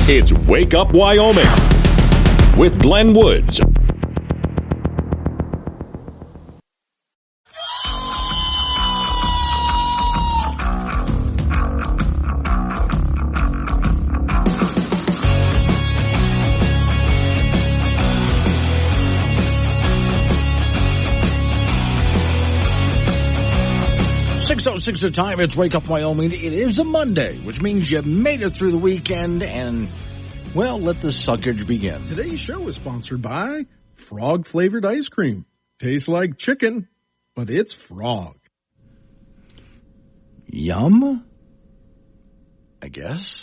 It's Wake Up Wyoming with Glenn Woods. Six the time. It's Wake Up Wyoming. It is a Monday, which means you made it through the weekend, and, well, let the suckage begin. Today's show is sponsored by frog-flavored ice cream. Tastes like chicken, but it's frog. Yum? I guess.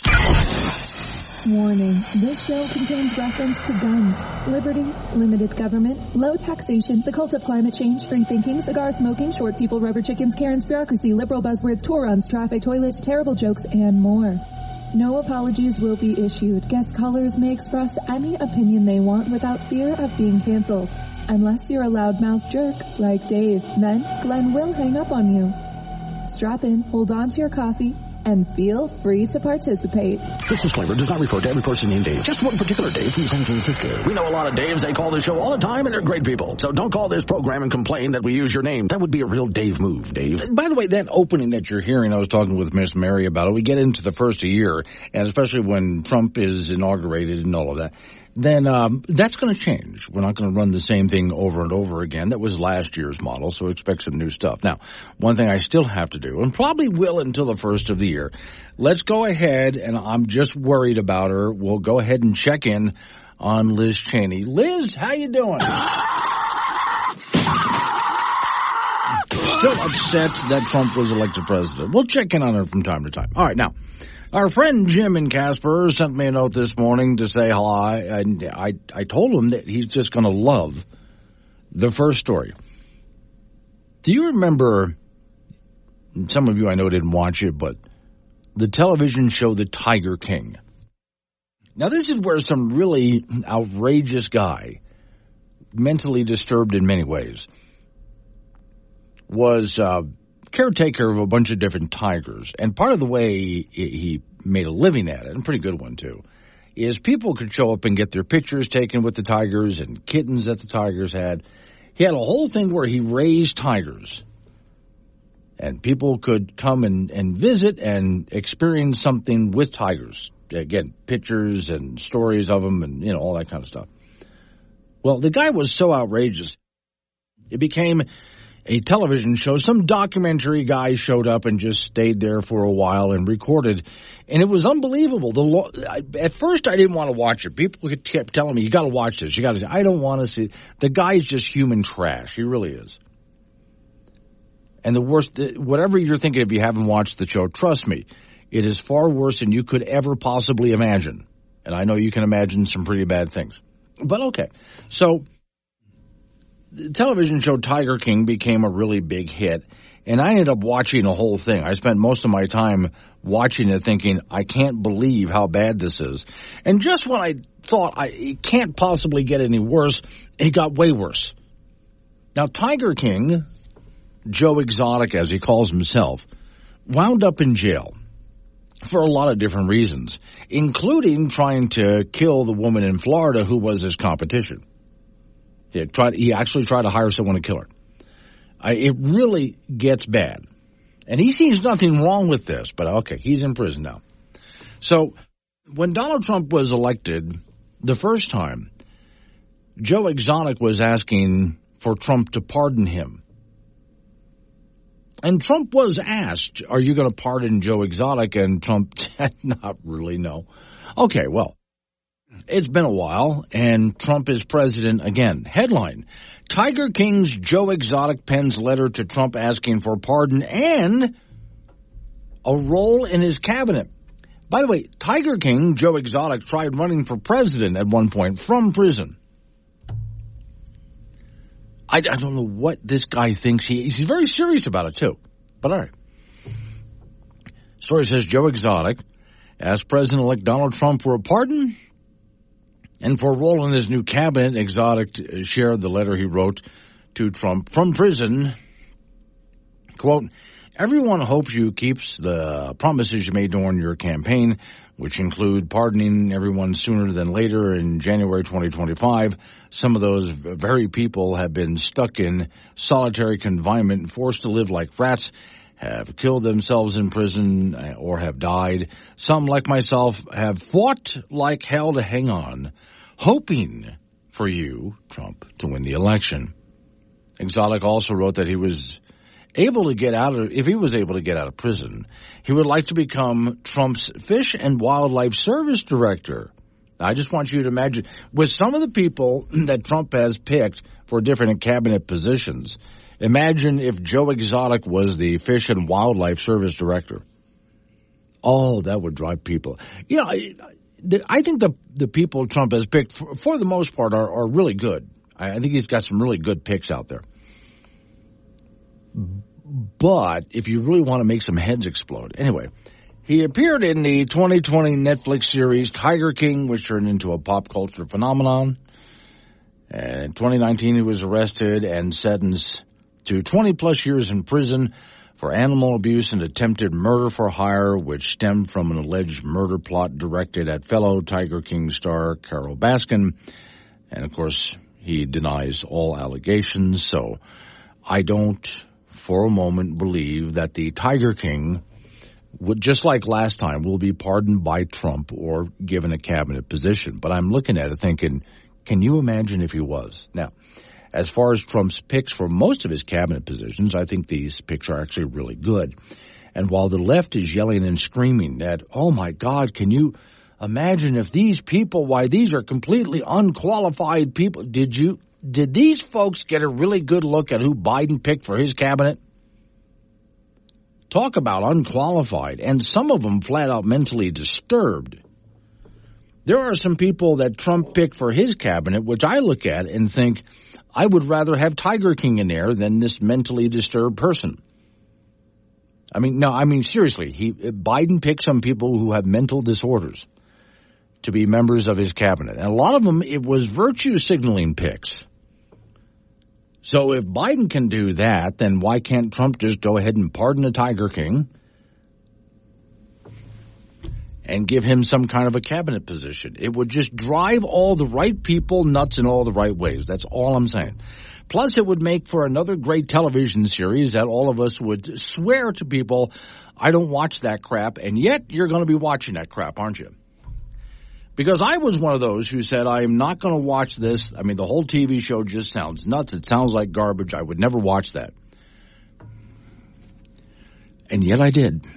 Warning, this show contains reference to guns, liberty, limited government, low taxation, the cult of climate change, free thinking, cigar smoking, short people, rubber chickens, Karen's bureaucracy, liberal buzzwords, tour runs, traffic, toilets, terrible jokes, and more. No apologies will be issued. Guest callers may express any opinion they want without fear of being canceled. Unless you're a loudmouth jerk like Dave, then Glenn will hang up on you. Strap in, hold on to your coffee, and feel free to participate. This disclaimer does not refer to every person named Dave. Just one particular Dave from San Francisco. We know a lot of Daves. They call this show all the time, and they're great people. So don't call this program and complain that we use your name. That would be a real Dave move, Dave. By the way, that opening that you're hearing, I was talking with Miss Mary about it. We get into the first of the year, and especially when Trump is inaugurated and all of that, then that's going to change. We're not going to run the same thing over and over again. That was last year's model, so expect some new stuff. Now, one thing I still have to do, and probably will until the first of the year, let's go ahead, and I'm just worried about her. We'll go ahead and check in on Liz Cheney. Liz, how you doing? Still upset that Trump was elected president. We'll check in on her from time to time. All right, now, our friend Jim in Casper sent me a note this morning to say hi, and I told him that he's just going to love the first story. Do you remember, some of you I know didn't watch it, but the television show The Tiger King? Now, this is where some really outrageous guy, mentally disturbed in many ways, was caretaker of a bunch of different tigers. And part of the way he made a living at it, and a pretty good one too, is people could show up and get their pictures taken with the tigers and kittens that the tigers had. He had a whole thing where he raised tigers. And people could come and visit and experience something with tigers. Again, pictures and stories of them and, all that kind of stuff. Well, the guy was so outrageous, it became a television show. Some documentary guy showed up and just stayed there for a while and recorded, and it was unbelievable. At first, I didn't want to watch it. People kept telling me, you got to watch this. You got to see. I don't want to see. The guy's just human trash. He really is. And the worst, whatever you're thinking if you haven't watched the show, trust me, it is far worse than you could ever possibly imagine. And I know you can imagine some pretty bad things. But okay. So the television show Tiger King became a really big hit, and I ended up watching the whole thing. I spent most of my time watching it thinking, I can't believe how bad this is. And just when I thought it can't possibly get any worse, it got way worse. Now, Tiger King, Joe Exotic as he calls himself, wound up in jail for a lot of different reasons, including trying to kill the woman in Florida who was his competition. He actually tried to hire someone to kill her. It really gets bad. And he sees nothing wrong with this, but okay, he's in prison now. So when Donald Trump was elected the first time, Joe Exotic was asking for Trump to pardon him. And Trump was asked, are you going to pardon Joe Exotic? And Trump said, not really, no. Okay, well, it's been a while, and Trump is president again. Headline, Tiger King's Joe Exotic pens letter to Trump asking for pardon and a role in his cabinet. By the way, Tiger King, Joe Exotic, tried running for president at one point from prison. I don't know what this guy thinks. He's very serious about it, too. But all right. Story says Joe Exotic asked President-elect Donald Trump for a pardon and for a role in his new cabinet. Exotic shared the letter he wrote to Trump from prison. Quote, Everyone hopes you keeps the promises you made during your campaign, which include pardoning everyone sooner than later in January 2025. Some of those very people have been stuck in solitary confinement and forced to live like rats, have killed themselves in prison or have died. Some, like myself, have fought like hell to hang on, hoping for you, Trump, to win the election. Exotic also wrote that he was able to get out of, if he was able to get out of prison, he would like to become Trump's Fish and Wildlife Service Director. I just want you to imagine, with some of the people that Trump has picked for different cabinet positions, imagine if Joe Exotic was the Fish and Wildlife Service Director. Oh, that would drive people. You know, I think the people Trump has picked, for the most part, are really good. I think he's got some really good picks out there. But if you really want to make some heads explode. Anyway, he appeared in the 2020 Netflix series Tiger King, which turned into a pop culture phenomenon. And in 2019, he was arrested and sentenced to 20-plus years in prison for animal abuse and attempted murder for hire, which stemmed from an alleged murder plot directed at fellow Tiger King star Carol Baskin. And, of course, he denies all allegations. So I don't, for a moment, believe that the Tiger King would, just like last time, will be pardoned by Trump or given a cabinet position. But I'm looking at it thinking, can you imagine if he was? Now, as far as Trump's picks for most of his cabinet positions, I think these picks are actually really good. And while the left is yelling and screaming that, oh, my God, can you imagine if these people, why these are completely unqualified people, did these folks get a really good look at who Biden picked for his cabinet? Talk about unqualified, and some of them flat out mentally disturbed. There are some people that Trump picked for his cabinet, which I look at and think, I would rather have Tiger King in there than this mentally disturbed person. Seriously, Biden picked some people who have mental disorders to be members of his cabinet. And a lot of them, it was virtue signaling picks. So if Biden can do that, then why can't Trump just go ahead and pardon the Tiger King and give him some kind of a cabinet position? It would just drive all the right people nuts in all the right ways. That's all I'm saying. Plus, it would make for another great television series that all of us would swear to people, I don't watch that crap, and yet you're going to be watching that crap, aren't you? Because I was one of those who said, I am not going to watch this. I mean, the whole TV show just sounds nuts. It sounds like garbage. I would never watch that. And yet I did.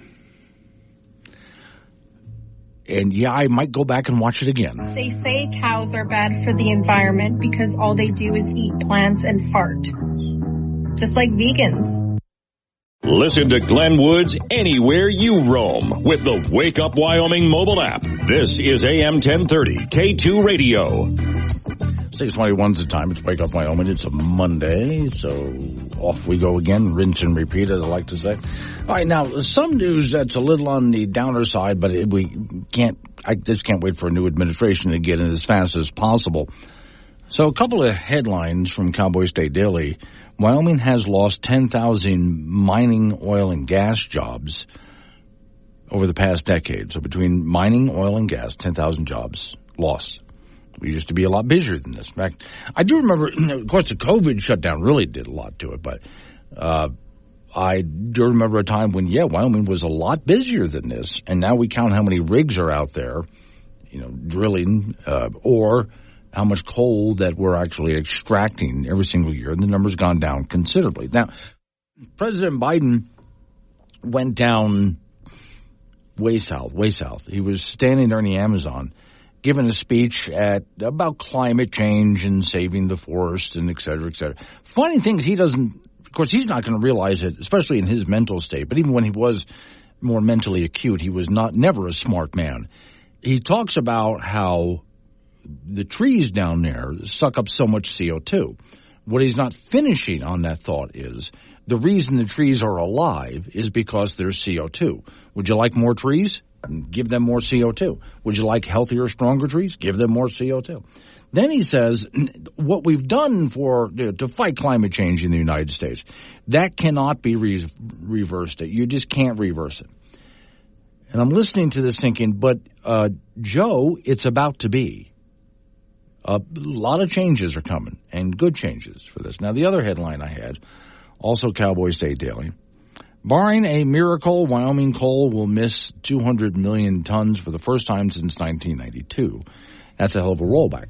And yeah, I might go back and watch it again. They say cows are bad for the environment because all they do is eat plants and fart. Just like vegans. Listen to Glenn Woods anywhere you roam with the Wake Up Wyoming mobile app. This is AM 1030 K2 Radio. 6:21's the time. It's Wake Up Wyoming. It's a Monday, so off we go again. Rinse and repeat, as I like to say. All right, now, some news that's a little on the downer side, but I just can't wait for a new administration to get in as fast as possible. So a couple of headlines from Cowboy State Daily. Wyoming has lost 10,000 mining, oil, and gas jobs over the past decade. So between mining, oil, and gas, 10,000 jobs lost. We used to be a lot busier than this. In fact, I do remember, of course, the COVID shutdown really did a lot to it, but I do remember a time when, Wyoming was a lot busier than this, and now we count how many rigs are out there, drilling, or how much coal that we're actually extracting every single year, and the number's gone down considerably. Now, President Biden went down way south. He was standing there in the Amazon giving a speech about climate change and saving the forest and et cetera, et cetera. Funny thing is, of course, he's not going to realize it, especially in his mental state, but even when he was more mentally acute, he was never a smart man. He talks about how the trees down there suck up so much CO2. What he's not finishing on that thought is the reason the trees are alive is because there's CO2. Would you like more trees? Give them more CO2. Would you like healthier, stronger trees? Give them more CO2. Then he says, what we've done to fight climate change in the United States, that cannot be reversed. You just can't reverse it. And I'm listening to this thinking, but Joe, it's about to be. A lot of changes are coming, and good changes for this. Now, the other headline I had, also Cowboy State Daily, barring a miracle, Wyoming coal will miss 200 million tons for the first time since 1992. That's a hell of a rollback.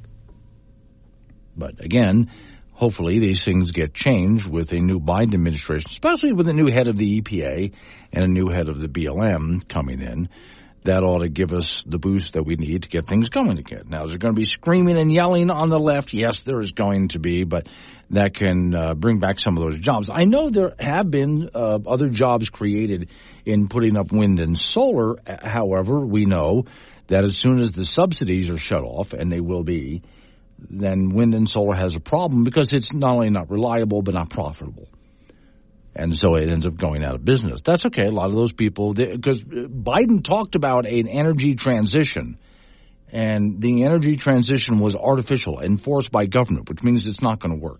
But again, hopefully these things get changed with a new Biden administration, especially with a new head of the EPA and a new head of the BLM coming in. That ought to give us the boost that we need to get things going again. Now, is there going to be screaming and yelling on the left? Yes, there is going to be, but that can bring back some of those jobs. I know there have been other jobs created in putting up wind and solar. However, we know that as soon as the subsidies are shut off, and they will be, then wind and solar has a problem because it's not only not reliable but not profitable. And so it ends up going out of business. That's okay. A lot of those people, because Biden talked about an energy transition, and the energy transition was artificial, enforced by government, which means it's not going to work.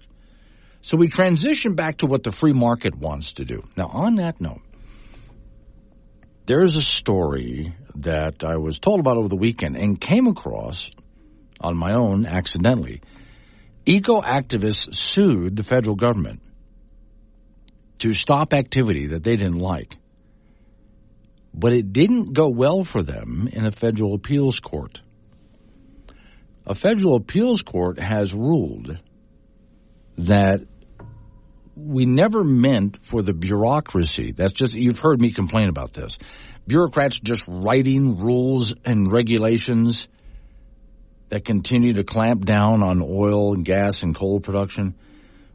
So we transition back to what the free market wants to do. Now, on that note, there's a story that I was told about over the weekend and came across on my own accidentally. Eco-activists sued the federal government to stop activity that they didn't like. But it didn't go well for them in a federal appeals court. A federal appeals court has ruled that we never meant for the bureaucracy. That's just, you've heard me complain about this. Bureaucrats just writing rules and regulations that continue to clamp down on oil and gas and coal production.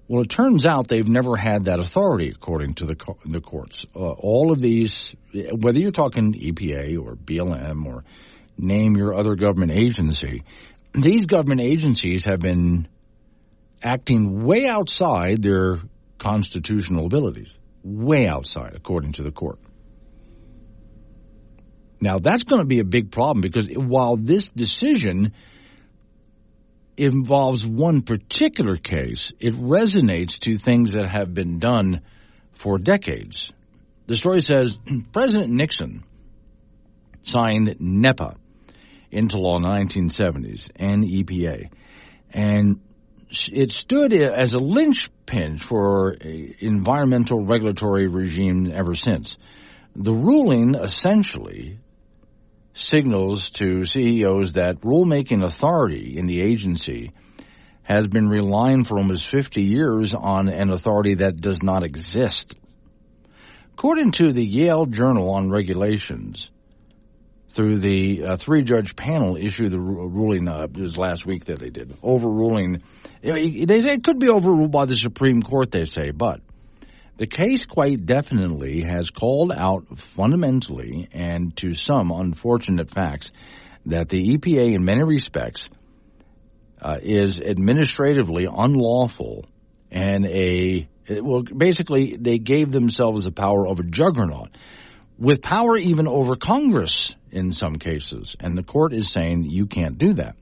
Well, it turns out they've never had that authority, according to the courts. All of these, whether you're talking EPA or BLM or name your other government agency, these government agencies have been acting way outside their constitutional abilities, way outside, according to the court. Now, that's going to be a big problem because while this decision involves one particular case, it resonates to things that have been done for decades. The story says President Nixon signed NEPA into law in the 1970s and EPA, and it stood as a linchpin for an environmental regulatory regime ever since. The ruling essentially signals to CEOs that rulemaking authority in the agency has been relying for almost 50 years on an authority that does not exist. According to the Yale Journal on Regulations, through the three-judge panel issued the ruling, it was last week that they did, overruling. It could be overruled by the Supreme Court, they say, but the case quite definitely has called out fundamentally and to some unfortunate facts that the EPA in many respects is administratively unlawful and basically they gave themselves the power of a juggernaut with power even over Congress in some cases. And the court is saying you can't do that.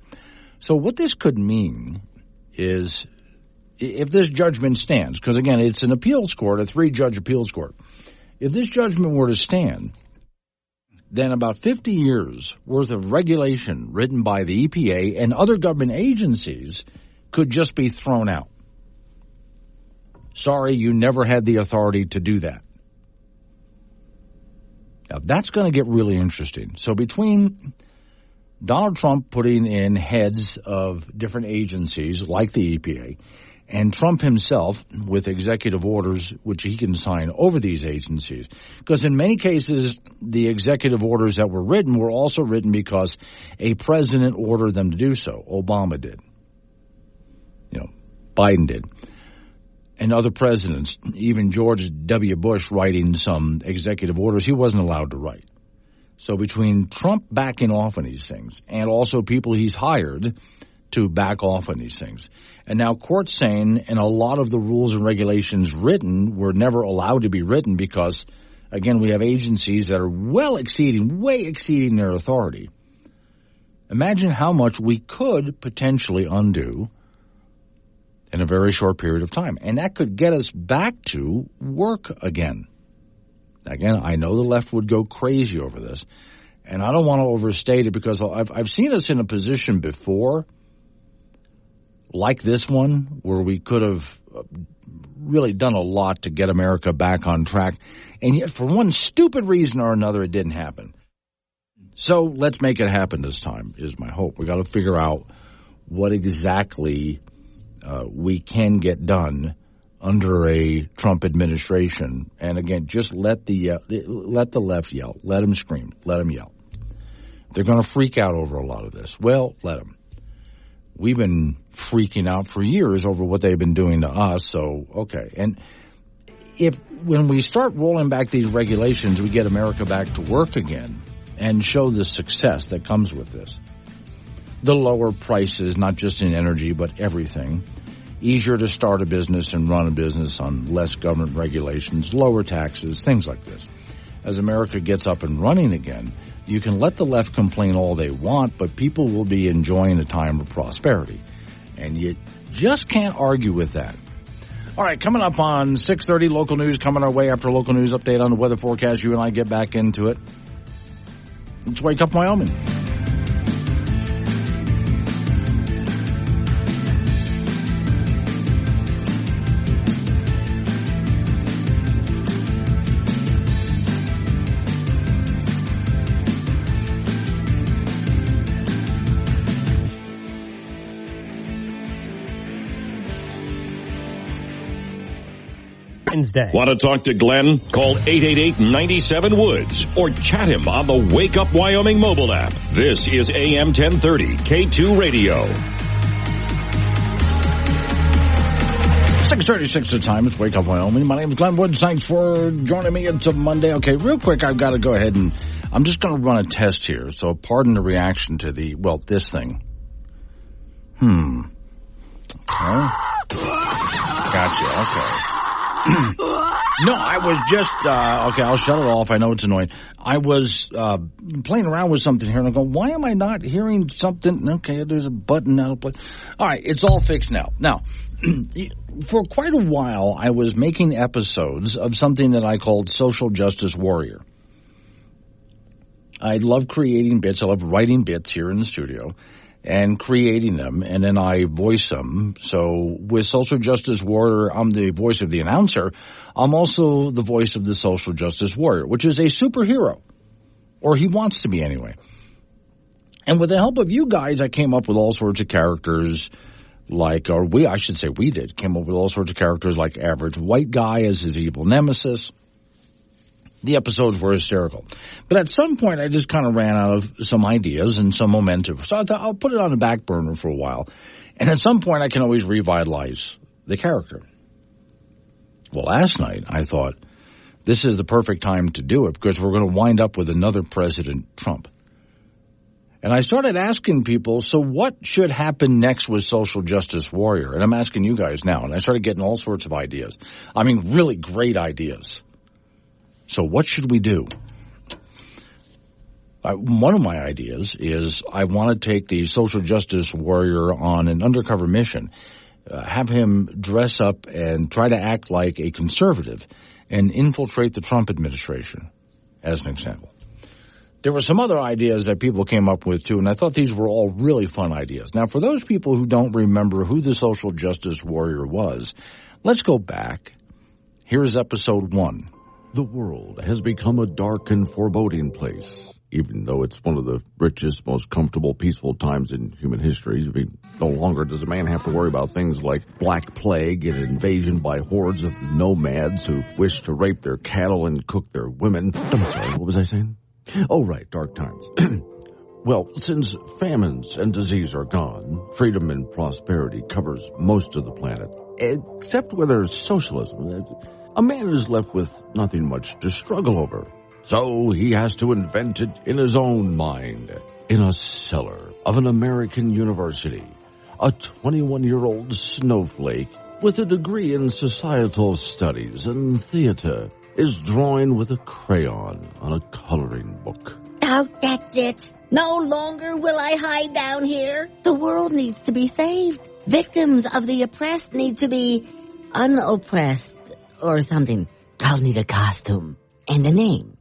So what this could mean is, if this judgment stands, because again, it's an appeals court, a three-judge appeals court. If this judgment were to stand, then about 50 years worth of regulation written by the EPA and other government agencies could just be thrown out. Sorry, you never had the authority to do that. Now, that's going to get really interesting. So between Donald Trump putting in heads of different agencies like the EPA and Trump himself with executive orders which he can sign over these agencies, because in many cases the executive orders that were written were also written because a president ordered them to do so. Obama did. Biden did. And other presidents, even George W. Bush writing some executive orders he wasn't allowed to write. So between Trump backing off on these things and also people he's hired to back off on these things, and now courts saying, and a lot of the rules and regulations written were never allowed to be written because, again, we have agencies that are way exceeding their authority. Imagine how much we could potentially undo in a very short period of time. And that could get us back to work again. Again, I know the left would go crazy over this. And I don't want to overstate it because I've seen us in a position before, like this one, where we could have really done a lot to get America back on track. And yet, for one stupid reason or another, it didn't happen. So let's make it happen this time, is my hope. We got to figure out what exactly we can get done under a Trump administration. And again, just let the left yell. Let them scream. Let them yell. They're going to freak out over a lot of this. Well, let them. We've been freaking out for years over what they've been doing to us, so okay. And when we start rolling back these regulations, we get America back to work again and show the success that comes with this. The lower prices, not just in energy, but everything. Easier to start a business and run a business on less government regulations, lower taxes, things like this. As America gets up and running again, you can let the left complain all they want, but people will be enjoying a time of prosperity. And you just can't argue with that. All right, coming up on 6:30, local news coming our way after a local news update on the weather forecast. You and I get back into it. Let's wake up Wyoming. Wednesday. Want to talk to Glenn? Call 888-97-WOODS or chat him on the Wake Up Wyoming mobile app. This is AM 1030 K2 Radio. 6:36 the time. It's Wake Up Wyoming. My name is Glenn Woods. Thanks for joining me. It's a Monday. Okay, real quick, I've got to go ahead and I'm just going to run a test here. So pardon the reaction to this thing. Okay. Gotcha. Okay. No, I was just, okay, I'll shut it off. I know it's annoying. I was playing around with something here, and I go, why am I not hearing something? Okay, there's a button now to play. All right, it's all fixed now. Now, for quite a while, I was making episodes of something that I called Social Justice Warrior. I love creating bits. I love writing bits here in the studio and creating them, and then I voice them. So with Social Justice Warrior, I'm the voice of the announcer. I'm also the voice of the Social Justice Warrior, which is a superhero, or he wants to be anyway. And with the help of you guys, I came up with all sorts of characters we came up with all sorts of characters like Average White Guy as his evil nemesis. The episodes were hysterical. But at some point, I just kind of ran out of some ideas and some momentum. So I thought I'll put it on the back burner for a while. And at some point, I can always revitalize the character. Well, last night, I thought, this is the perfect time to do it because we're going to wind up with another President Trump. And I started asking people, so what should happen next with Social Justice Warrior? And I'm asking you guys now. And I started getting all sorts of ideas. I mean, really great ideas. So what should we do? One of my ideas is I want to take the Social Justice Warrior on an undercover mission, have him dress up and try to act like a conservative and infiltrate the Trump administration, as an example. There were some other ideas that people came up with, too, and I thought these were all really fun ideas. Now, for those people who don't remember who the Social Justice Warrior was, let's go back. Here's episode 1. The world has become a dark and foreboding place. Even though it's one of the richest, most comfortable, peaceful times in human history, I mean, no longer does a man have to worry about things like Black Plague and invasion by hordes of nomads who wish to rape their cattle and cook their women. I'm sorry, what was I saying? Oh, right, dark times. Well, since famines and disease are gone, freedom and prosperity covers most of the planet, except where there's socialism. A man is left with nothing much to struggle over. So he has to invent it in his own mind, in a cellar of an American university. A 21-year-old snowflake with a degree in societal studies and theater is drawing with a crayon on a coloring book. Oh, that's it. No longer will I hide down here. The world needs to be saved. Victims of the oppressed need to be unoppressed or something. I'll need a costume and a name.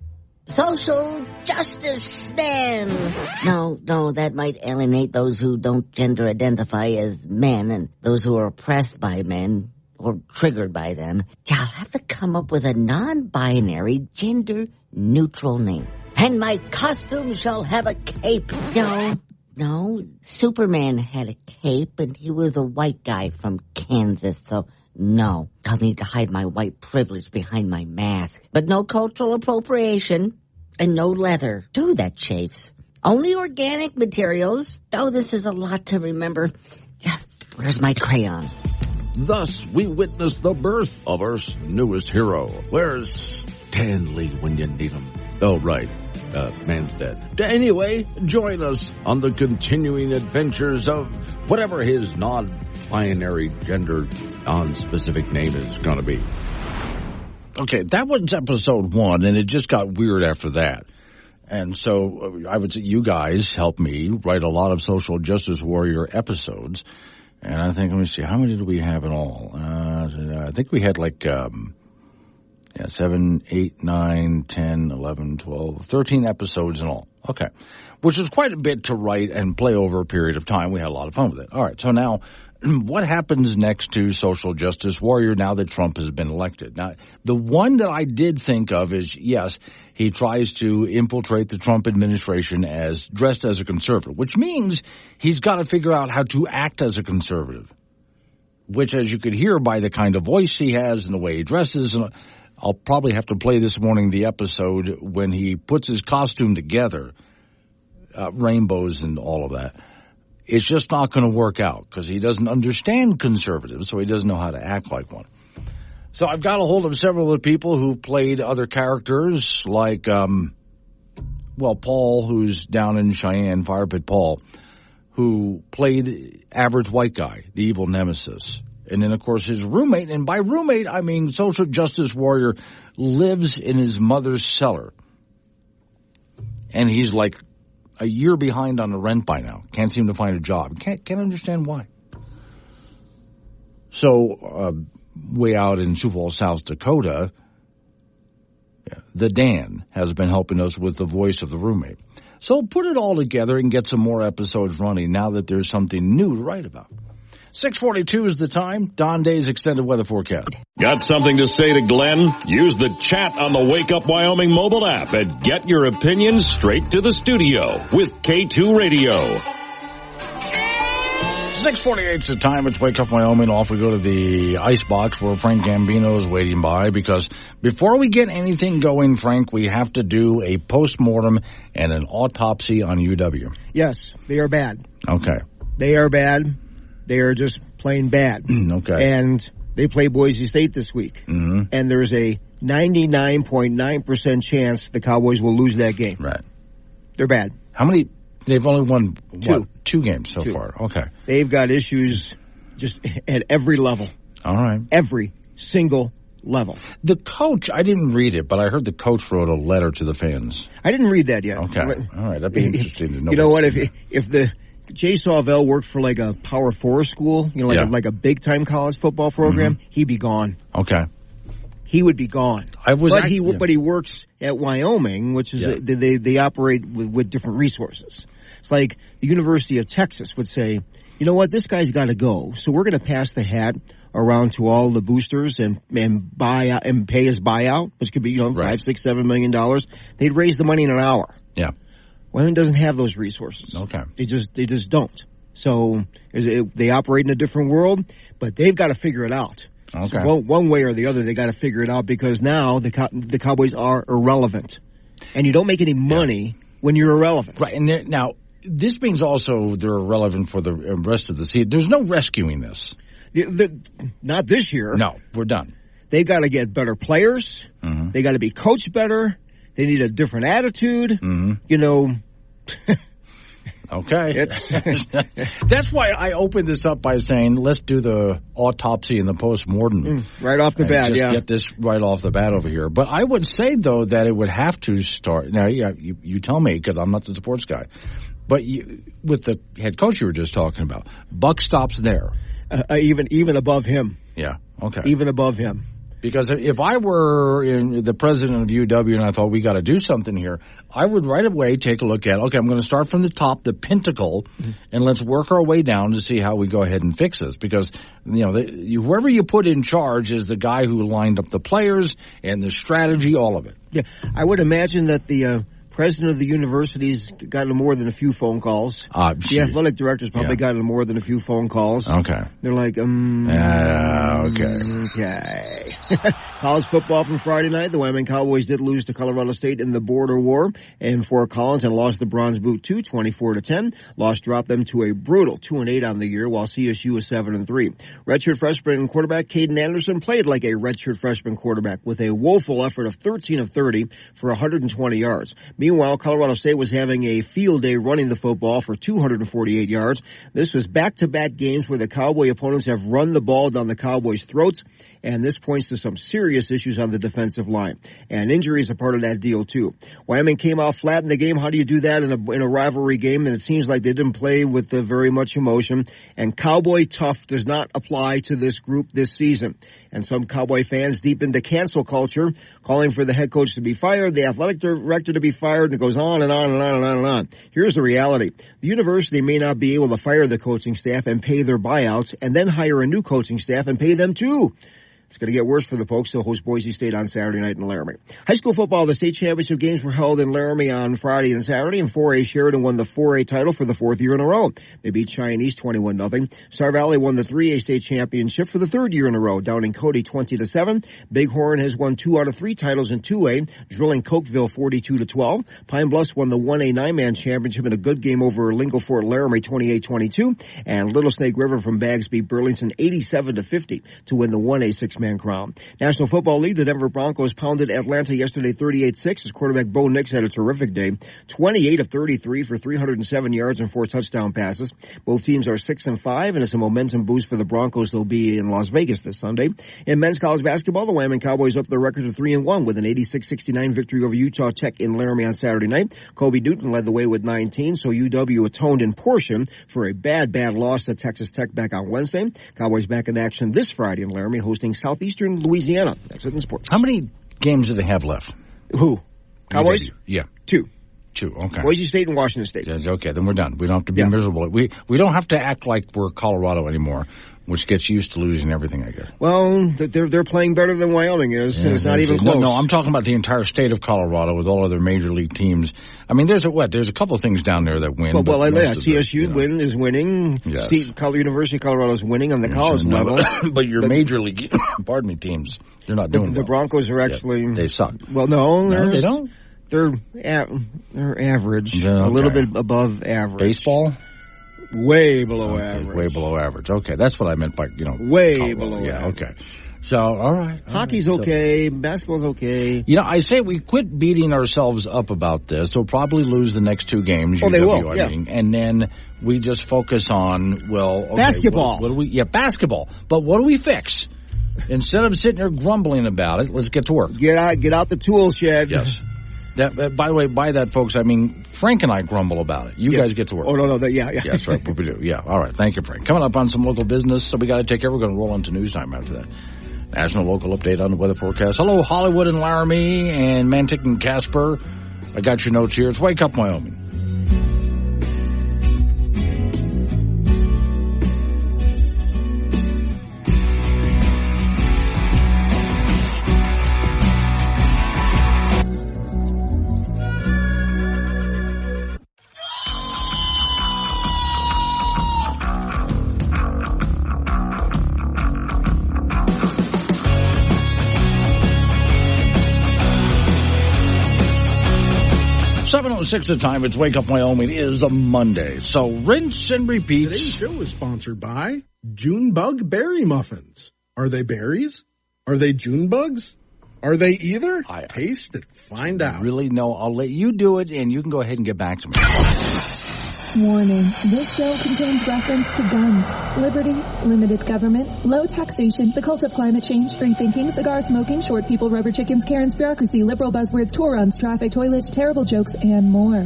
Social Justice Man. No, that might alienate those who don't gender identify as men and those who are oppressed by men or triggered by them. I'll have to come up with a non-binary, gender-neutral name. And my costume shall have a cape. No, Superman had a cape and he was a white guy from Kansas, so no. I'll need to hide my white privilege behind my mask. But no cultural appropriation and no leather. Do that, chafes. Only organic materials. Oh, this is a lot to remember. Where's my crayons? Thus, we witness the birth of Earth's newest hero. Where's Stanley when you need him? Oh, right. Man's dead. Anyway, join us on the continuing adventures of whatever his non-binary, gender, non-specific name is going to be. Okay, that was episode 1, and it just got weird after that. And so I would say you guys helped me write a lot of Social Justice Warrior episodes. And I think, let me see, how many did we have in all? I think we had 7, 8, 9, 10, 11, 12, 13 episodes in all. Okay. Which was quite a bit to write and play over a period of time. We had a lot of fun with it. All right. So now, what happens next to Social Justice Warrior now that Trump has been elected? Now, the one that I did think of is, yes, he tries to infiltrate the Trump administration dressed as a conservative, which means he's got to figure out how to act as a conservative, which, as you could hear by the kind of voice he has and the way he dresses, and I'll probably have to play this morning the episode when he puts his costume together, rainbows and all of that. It's just not going to work out because he doesn't understand conservatives, so he doesn't know how to act like one. So I've got a hold of several of the people who played other characters like, Paul, who's down in Cheyenne, Fire Pit Paul, who played average white guy, the evil nemesis. And then, of course, his roommate, and by roommate, I mean Social Justice Warrior, lives in his mother's cellar. And he's like a year behind on the rent by now. Can't seem to find a job. Can't understand why. So, way out in Sioux Falls, South Dakota, the Dan has been helping us with the voice of the roommate. So put it all together and get some more episodes running now that there's something new to write about. 6:42 is the time. Don Day's extended weather forecast. Got something to say to Glenn? Use the chat on the Wake Up Wyoming mobile app and get your opinions straight to the studio with K2 Radio. 6:48 is the time. It's Wake Up Wyoming. Off we go to the icebox where Frank Gambino is waiting by, because before we get anything going, Frank, we have to do a postmortem and an autopsy on UW. Yes, they are bad. Okay. They are bad. They are just plain bad. Okay. And they play Boise State this week. Mm-hmm. And there's a 99.9% chance the Cowboys will lose that game. Right. They're bad. How many? They've only won, two games so Two. far. Okay. They've got issues just at every level. All right. Every single level. The coach, I didn't read it, but I heard the coach wrote a letter to the fans. I didn't read that yet. Okay. All right. That'd be interesting to know. You know what? If the Jay Sawvell worked for like a Power 4 school, like a big-time college football program, he'd be gone. Okay. He would be gone. But he works at Wyoming, which is they operate with different resources. It's like the University of Texas would say, you know what, this guy's got to go, so we're going to pass the hat around to all the boosters and buy out and pay his buyout, which could be $5, $6, $7 million. They'd raise the money in an hour. Yeah. Wyoming doesn't have those resources. Okay. They just don't. So they operate in a different world, but they've got to figure it out. Okay. So one way or the other, they got to figure it out, because now the Cowboys are irrelevant, and you don't make any money when you're irrelevant. Right. And now this means also they're irrelevant for the rest of the season. There's no rescuing this. Not this year. No, we're done. They've got to get better players. Mm-hmm. They got to be coached better. They need a different attitude. Mm-hmm. Okay. That's why I opened this up by saying, let's do the autopsy and the postmortem. Right off the bat, just get this right off the bat over here. But I would say, though, that it would have to start. Now, you tell me, because I'm not the sports guy. But with the head coach you were just talking about, buck stops there. Even above him. Yeah, okay. Even above him. Because if I were the president of UW and I thought we got to do something here, I would right away take a look at, okay, I'm going to start from the top, the pinnacle, and let's work our way down to see how we go ahead and fix this. Because, whoever you put in charge is the guy who lined up the players and the strategy, all of it. Yeah, I would imagine that the president of the university's gotten more than a few phone calls. The athletic director's probably gotten more than a few phone calls. Okay. They're like, okay. College football from Friday night. The Wyoming Cowboys did lose to Colorado State in the border war in Fort Collins and lost the Bronze Boot 24-10. Loss dropped them to a brutal 2-8 on the year, while CSU was 7-3. Redshirt freshman quarterback Caden Anderson played like a redshirt freshman quarterback with a woeful effort of 13 of 30 for 120 yards. Meanwhile, Colorado State was having a field day running the football for 248 yards. This was back-to-back games where the Cowboy opponents have run the ball down the Cowboys' throats, and this points to some serious issues on the defensive line. And injuries are part of that deal, too. Wyoming came out flat in the game. How do you do that in a rivalry game? And it seems like they didn't play with very much emotion. And Cowboy tough does not apply to this group this season. And some Cowboy fans deep into cancel culture, calling for the head coach to be fired, the athletic director to be fired, and it goes on and on and on and on and on. Here's the reality. The university may not be able to fire the coaching staff and pay their buyouts and then hire a new coaching staff and pay them too. It's going to get worse for the Pokes. They'll host Boise State on Saturday night in Laramie. High school football, the state championship games were held in Laramie on Friday and Saturday, and 4A Sheridan won the 4A title for the fourth year in a row. They beat Cheyenne East 21-0. Star Valley won the 3A state championship for the third year in a row, down in Cody 20-7. Bighorn has won 2 out of 3 titles in 2A, drilling Cokeville 42-12. Pine Bluffs won the 1A 9-man championship in a good game over Lingo Fort Laramie 28-22. And Little Snake River from Baggs beat Burlington 87-50 to win the 1A 6-man crown. National Football League, the Denver Broncos pounded Atlanta yesterday 38-6 as quarterback Bo Nix had a terrific day. 28 of 33 for 307 yards and 4 touchdown passes. Both teams are 6-5, and it's a momentum boost for the Broncos. They'll be in Las Vegas this Sunday. In men's college basketball, the Wyoming Cowboys up their record to 3-1 with an 86-69 victory over Utah Tech in Laramie on Saturday night. Kobe Newton led the way with 19, so UW atoned in portion for a bad loss to Texas Tech back on Wednesday. Cowboys back in action this Friday in Laramie, hosting Southeastern Louisiana. That's it in sports. How many games do they have left? Who? Cowboys? Yeah. 2. Okay. Boise State and Washington State. Yeah, okay, then we're done. We don't have to be miserable. We don't have to act like we're Colorado anymore, which gets used to losing everything, I guess. Well, they're playing better than Wyoming is, and it's not even close. No, I'm talking about the entire state of Colorado with all other major league teams. I mean, there's a couple of things down there that win. CSU is winning. Yes. University of Colorado is winning on the college level. But your major league, teams, they're not doing the Broncos are actually... they suck. Well, no, they don't. They're average, a little bit above average. Baseball? Way below average. Way below average. Okay, that's what I meant by, way below average. Yeah, okay. So, all right. Hockey's okay. Basketball's okay. I say we quit beating ourselves up about this. We'll probably lose the next 2 games. They will, and then we just focus on, basketball. What do we? Yeah, basketball. But what do we fix? Instead of sitting there grumbling about it, let's get to work. Get out the tool shed. Yes. By the way, by that, folks, I mean, Frank and I grumble about it. You guys get to work. Oh, no, yeah. That's right, what we do. Yeah, all right. Thank you, Frank. Coming up on some local business, so we got to take care. We're going to roll into news time after that. National local update on the weather forecast. Hello, Hollywood and Laramie and Mantic and Casper. I got your notes here. It's Wake Up Wyoming. 7:06 the time. It's Wake Up Wyoming. It is a Monday. So rinse and repeat. Today's show is sponsored by Junebug Berry Muffins. Are they berries? Are they June bugs? Are they either? Taste it. Find out. Really? No, I'll let you do it, and you can go ahead and get back to me. Warning, this show contains reference to guns, liberty, limited government, low taxation, the cult of climate change, free thinking, cigar smoking, short people, rubber chickens, Karen's bureaucracy, liberal buzzwords, tour runs, traffic, toilets, terrible jokes, and more.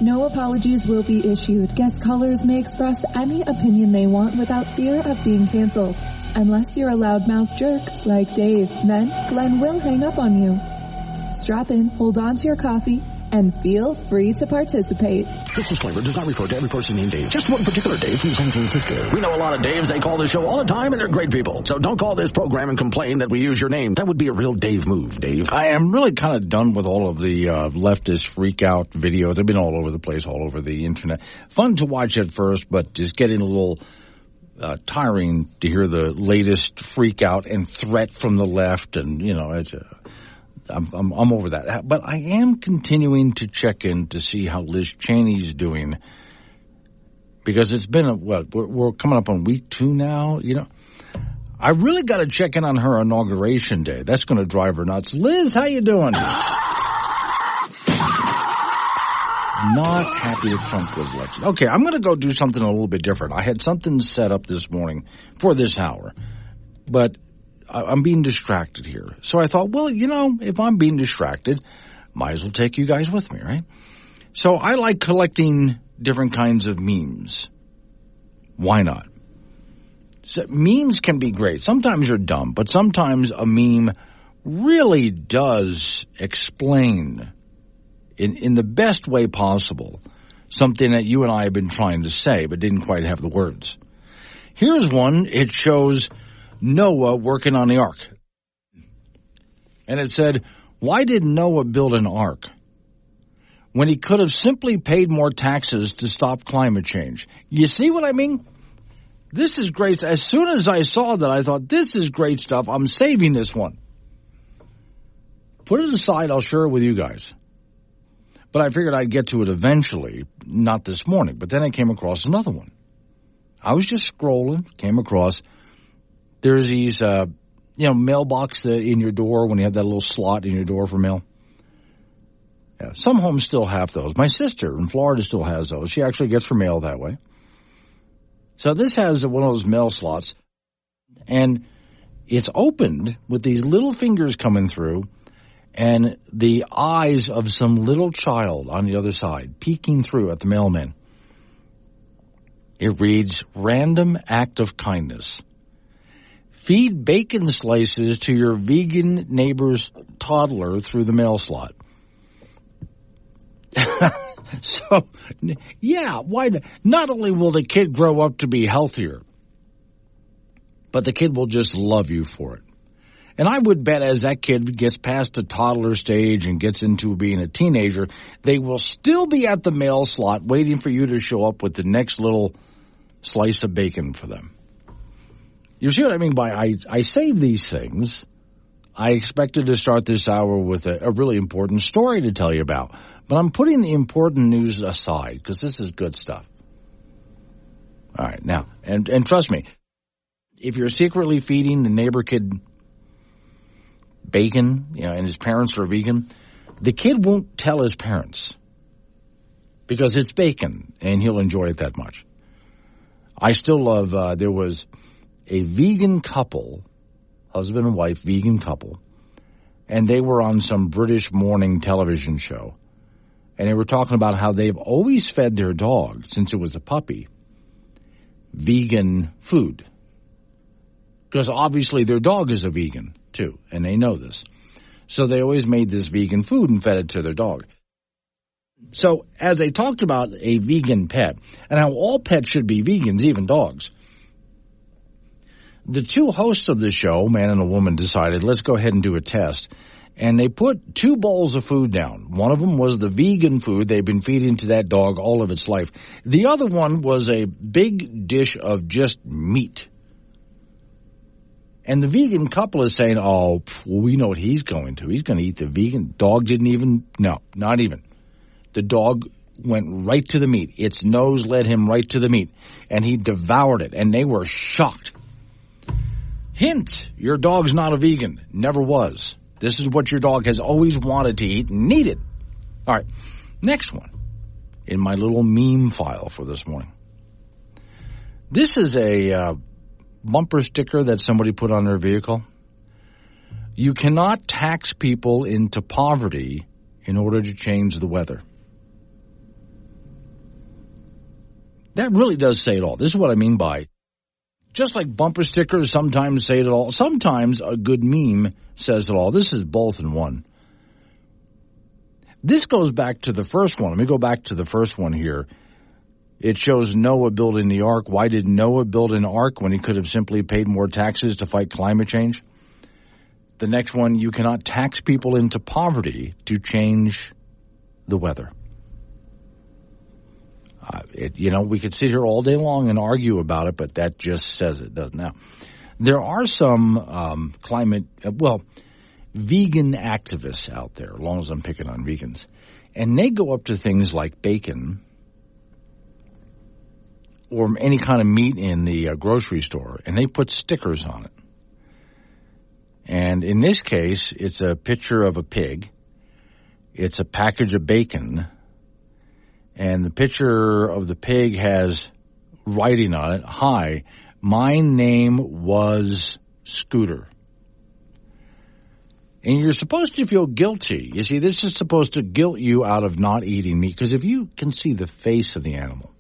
No apologies will be issued. Guest callers may express any opinion they want without fear of being canceled. Unless you're a loudmouth jerk like Dave, then Glenn will hang up on you. Strap in, hold on to your coffee, and feel free to participate. This disclaimer does not refer to every person named Dave. Just one particular Dave from San Francisco. We know a lot of Daves. They call this show all the time, and they're great people. So don't call this program and complain that we use your name. That would be a real Dave move, Dave. I am really kind of done with all of the leftist freak-out videos. They've been all over the place, all over the Internet. Fun to watch at first, but just getting a little tiring to hear the latest freak-out and threat from the left, and, you know, it's I'm over that. But I am continuing to check in to see how Liz Cheney's doing, because it's been, we're coming up on week 2 now, you know. I really got to check in on her inauguration day. That's going to drive her nuts. Liz, how you doing? Not happy that Trump was elected. Okay, I'm going to go do something a little bit different. I had something set up this morning for this hour, but I'm being distracted here. So I thought, well, you know, if I'm being distracted, might as well take you guys with me, right? So I like collecting different kinds of memes. Why not? So memes can be great. Sometimes they're dumb, but sometimes a meme really does explain in the best way possible something that you and I have been trying to say but didn't quite have the words. Here's one. It shows Noah working on the ark. And it said, why did Noah build an ark when he could have simply paid more taxes to stop climate change? You see what I mean? This is great. As soon as I saw that, I thought, this is great stuff. I'm saving this one. Put it aside. I'll share it with you guys. But I figured I'd get to it eventually, not this morning. But then I came across another one. I was just scrolling, came across. There's these, mailbox in your door when you have that little slot in your door for mail. Yeah, some homes still have those. My sister in Florida still has those. She actually gets her mail that way. So this has one of those mail slots, and it's opened with these little fingers coming through and the eyes of some little child on the other side peeking through at the mailman. It reads, random act of kindness. Feed bacon slices to your vegan neighbor's toddler through the mail slot. So, yeah, why not? Not only will the kid grow up to be healthier, but the kid will just love you for it. And I would bet as that kid gets past the toddler stage and gets into being a teenager, they will still be at the mail slot waiting for you to show up with the next little slice of bacon for them. You see what I mean by I save these things. I expected to start this hour with a really important story to tell you about. But I'm putting the important news aside because this is good stuff. All right, now, and trust me, if you're secretly feeding the neighbor kid bacon, and his parents are vegan, the kid won't tell his parents because it's bacon and he'll enjoy it that much. I still love, there was a vegan couple, husband and wife, vegan couple, and they were on some British morning television show. And they were talking about how they've always fed their dog, since it was a puppy, vegan food. Because obviously their dog is a vegan, too, and they know this. So they always made this vegan food and fed it to their dog. So as they talked about a vegan pet, and how all pets should be vegans, even dogs, the two hosts of the show, man and a woman, decided, let's go ahead and do a test. And they put 2 bowls of food down. One of them was the vegan food they've been feeding to that dog all of its life. The other one was a big dish of just meat. And the vegan couple is saying, oh, we know what he's going to. He's going to eat the vegan. Dog didn't even, no, not even. The dog went right to the meat. Its nose led him right to the meat. And he devoured it. And they were shocked. Hint, your dog's not a vegan. Never was. This is what your dog has always wanted to eat and needed. All right, next one. in my little meme file for this morning. This is a bumper sticker that somebody put on their vehicle. You cannot tax people into poverty in order to change the weather. That really does say it all. This is what I mean by, just like bumper stickers sometimes say it all, sometimes a good meme says it all. This is both in one. This goes back to the first one. Let me go back to the first one here. It shows Noah building the ark. Why did Noah build an ark when he could have simply paid more taxes to fight climate change? The next one, you cannot tax people into poverty to change the weather. We could sit here all day long and argue about it, but that just says it, doesn't. Now, there are some vegan activists out there, as long as I'm picking on vegans, and they go up to things like bacon or any kind of meat in the grocery store, and they put stickers on it. And in this case, it's a picture of a pig. It's a package of bacon. And the picture of the pig has writing on it, "Hi, my name was Scooter." And you're supposed to feel guilty. You see, this is supposed to guilt you out of not eating meat. Because if you can see the face of the animal,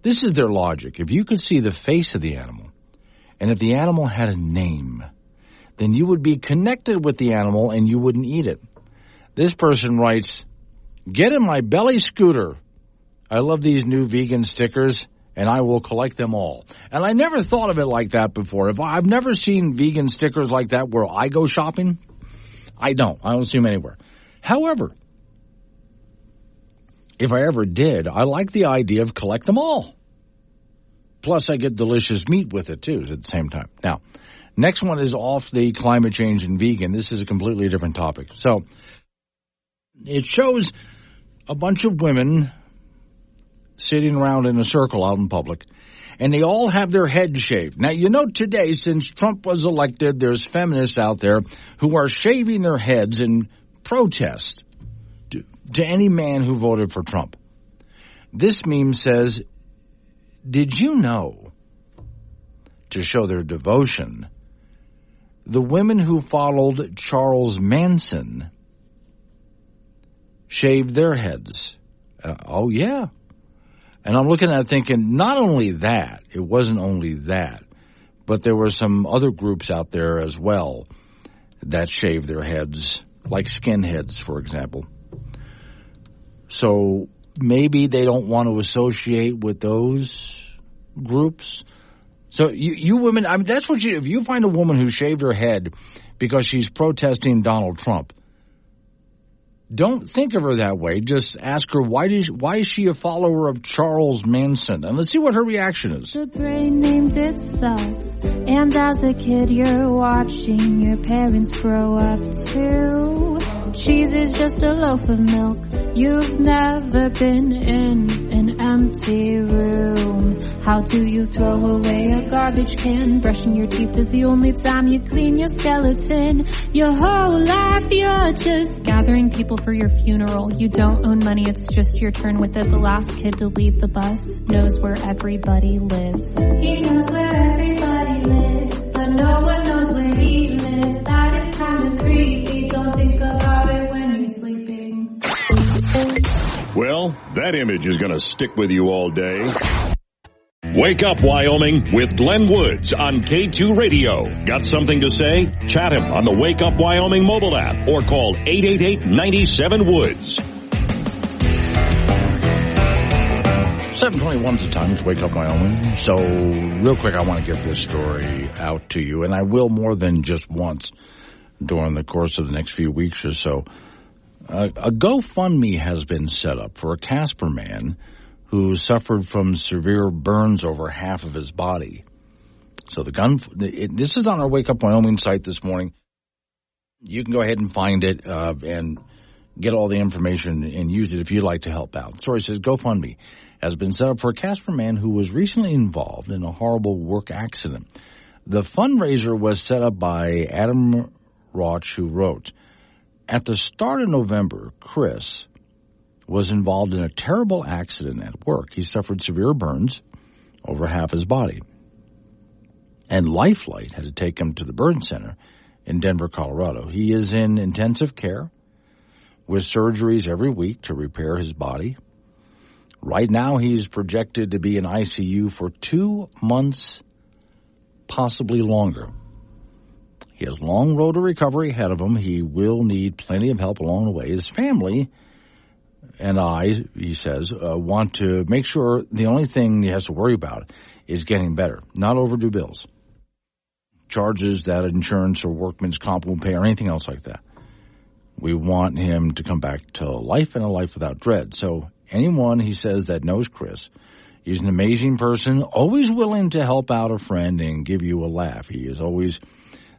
this is their logic. If you could see the face of the animal, and if the animal had a name, then you would be connected with the animal and you wouldn't eat it. This person writes, "Get in my belly, Scooter. I love these new vegan stickers, and I will collect them all." And I never thought of it like that before. I've never seen vegan stickers like that where I go shopping. I don't see them anywhere. However, if I ever did, I like the idea of collect them all. Plus, I get delicious meat with it, too, at the same time. Now, next one is off the climate change and vegan. This is a completely different topic. So, it shows a bunch of women sitting around in a circle out in public, and they all have their heads shaved. Now, today, since Trump was elected, there's feminists out there who are shaving their heads in protest to any man who voted for Trump. This meme says, "Did you know," to show their devotion, "the women who followed Charles Manson shaved their heads?" Oh, yeah. And I'm looking at it thinking, not only that, it wasn't only that, but there were some other groups out there as well that shaved their heads, like skinheads, for example. So maybe they don't want to associate with those groups. So you women, I mean, that's what if you find a woman who shaved her head because she's protesting Donald Trump, don't think of her that way. Just ask her, why is she a follower of Charles Manson? And let's see what her reaction is. The brain names itself, and as a kid you're watching your parents grow up too. Cheese is just a loaf of milk. You've never been in an empty room. How do you throw away a garbage can? Brushing your teeth is the only time you clean your skeleton. Your whole life you're just gathering people for your funeral. You don't own money, it's just your turn with it. The last kid to leave the bus knows where everybody lives. He knows where everybody lives, but no one knows where he lives. That is kind of creepy. Don't think about it when you're sleeping. Well, that image is going to stick with you all day. Wake Up Wyoming with Glenn Woods on K2 Radio. Got something to say? Chat him on the Wake Up Wyoming mobile app or call 888-97-WOODS. 7:21 is the time to Wake Up Wyoming. So real quick, I want to get this story out to you, and I will more than just once during the course of the next few weeks or so. A GoFundMe has been set up for a Casper man who suffered from severe burns over half of his body. So this is on our Wake Up Wyoming site this morning. You can go ahead and find it and get all the information and use it if you'd like to help out. The story says GoFundMe has been set up for a Casper man who was recently involved in a horrible work accident. The fundraiser was set up by Adam Roach, who wrote, "At the start of November, Chris was involved in a terrible accident at work. He suffered severe burns over half his body. And Lifelight had to take him to the burn center in Denver, Colorado. He is in intensive care with surgeries every week to repair his body. Right now, he's projected to be in ICU for 2 months, possibly longer. He has a long road to recovery ahead of him. He will need plenty of help along the way. His family and I, he says, want to make sure the only thing he has to worry about is getting better, not overdue bills, charges that insurance or workman's comp won't pay or anything else like that. We want him to come back to life and a life without dread. So anyone, he says, that knows Chris, he's an amazing person, always willing to help out a friend and give you a laugh. He is always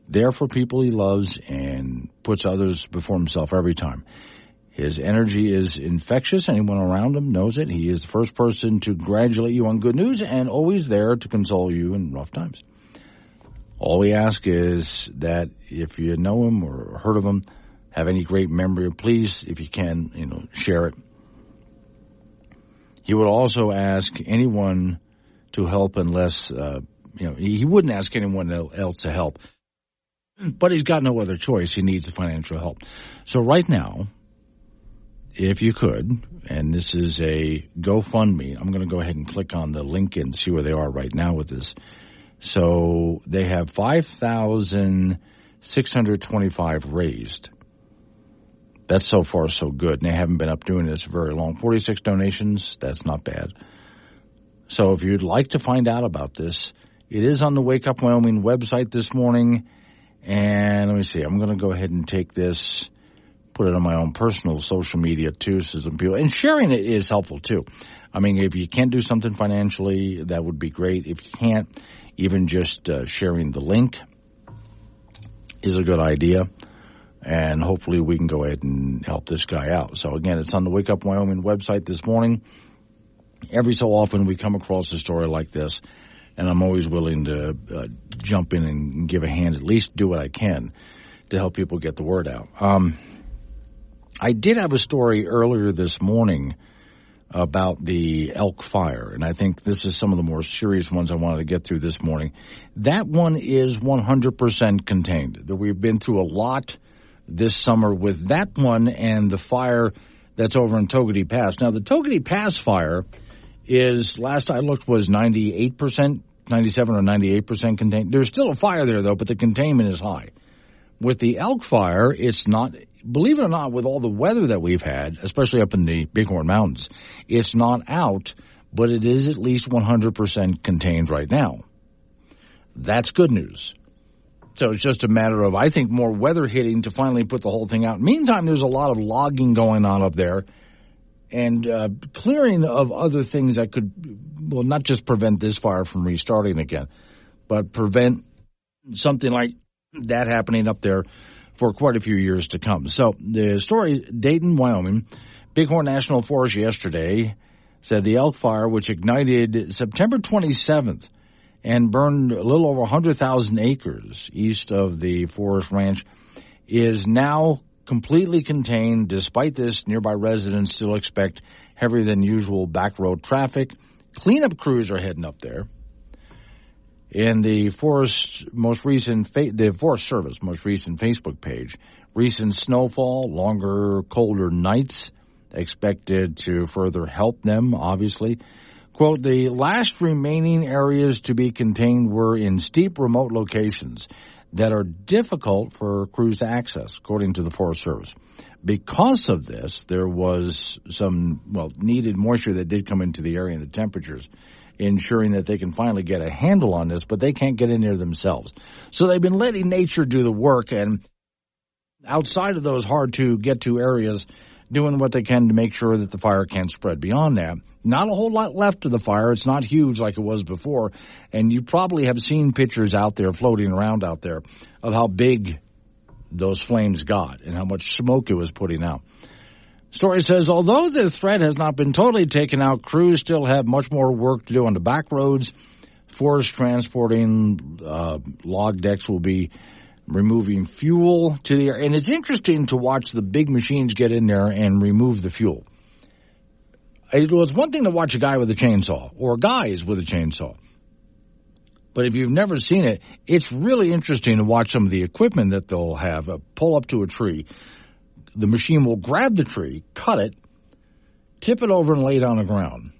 there for people he loves and puts others before himself every time. His energy is infectious. Anyone around him knows it. He is the first person to congratulate you on good news and always there to console you in rough times. All we ask is that if you know him or heard of him, have any great memory, please, if you can, share it. He would also ask anyone to help unless, he wouldn't ask anyone else to help. But he's got no other choice. He needs the financial help. So right now, if you could, and this is a GoFundMe, I'm going to go ahead and click on the link and see where they are right now with this. So they have $5,625 raised. That's so far so good, and they haven't been up doing this very long. 46 donations, that's not bad. So if you'd like to find out about this, it is on the Wake Up Wyoming website this morning. And let me see, I'm going to go ahead and take this, put it on my own personal social media too, so some people, and sharing it is helpful too. I mean, if you can do something financially, that would be great. If you can't, even just sharing the link is a good idea. And hopefully we can go ahead and help this guy out. So again, it's on the Wake Up Wyoming website this morning. Every so often we come across a story like this, and I'm always willing to jump in and give a hand, at least do what I can to help people get the word out. I did have a story earlier this morning about the elk fire, and I think this is some of the more serious ones I wanted to get through this morning. That one is 100% contained. We've been through a lot this summer with that one and the fire that's over in Togety Pass. Now, the Togety Pass fire is, last I looked, was 98%, 97 or 98% contained. There's still a fire there, though, but the containment is high. With the elk fire, it's not, believe it or not, with all the weather that we've had, especially up in the Bighorn Mountains, it's not out, but it is at least 100% contained right now. That's good news. So it's just a matter of, I think, more weather hitting to finally put the whole thing out. Meantime, there's a lot of logging going on up there and clearing of other things that could, well, not just prevent this fire from restarting again, but prevent something like that happening up there for quite a few years to come. So the story, Dayton, Wyoming, Bighorn National Forest yesterday said the elk fire, which ignited September 27th, and burned a little over 100,000 acres east of the Forest Ranch, is now completely contained. Despite this, nearby residents still expect heavier than usual back road traffic. Cleanup crews are heading up there. In the Forest Service most recent Facebook page, recent snowfall, longer, colder nights expected to further help them, obviously. Quote, the last remaining areas to be contained were in steep, remote locations that are difficult for crews to access, according to the Forest Service. Because of this, there was some, needed moisture that did come into the area and the temperatures, ensuring that they can finally get a handle on this, but they can't get in there themselves. So they've been letting nature do the work, and outside of those hard-to-get-to areas, doing what they can to make sure that the fire can't spread beyond that. Not a whole lot left of the fire. It's not huge like it was before. And you probably have seen pictures out there floating around out there of how big those flames got and how much smoke it was putting out. Story says, although the threat has not been totally taken out, crews still have much more work to do on the back roads. Forest transporting log decks will be removing fuel to the air. And it's interesting to watch the big machines get in there and remove the fuel. It was one thing to watch a guy with a chainsaw or guys with a chainsaw. But if you've never seen it, it's really interesting to watch some of the equipment that they'll have. Pull up to a tree. The machine will grab the tree, cut it, tip it over, and lay it on the ground.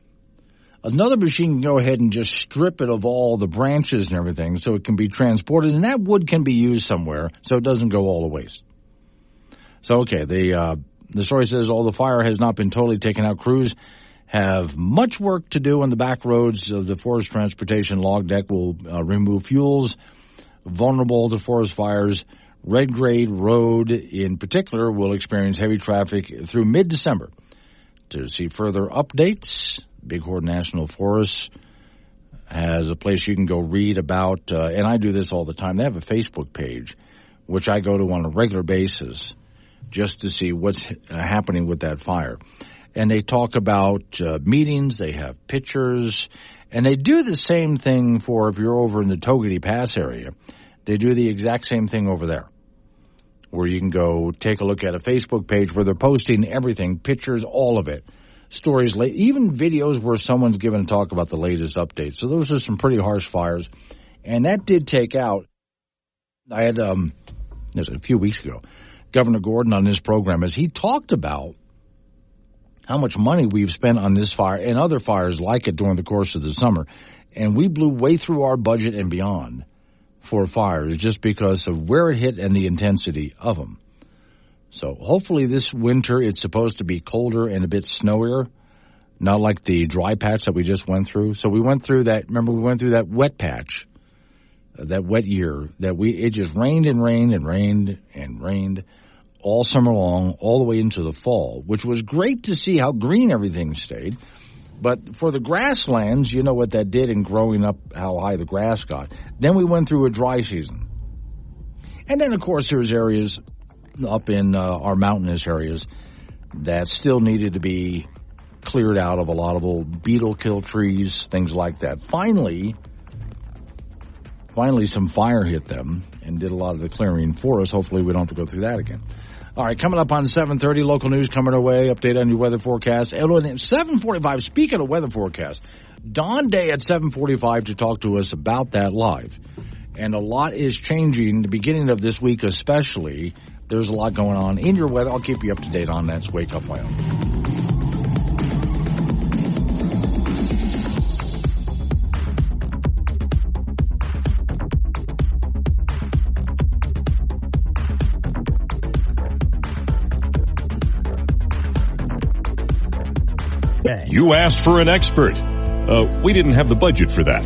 Another machine can go ahead and just strip it of all the branches and everything so it can be transported, and that wood can be used somewhere so it doesn't go all to waste. So, okay, the story says, although the fire has not been totally taken out, crews have much work to do on the back roads of the Forest Transportation Log Deck will remove fuels vulnerable to forest fires. Red Grade Road, in particular, will experience heavy traffic through mid-December. To see further updates, Bighorn National Forest has a place you can go read about, and I do this all the time. They have a Facebook page, which I go to on a regular basis just to see what's happening with that fire. And they talk about meetings, they have pictures, and they do the same thing for if you're over in the Togety Pass area. They do the exact same thing over there, where you can go take a look at a Facebook page where they're posting everything, pictures, all of it, stories, even videos where someone's giving a talk about the latest updates. So those are some pretty harsh fires. And that did take out, I had, it was a few weeks ago, Governor Gordon on this program, as he talked about how much money we've spent on this fire and other fires like it during the course of the summer. And we blew way through our budget and beyond for fires just because of where it hit and the intensity of them. So hopefully this winter it's supposed to be colder and a bit snowier, not like the dry patch that we just went through. So we went through that, remember we went through that wet patch, that wet year, that it just rained and rained and rained and rained all summer long, all the way into the fall, which was great to see how green everything stayed. But for the grasslands, you know what that did in growing up, how high the grass got. Then we went through a dry season. And then, of course, there's areas up in our mountainous areas that still needed to be cleared out of a lot of old beetle kill trees, things like that. Finally, some fire hit them and did a lot of the clearing for us. Hopefully we don't have to go through that again. All right, coming up on 7:30, local news coming our way, update on your weather forecast. And at 7:45, speaking of weather forecast, Don Day at 7:45 to talk to us about that live. And a lot is changing, the beginning of this week especially. There's a lot going on in your weather. I'll keep you up to date on that. It's Wake Up Wyoming. You asked for an expert. We didn't have the budget for that.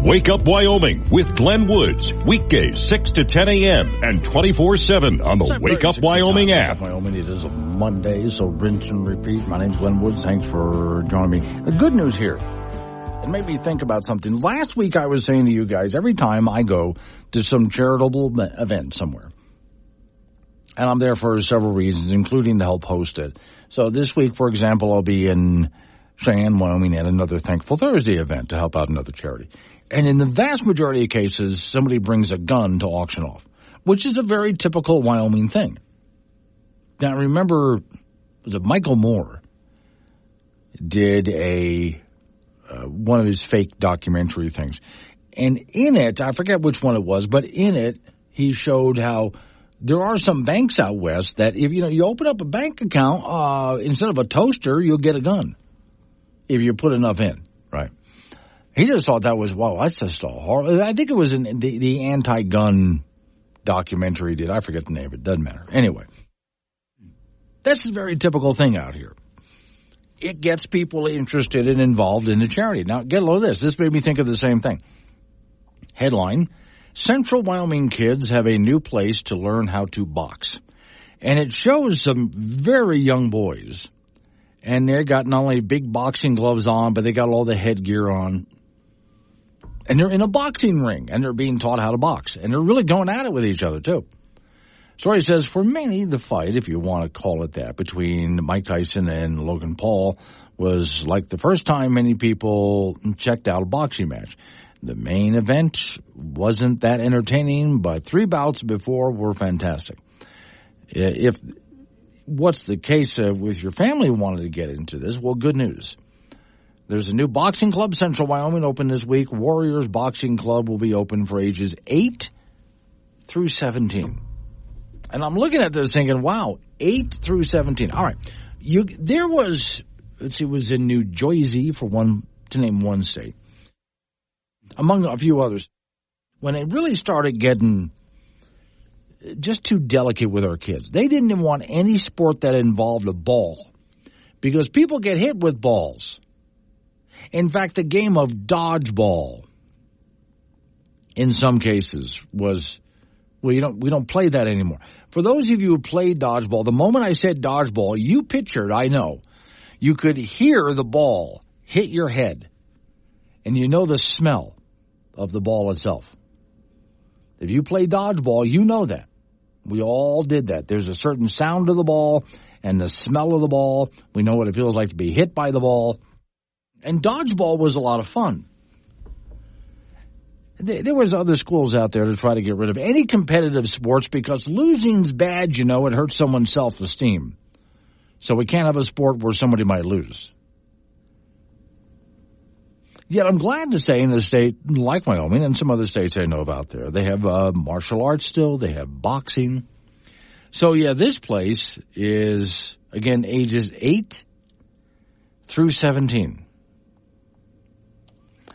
Wake Up Wyoming with Glenn Woods. Weekdays 6 to 10 a.m. and 24/7 on the Wake Up Wyoming app. Wake Up Wyoming, it is a Monday, so rinse and repeat. My name's Glenn Woods. Thanks for joining me. The good news here, it made me think about something. Last week I was saying to you guys, every time I go to some charitable event somewhere, and I'm there for several reasons, including to help host it. So this week, for example, I'll be in Cheyenne, Wyoming, at another Thankful Thursday event to help out another charity. And in the vast majority of cases, somebody brings a gun to auction off, which is a very typical Wyoming thing. Now, remember, was it Michael Moore did one of his fake documentary things. And in it, I forget which one it was, but in it, he showed how there are some banks out west that if you open up a bank account, instead of a toaster, you'll get a gun if you put enough in, right? He just thought that was, wow, that's just all horrible. I think it was in the anti-gun documentary he did. I forget the name of it. Doesn't matter. Anyway, that's a very typical thing out here. It gets people interested and involved in the charity. Now, get a load of this. This made me think of the same thing. Headline, Central Wyoming kids have a new place to learn how to box. And it shows some very young boys. And they got not only big boxing gloves on, but they got all the headgear on. And they're in a boxing ring, and they're being taught how to box. And they're really going at it with each other, too. Story says, for many, the fight, if you want to call it that, between Mike Tyson and Logan Paul was like the first time many people checked out a boxing match. The main event wasn't that entertaining, but 3 bouts before were fantastic. If what's the case with your family wanted to get into this, well, good news. There's a new boxing club, Central Wyoming, open this week. Warriors Boxing Club will be open for ages 8 through 17. And I'm looking at this thinking, wow, 8 through 17. All right. There was, it was in New Jersey, to name one state, among a few others, when it really started getting just too delicate with our kids. They didn't even want any sport that involved a ball because people get hit with balls. In fact, the game of dodgeball, in some cases, was, we don't play that anymore. For those of you who played dodgeball, the moment I said dodgeball, you pictured, I know, you could hear the ball hit your head, and you know the smell of the ball itself. If you play dodgeball, you know that. We all did that. There's a certain sound of the ball and the smell of the ball. We know what it feels like to be hit by the ball. And dodgeball was a lot of fun. There was other schools out there to try to get rid of any competitive sports because losing's bad, it hurts someone's self-esteem. So we can't have a sport where somebody might lose. Yet I'm glad to say in a state like Wyoming and some other states I know about there, they have martial arts still, they have boxing. So yeah, this place is, again, ages 8 through 17.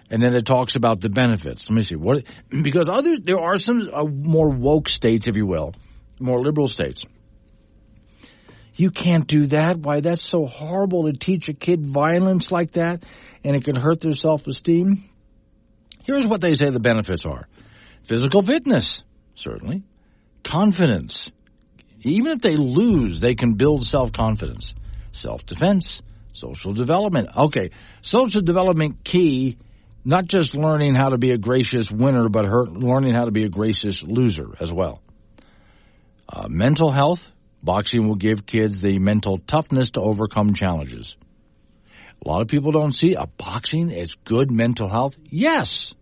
And then it talks about the benefits. Let me see. Because there are some more woke states, if you will, more liberal states. You can't do that. Why, that's so horrible to teach a kid violence like that, and it can hurt their self-esteem. Here's what they say the benefits are. Physical fitness, certainly. Confidence. Even if they lose, they can build self-confidence. Self-defense. Social development. Okay, social development key, not just learning how to be a gracious winner, but learning how to be a gracious loser as well. Mental health. Boxing will give kids the mental toughness to overcome challenges. A lot of people don't see boxing as good mental health. Yes.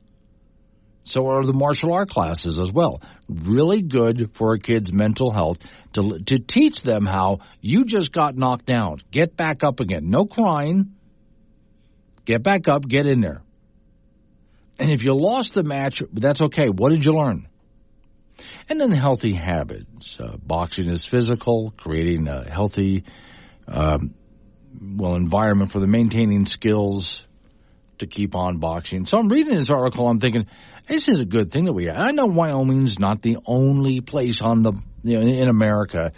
So are the martial art classes as well. Really good for a kid's mental health to teach them how you just got knocked down. Get back up again. No crying. Get back up. Get in there. And if you lost the match, that's okay. What did you learn? And then healthy habits. Boxing is physical, creating a healthy environment for the maintaining skills to keep on boxing. So I'm reading this article, I'm thinking, this is a good thing that we have. I know Wyoming's not the only place in America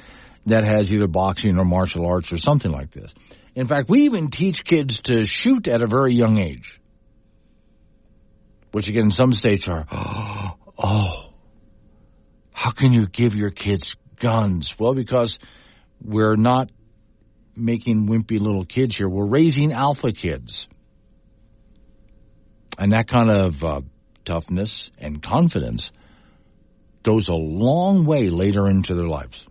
that has either boxing or martial arts or something like this. In fact, we even teach kids to shoot at a very young age. Which, again, some states are, how can you give your kids guns? Well, because we're not making wimpy little kids here. We're raising alpha kids. And that kind of toughness and confidence goes a long way later into their lives.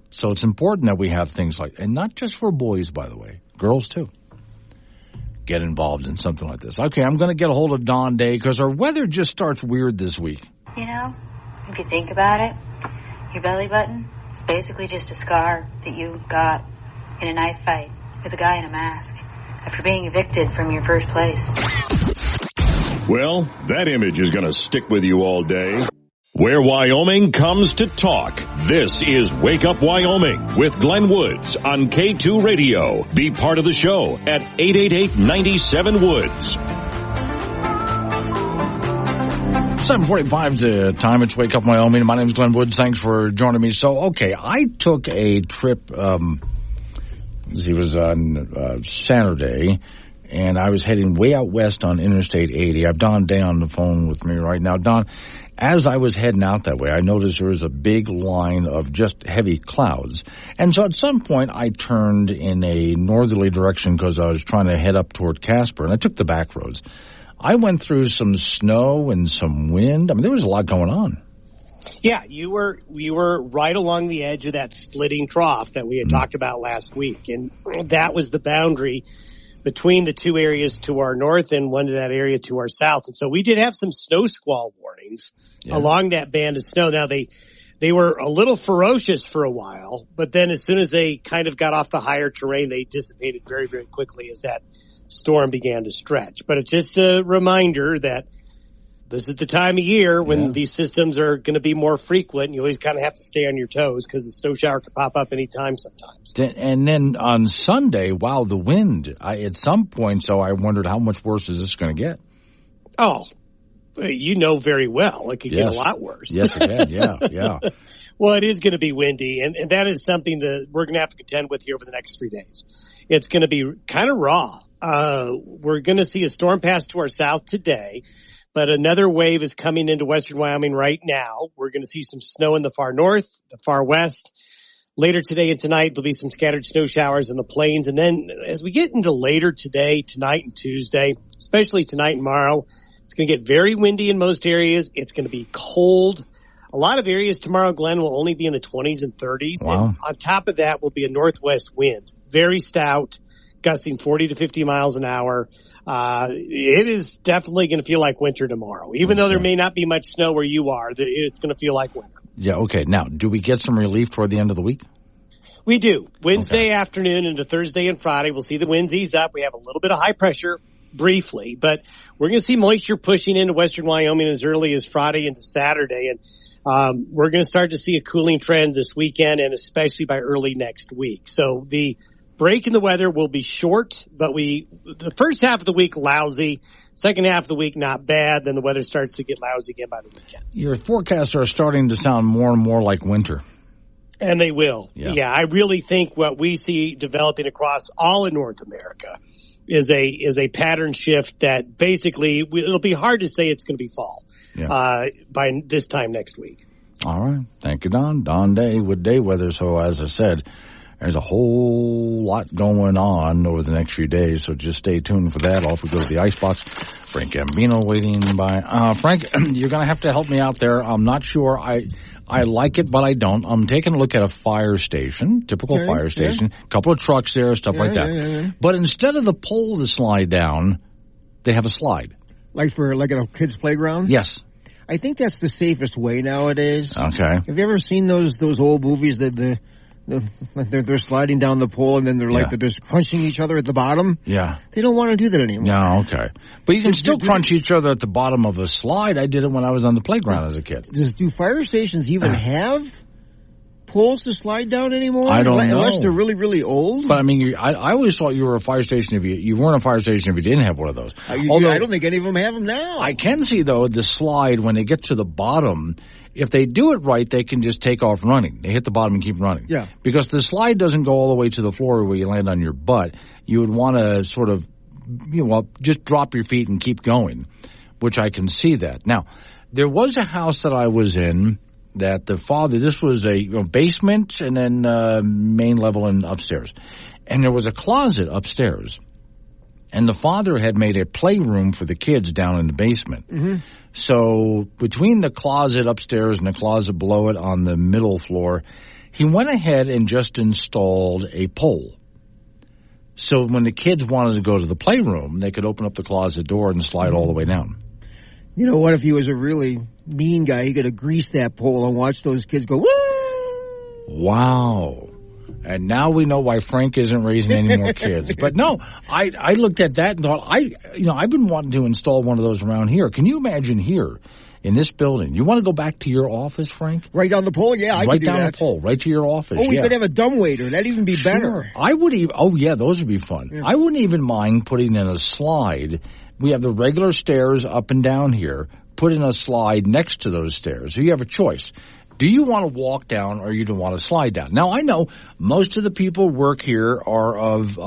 So it's important that we have things like, and not just for boys, by the way, girls too, get involved in something like this. Okay, I'm going to get a hold of Dawn Day because our weather just starts weird this week. If you think about it, your belly button is basically just a scar that you got in a knife fight with a guy in a mask after being evicted from your first place. Well, that image is going to stick with you all day. Where Wyoming comes to talk. This is Wake Up Wyoming with Glenn Woods on K2 Radio. Be part of the show at 888-97-WOODS. 7:45 the time. It's Wake Up Wyoming. My name is Glenn Woods. Thanks for joining me. So, okay, I took a trip, it was on Saturday, and I was heading way out west on Interstate 80. I have Dawn Day on the phone with me right now. Dawn, as I was heading out that way, I noticed there was a big line of just heavy clouds. And so at some point, I turned in a northerly direction because I was trying to head up toward Casper, and I took the back roads. I went through some snow and some wind. I mean, there was a lot going on. Yeah, we were right along the edge of that splitting trough that we had talked about last week. And that was the boundary between the two areas to our north and one to that area to our south. And so we did have some snow squall warnings along that band of snow. Now, they they were a little ferocious for a while, but then as soon as they kind of got off the higher terrain, they dissipated very, very quickly as that storm began to stretch. But it's just a reminder that this is the time of year when these systems are going to be more frequent. And you always kind of have to stay on your toes because the snow shower can pop up anytime sometimes. And then on Sunday, wow, the wind. At some point, so I wondered how much worse is this going to get? Oh, you know very well. It could get a lot worse. Yes, it can. Yeah. Well, it is going to be windy, and that is something that we're going to have to contend with here over the next 3 days. It's going to be kind of raw. We're going to see a storm pass to our south today, but another wave is coming into western Wyoming right now. We're going to see some snow in the far north, the far west. Later today and tonight, there'll be some scattered snow showers in the plains. And then as we get into later today, tonight and Tuesday, especially tonight and tomorrow, it's going to get very windy in most areas. It's going to be cold. A lot of areas tomorrow, Glenn, will only be in the 20s and 30s. Wow. And on top of that will be a northwest wind, very stout, gusting 40 to 50 miles an hour. It is definitely going to feel like winter tomorrow. Even though there may not be much snow where you are, it's going to feel like winter. Yeah, okay. Now, do we get some relief toward the end of the week? We do. Wednesday afternoon into Thursday and Friday, we'll see the winds ease up. We have a little bit of high pressure briefly, but we're going to see moisture pushing into western Wyoming as early as Friday into Saturday. And we're going to start to see a cooling trend this weekend and especially by early next week. So the break in the weather will be short, but the first half of the week lousy, second half of the week not bad, then the weather starts to get lousy again by the weekend. Your forecasts are starting to sound more and more like winter. And they will. Yeah, I really think what we see developing across all of North America is a pattern shift that basically it'll be hard to say it's going to be fall by this time next week. All right. Thank you, Don. Don Day with day weather. So as I said, there's a whole lot going on over the next few days, so just stay tuned for that. Off we go to the icebox. Frank Gambino waiting by. Frank, you're going to have to help me out there. I'm not sure I like it, but I don't. I'm taking a look at a fire station, typical fire station, a couple of trucks there, stuff like that. But instead of the pole to slide down, they have a slide. Like at a kid's playground? Yes. I think that's the safest way nowadays. Okay. Have you ever seen those old movies that they're sliding down the pole and then they're just crunching each other at the bottom? Yeah. They don't want to do that anymore. No, okay. But you can still crunch each other at the bottom of a slide. I did it when I was on the playground as a kid. Do fire stations even have poles to slide down anymore? I don't know. Unless they're really, really old? But I mean, I always thought you were a fire station if you weren't a fire station if you didn't have one of those. Although, I don't think any of them have them now. I can see, though, the slide, when they get to the bottom, if they do it right, they can just take off running. They hit the bottom and keep running. Yeah. Because the slide doesn't go all the way to the floor where you land on your butt. You would want to sort of, just drop your feet and keep going, which I can see that. Now, there was a house that I was in that this was a basement and then main level and upstairs. And there was a closet upstairs. And the father had made a playroom for the kids down in the basement. Mm-hmm. So between the closet upstairs and the closet below it on the middle floor, he went ahead and just installed a pole. So when the kids wanted to go to the playroom, they could open up the closet door and slide all the way down. You know what? If he was a really mean guy, he could have greased that pole and watched those kids go, woo! Wow. And now we know why Frank isn't raising any more kids. But no, I looked at that and thought, I've been wanting to install one of those around here. Can you imagine here in this building? You want to go back to your office, Frank? Right down the pole? Yeah, I could do that. Right down the pole, right to your office. Oh, we could have a dumbwaiter. That'd even be better. I would even, those would be fun. Yeah. I wouldn't even mind putting in a slide. We have the regular stairs up and down here. Put in a slide next to those stairs. So you have a choice. Do you want to walk down or you don't want to slide down? Now, I know most of the people who work here are of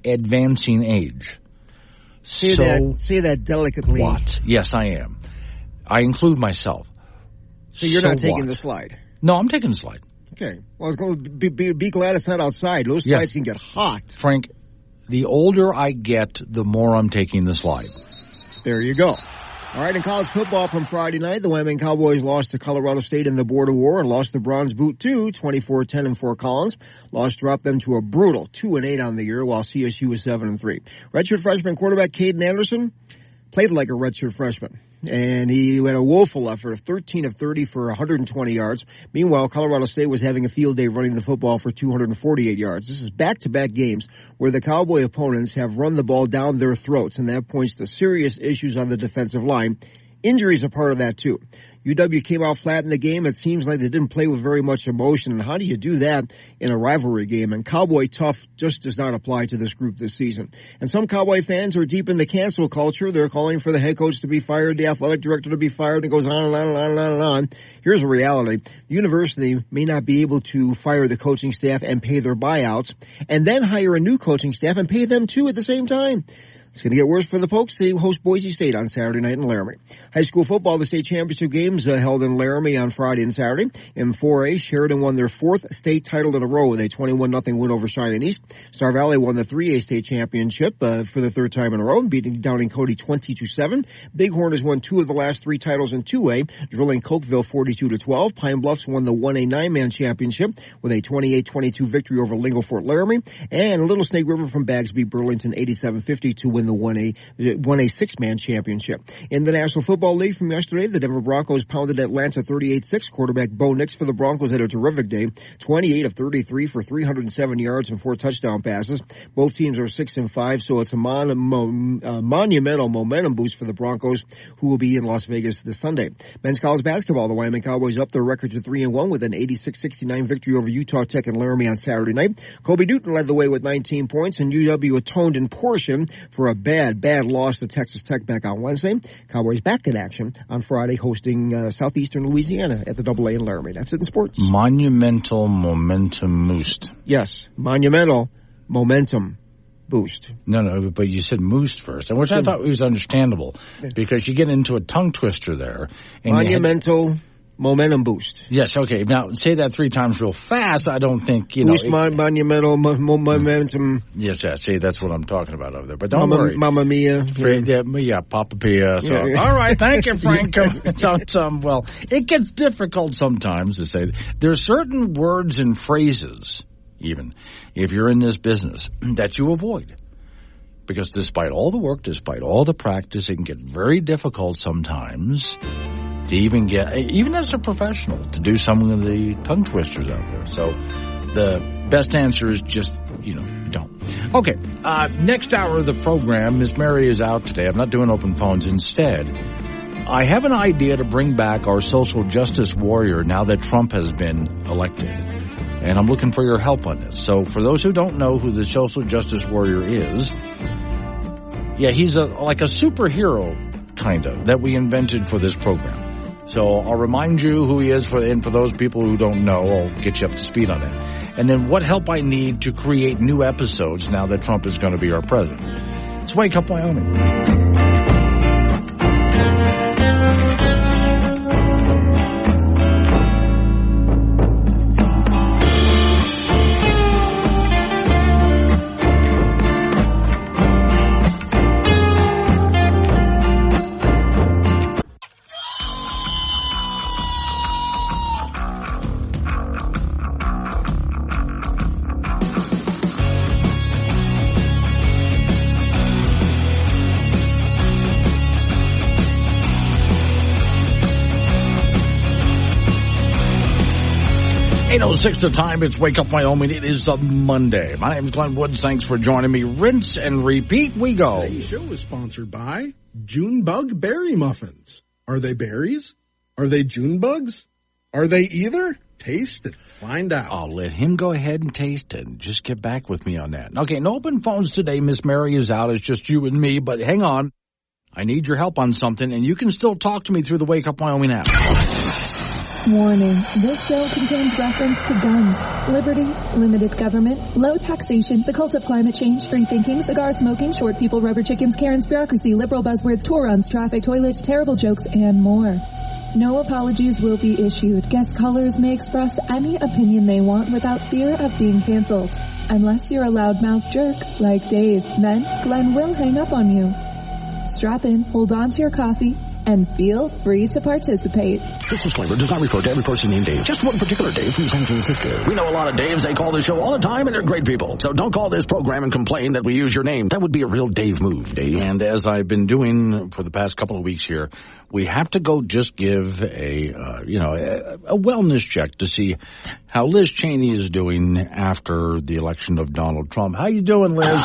advancing age. Say that delicately. What? Yes, I am. I include myself. So you're not taking the slide? No, I'm taking the slide. Okay. Well, I was going to be glad it's not outside. Those slides can get hot. Frank, the older I get, the more I'm taking the slide. There you go. All right, in college football from Friday night, the Wyoming Cowboys lost to Colorado State in the Border War and lost the Bronze Boot too, 24-10 in Fort Collins. Loss dropped them to a brutal 2-8 on the year, while CSU was 7-3. Redshirt freshman quarterback Caden Anderson played like a redshirt freshman. and he had a woeful effort, 13 of 30 for 120 yards. Meanwhile, Colorado State was having a field day running the football for 248 yards. This is back-to-back games where the Cowboy opponents have run the ball down their throats, and that points to serious issues on the defensive line. Injuries are part of that, too. UW came out flat in the game. It seems like they didn't play with very much emotion. And how do you do that in a rivalry game? And Cowboy tough just does not apply to this group this season. And some Cowboy fans are deep in the cancel culture. They're calling for the head coach to be fired, the athletic director to be fired. It goes on and on and on and on and on. Here's the reality. The university may not be able to fire the coaching staff and pay their buyouts and then hire a new coaching staff and pay them too at the same time. It's going to get worse for the Pokes. They host Boise State on Saturday night in Laramie. High school football, the state championship games held in Laramie on Friday and Saturday. In 4A, Sheridan won their fourth state title in a row with a 21-0 win over Cheyenne East. Star Valley won the 3A state championship for the third time in a row, beating Downing Cody 20-7. Bighorn has won 2 of the last 3 titles in 2A, drilling Cokeville 42-12. Pine Bluffs won the 1A 9-man championship with a 28-22 victory over Lingo Fort Laramie. And Little Snake River from Baggs beat Burlington 87-50 to win the 1A 6-man championship. In the National Football League from yesterday, the Denver Broncos pounded Atlanta 38-6. Quarterback Bo Nix for the Broncos had a terrific day, 28 of 33 for 307 yards and 4 touchdown passes. Both teams are 6-5, so it's a monumental momentum boost for the Broncos, who will be in Las Vegas this Sunday. Men's college basketball, the Wyoming Cowboys up their record to 3-1 with an 86-69 victory over Utah Tech and Laramie on Saturday night. Kobe Newton led the way with 19 points, and UW atoned in portion for a bad loss to Texas Tech back on Wednesday. Cowboys back in action on Friday, hosting southeastern Louisiana at the AA in Laramie. That's it in sports. Monumental momentum boost. Yes, monumental momentum boost. No, but you said moose first, which I thought was understandable because you get into a tongue twister there. And monumental momentum boost. Yes, okay. Now, say that 3 times real fast. I don't think, boost monumental momentum. Yes, see, that's what I'm talking about over there. But don't worry. Mamma Mia. Yeah, Papa Pia. So, all right, thank you, Franco. Well, it gets difficult sometimes to say. There's certain words and phrases, even, if you're in this business, that you avoid. Because despite all the work, despite all the practice, it can get very difficult sometimes to even as a professional, to do some of the tongue twisters out there. So the best answer is just, don't. Okay, next hour of the program, Miss Mary is out today. I'm not doing open phones. Instead, I have an idea to bring back our social justice warrior now that Trump has been elected. And I'm looking for your help on this. So for those who don't know who the social justice warrior is, he's like a superhero, kind of, that we invented for this program. So I'll remind you who he is, and for those people who don't know, I'll get you up to speed on it. And then what help I need to create new episodes now that Trump is going to be our president. It's Wake Up Wyoming. 8:06 the time. It's Wake Up Wyoming. It is a Monday. My name is Glenn Woods. Thanks for joining me. Rinse and repeat. We go. Today's show is sponsored by Junebug Berry Muffins. Are they berries? Are they June bugs? Are they either? Taste it. Find out. I'll let him go ahead and taste it. Just get back with me on that. Okay, no open phones today. Miss Mary is out. It's just you and me. But hang on. I need your help on something, and you can still talk to me through the Wake Up Wyoming app. Warning, this show contains reference to guns, liberty, limited government, low taxation, the cult of climate change, free thinking, cigar smoking, short people, rubber chickens, Karen's bureaucracy, liberal buzzwords, tour runs, traffic, toilets, terrible jokes, and more. No apologies will be issued. Guest callers may express any opinion they want without fear of being canceled. Unless you're a loudmouth jerk like Dave, then Glenn will hang up on you. Strap in, hold on to your coffee, and feel free to participate. This disclaimer does not refer to every person named Dave. Just one particular Dave from San Francisco. We know a lot of Daves. They call this show all the time, and they're great people. So don't call this program and complain that we use your name. That would be a real Dave move, Dave. And as I've been doing for the past couple of weeks here, we have to go just give a wellness check to see how Liz Cheney is doing after the election of Donald Trump. How you doing, Liz?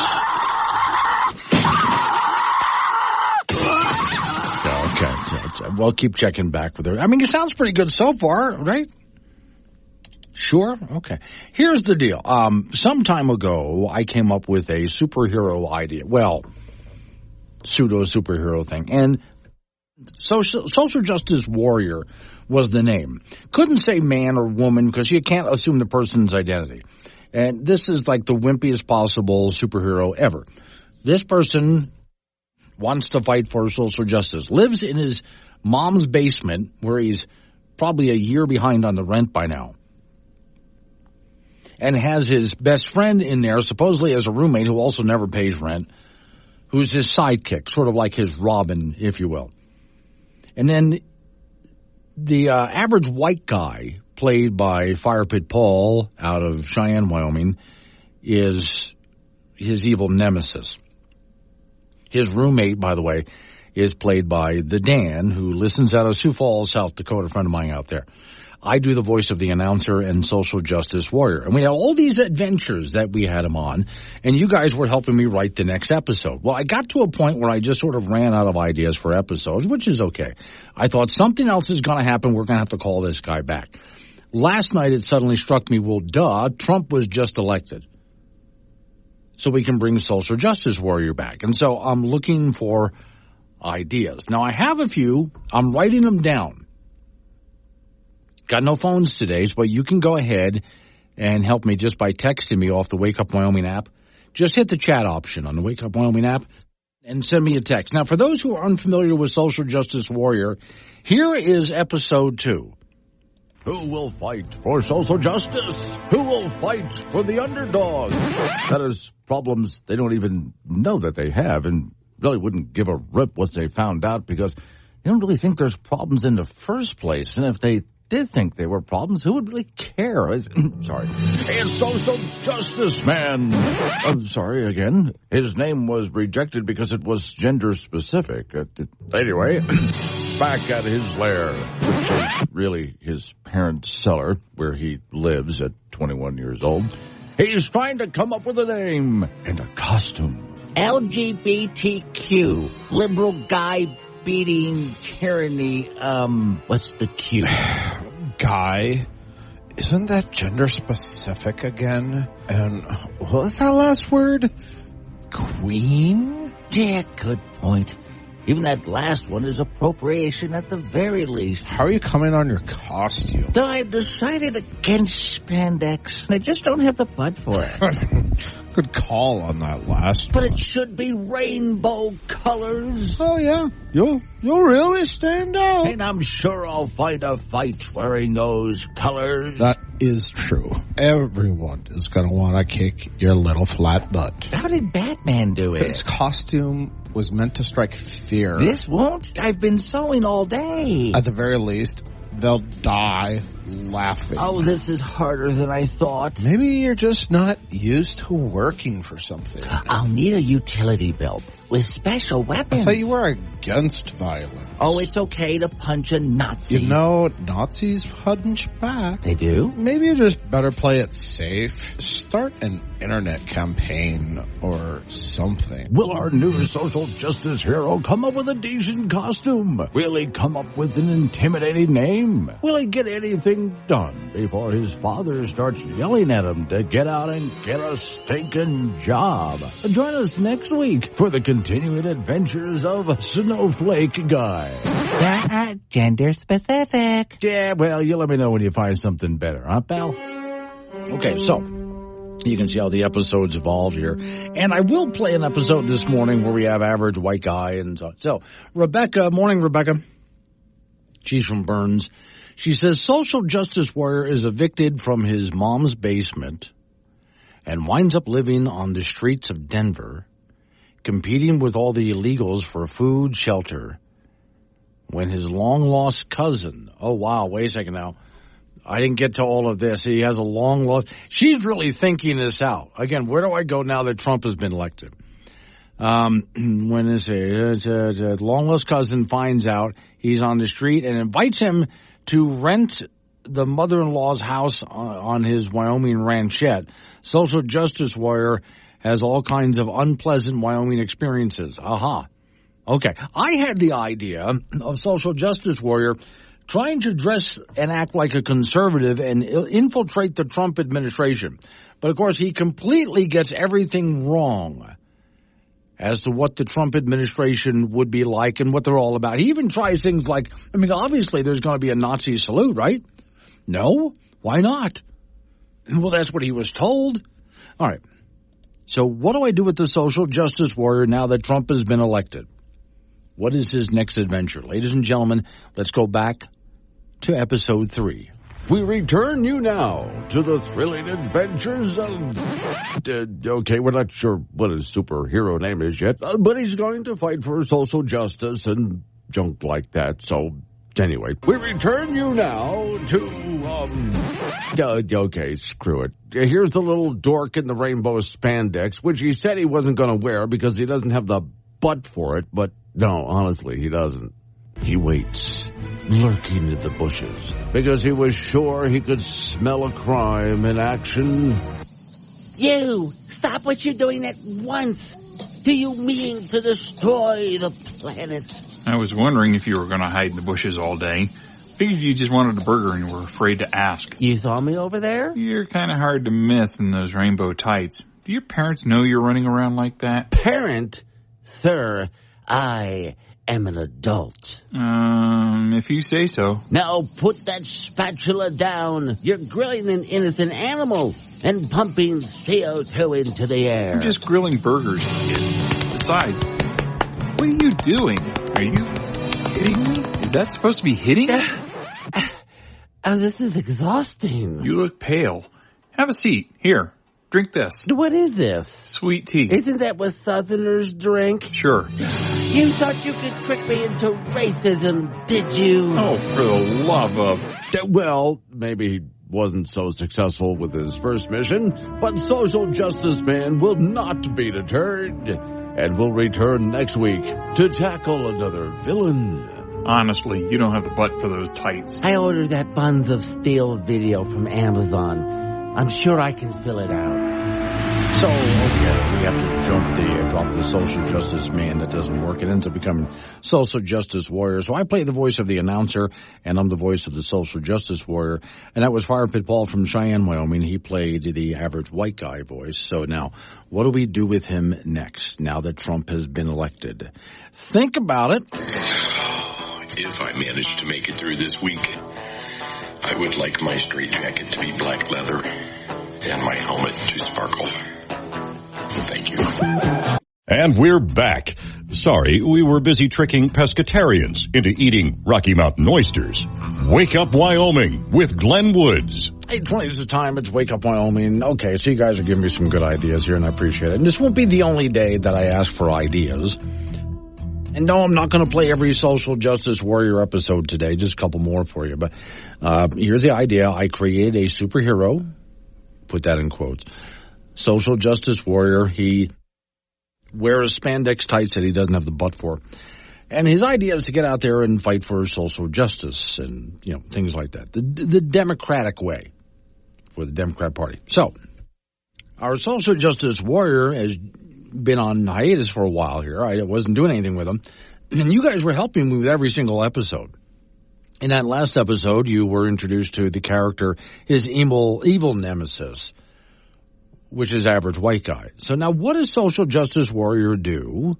Okay, we'll keep checking back with her. I mean, it sounds pretty good so far, right? Sure? Okay. Here's the deal. Some time ago, I came up with a superhero idea. Well, pseudo-superhero thing. And Social Justice Warrior was the name. Couldn't say man or woman because you can't assume the person's identity. And this is like the wimpiest possible superhero ever. This person wants to fight for social justice, lives in his mom's basement where he's probably a year behind on the rent by now, and has his best friend in there, supposedly as a roommate who also never pays rent, who's his sidekick, sort of like his Robin, if you will. And then the average white guy, played by Fire Pit Paul out of Cheyenne, Wyoming, is his evil nemesis. His roommate, by the way, is played by the Dan, who listens out of Sioux Falls, South Dakota, a friend of mine out there. I do the voice of the announcer and social justice warrior. And we have all these adventures that we had him on, and you guys were helping me write the next episode. Well, I got to a point where I just sort of ran out of ideas for episodes, which is okay. I thought something else is going to happen. We're going to have to call this guy back. Last night it suddenly struck me, well, duh, Trump was just elected. So we can bring social justice warrior back. And so I'm looking for ideas. Now, I have a few. I'm writing them down. Got no phones today, but you can go ahead and help me just by texting me off the Wake Up Wyoming app. Just hit the chat option on the Wake Up Wyoming app and send me a text. Now, for those who are unfamiliar with social justice warrior, here is episode 2. Who will fight for social justice? Who will fight for the underdog? That is problems they don't even know that they have and really wouldn't give a rip once they found out because they don't really think there's problems in the first place. And if they did think they were problems, who would really care? Sorry. And social justice man. I'm sorry again. His name was rejected because it was gender specific. Anyway, back at his lair, which is really his parents' cellar, where he lives at 21 years old. He's trying to come up with a name and a costume. LGBTQ. Liberal guy beating tyranny. What's the Q? Guy. Isn't that gender specific again? And what was that last word? Queen? Yeah, good point. Even that last one is appropriation at the very least. How are you coming on your costume? I've decided against spandex. I just don't have the butt for it. Good call on that last but one. It should be rainbow colors. Oh, yeah. You'll really stand out. And I'm sure I'll find a fight wearing those colors. That is true. Everyone is going to want to kick your little flat butt. How did Batman do it? His costume was meant to strike fear. This won't? I've been sewing all day. At the very least, they'll die laughing. Oh, this is harder than I thought. Maybe you're just not used to working for something. I'll need a utility belt with special weapons. I thought you were against violence. Oh, it's okay to punch a Nazi. You know, Nazis punch back. They do? Maybe you just better play it safe. Start an internet campaign or something. Will our new social justice hero come up with a decent costume? Will he come up with an intimidating name? Will he get anything done before his father starts yelling at him to get out and get a stinking job? Join us next week for the continuing adventures of Snowflake Guy. Gender specific. Yeah, well, you let me know when you find something better, huh, pal? Okay, so you can see how the episodes evolve here. And I will play an episode this morning where we have average white guy and so. So, Rebecca, morning, Rebecca. She's from Burns. She says social justice warrior is evicted from his mom's basement and winds up living on the streets of Denver, competing with all the illegals for food, shelter, when his long-lost cousin, oh, wow, wait a second now. I didn't get to all of this. He has a long-lost. She's really thinking this out. Again, where do I go now that Trump has been elected? When his long-lost cousin finds out he's on the street and invites him to rent the mother-in-law's house on his Wyoming ranchette, social justice warrior has all kinds of unpleasant Wyoming experiences. Aha. Okay. I had the idea of social justice warrior trying to dress and act like a conservative and infiltrate the Trump administration. But, of course, he completely gets everything wrong as to what the Trump administration would be like and what they're all about. He even tries things like, I mean, obviously there's going to be a Nazi salute, right? No? Why not? Well, that's what he was told. All right. So what do I do with the social justice warrior now that Trump has been elected? What is his next adventure? Ladies and gentlemen, let's go back to episode 3. We return you now to the thrilling adventures of... okay, we're not sure what his superhero name is yet, but he's going to fight for social justice and junk like that, so... Anyway, we return you now to, okay, screw it. Here's the little dork in the rainbow spandex, which he said he wasn't going to wear because he doesn't have the butt for it, but no, honestly, he doesn't. He waits, lurking in the bushes, because he was sure he could smell a crime in action. You! Stop what you're doing at once! Do you mean to destroy the planet? I was wondering if you were going to hide in the bushes all day. Figured you just wanted a burger and were afraid to ask. You saw me over there? You're kind of hard to miss in those rainbow tights. Do your parents know you're running around like that? Parent? Sir, I am an adult. If you say so. Now put that spatula down. You're grilling an innocent animal and pumping CO2 into the air. I'm just grilling burgers. Besides, what are you doing? Are you hitting me? Is that supposed to be hitting? This is exhausting. You look pale. Have a seat. Here, drink this. What is this? Sweet tea. Isn't that what Southerners drink? Sure. You thought you could trick me into racism, did you? Oh, for the love of... Well, maybe he wasn't so successful with his first mission, but Social Justice Man will not be deterred and will return next week to tackle another villain. Honestly, you don't have the butt for those tights. I ordered that Buns of Steel video from Amazon. I'm sure I can fill it out. So, okay, we have to drop the social justice man. That doesn't work. It ends up becoming social justice warrior. So I play the voice of the announcer, and I'm the voice of the social justice warrior. And that was Fire Pit Paul from Cheyenne, Wyoming. He played the average white guy voice. So now, what do we do with him next, now that Trump has been elected? Think about it. If I manage to make it through this week, I would like my straitjacket to be black leather and my helmet to sparkle. Thank you. And we're back. Sorry, we were busy tricking pescatarians into eating Rocky Mountain oysters. Wake Up Wyoming with Glenn Woods. 8:20 is the time. It's Wake Up Wyoming. Okay, so you guys are giving me some good ideas here, and I appreciate it. And this won't be the only day that I ask for ideas. And no, I'm not going to play every social justice warrior episode today, just a couple more for you. But here's the idea. I created a superhero, put that in quotes, social justice warrior. He wears spandex tights that he doesn't have the butt for. And his idea is to get out there and fight for social justice and, you know, things like that. The democratic way for the Democrat Party. So, our social justice warrior has been on hiatus for a while here. I wasn't doing anything with him. And you guys were helping me with every single episode. In that last episode, you were introduced to the character, his evil nemesis, which is average white guy. So now what does social justice warrior do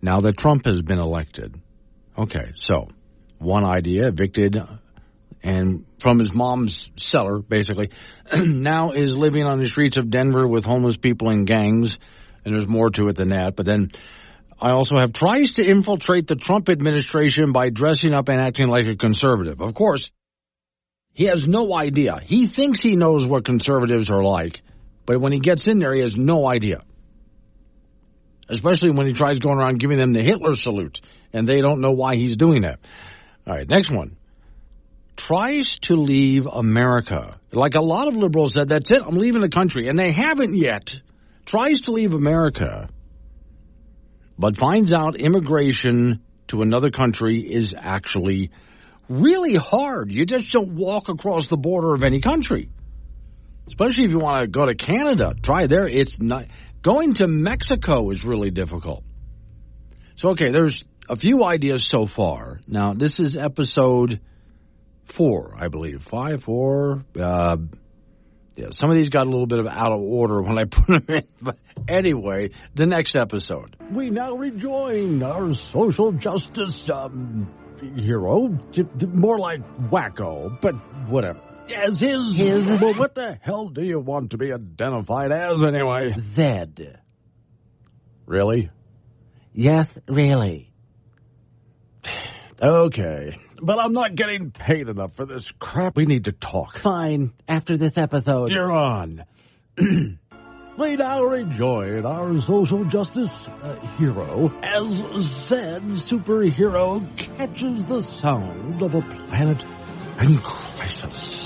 now that Trump has been elected? Okay, so one idea, evicted and from his mom's cellar, basically, now is living on the streets of Denver with homeless people in gangs. And there's more to it than that. But then I also have tries to infiltrate the Trump administration by dressing up and acting like a conservative. Of course, he has no idea. He thinks he knows what conservatives are like. But when he gets in there, he has no idea. especially when he tries going around giving them the Hitler salute, and they don't know why he's doing that. All right, next one. Tries to leave America. Like a lot of liberals said, that's it, I'm leaving the country, and they haven't yet. Tries to leave America, but finds out immigration to another country is actually really hard. You just don't walk across the border of any country. Especially if you want to go to Canada. Try there. It's not. Going to Mexico is really difficult. So, okay, there's a few ideas so far. Now, this is episode 4, I believe. 5, 4. Yeah, some of these got a little bit of out of order when I put them in. But anyway, the next episode. We now rejoin our social justice hero. More like wacko, but whatever. As his. Well, what the hell do you want to be identified as anyway? Zed. Really? Yes, really. Okay. But I'm not getting paid enough for this crap. We need to talk. Fine. After this episode. You're on. We now rejoin our social justice hero as said superhero catches the sound of a planet in crisis.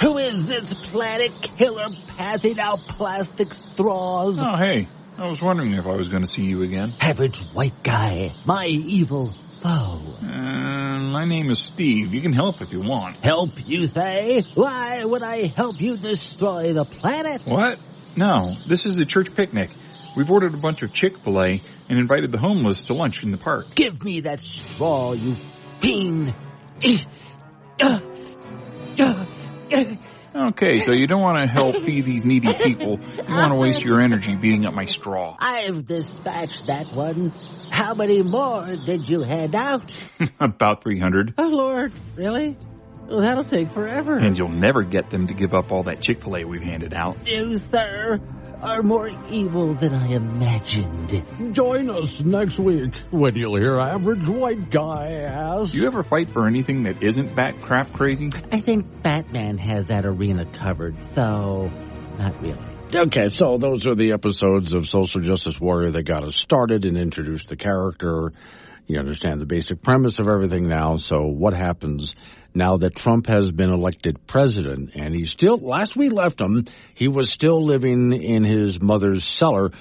Who is this planet killer passing out plastic straws? Oh, hey. I was wondering if I was going to see you again. Average white guy. My evil foe. My name is Steve. You can help if you want. Help, you say? Why would I help you destroy the planet? What? No, this is a church picnic. We've ordered a bunch of Chick-fil-A and invited the homeless to lunch in the park. Give me that straw, you fiend. Okay, so you don't want to help feed these needy people. You want to waste your energy beating up my straw. I've dispatched that one. How many more did you hand out? About 300. Oh, Lord. Really? Well, that'll take forever. And you'll never get them to give up all that Chick-fil-A we've handed out. You, sir, are more evil than I imagined. Join us next week when you'll hear average white guy ask. Do you ever fight for anything that isn't bat crap crazy? I think Batman has that arena covered, so not really. Okay, so those are the episodes of Social Justice Warrior that got us started and introduced the character. You understand the basic premise of everything now. So what happens now that Trump has been elected president, and he's still, last we left him, he was still living in his mother's cellar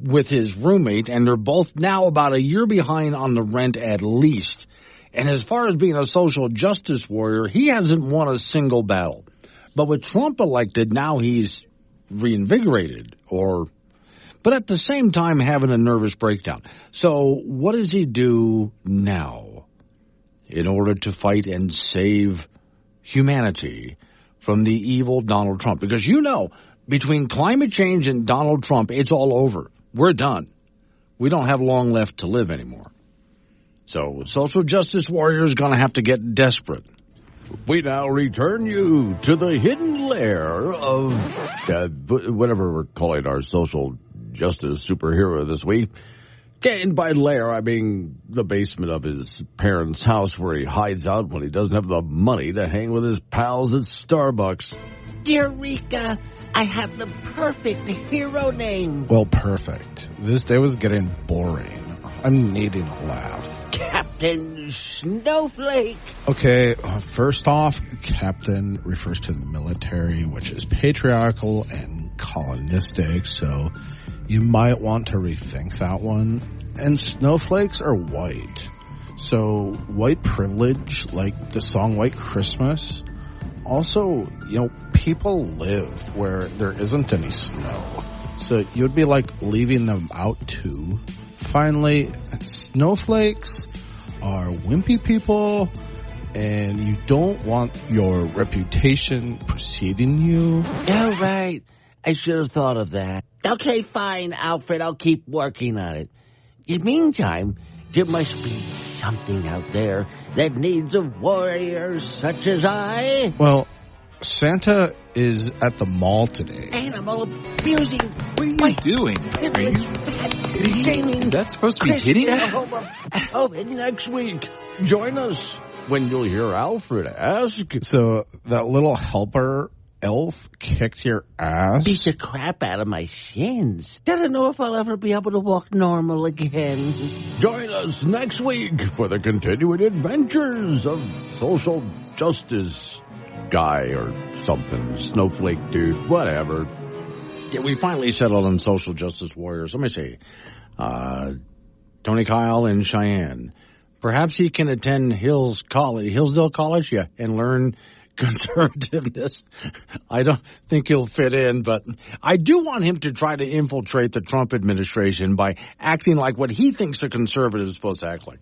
with his roommate, and they're both now about a year behind on the rent at least. And as far as being a social justice warrior, he hasn't won a single battle. But with Trump elected, now he's reinvigorated, but at the same time having a nervous breakdown. So what does he do now in order to fight and save humanity from the evil Donald Trump? Because between climate change and Donald Trump, it's all over. We're done. We don't have long left to live anymore. So social justice warrior is going to have to get desperate. We now return you to the hidden lair of whatever we're calling our social justice superhero this week. And by lair, I mean the basement of his parents' house where he hides out when he doesn't have the money to hang with his pals at Starbucks. Eureka! I have the perfect hero name. Well, perfect. This day was getting boring. I'm needing a laugh. Captain Snowflake. Okay, first off, Captain refers to the military, which is patriarchal and colonistic, so you might want to rethink that one. And snowflakes are white. So white privilege, like the song White Christmas. Also, people live where there isn't any snow. So you'd be like leaving them out too. Finally, snowflakes are wimpy people, and you don't want your reputation preceding you. Oh, right. I should have thought of that. Okay, fine, Alfred. I'll keep working on it. In the meantime, there must be something out there that needs a warrior such as I. Well, Santa is at the mall today. Animal abusing. What are you doing? Are you shaming? That's supposed to be hitting? Next week. Join us when you'll hear Alfred ask. So that little helper elf kicked your ass? Beat the crap out of my shins. Don't know if I'll ever be able to walk normal again. Join us next week for the continuing adventures of social justice guy or something, snowflake dude, whatever. Yeah, we finally settled on social justice warriors. Let me see. Tony Kyle in Cheyenne. Perhaps he can attend Hillsdale College, yeah, and learn conservativeness. I don't think he'll fit in, but I do want him to try to infiltrate the Trump administration by acting like what he thinks a conservative is supposed to act like.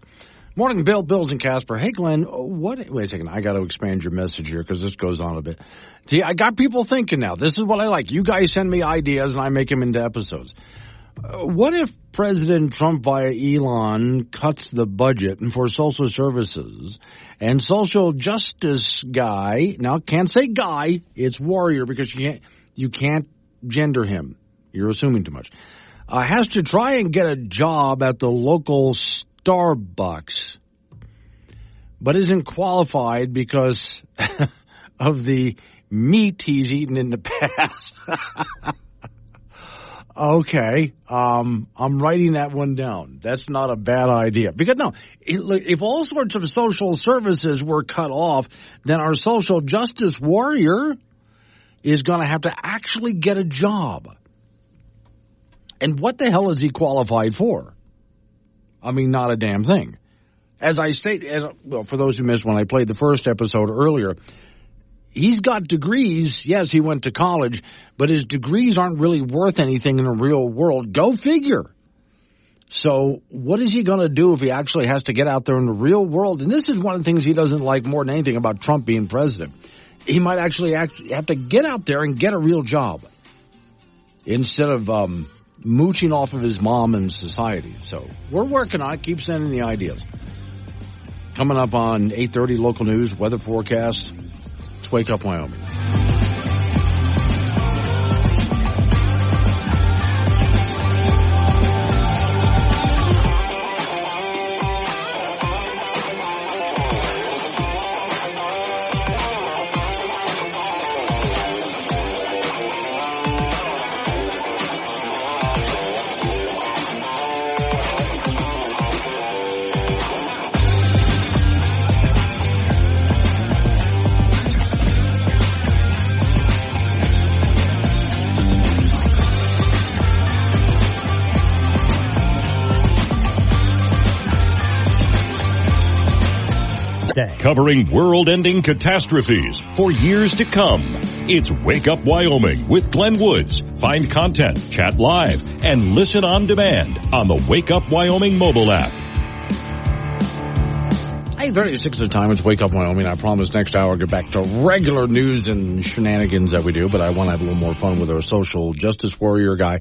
Morning, Bill, Bills, and Casper. Hey, Glenn, wait a second. I got to expand your message here because this goes on a bit. See, I got people thinking now. This is what I like. You guys send me ideas, and I make them into episodes. What if President Trump via Elon cuts the budget for social services and social justice guy, now can't say guy, it's warrior because you can't gender him. You're assuming too much. Has to try and get a job at the local Starbucks, but isn't qualified because of the meat he's eaten in the past. Okay, I'm writing that one down. That's not a bad idea. Because no, if all sorts of social services were cut off, then our social justice warrior is going to have to actually get a job. And what the hell is he qualified for? I mean, not a damn thing. As I state, for those who missed when I played the first episode earlier, he's got degrees. Yes, he went to college, but his degrees aren't really worth anything in the real world. Go figure. So what is he going to do if he actually has to get out there in the real world? And this is one of the things he doesn't like more than anything about Trump being president. He might actually have to get out there and get a real job instead of mooching off of his mom and society. So we're working on it. Keep sending the ideas. Coming up on 8:30 local news, weather forecast. Let's Wake Up Wyoming. Covering world-ending catastrophes for years to come. It's Wake Up Wyoming with Glenn Woods. Find content, chat live, and listen on demand on the Wake Up Wyoming mobile app. 8:36 the time. It's Wake Up Wyoming. I promise next hour I'll get back to regular news and shenanigans that we do, but I want to have a little more fun with our social justice warrior guy.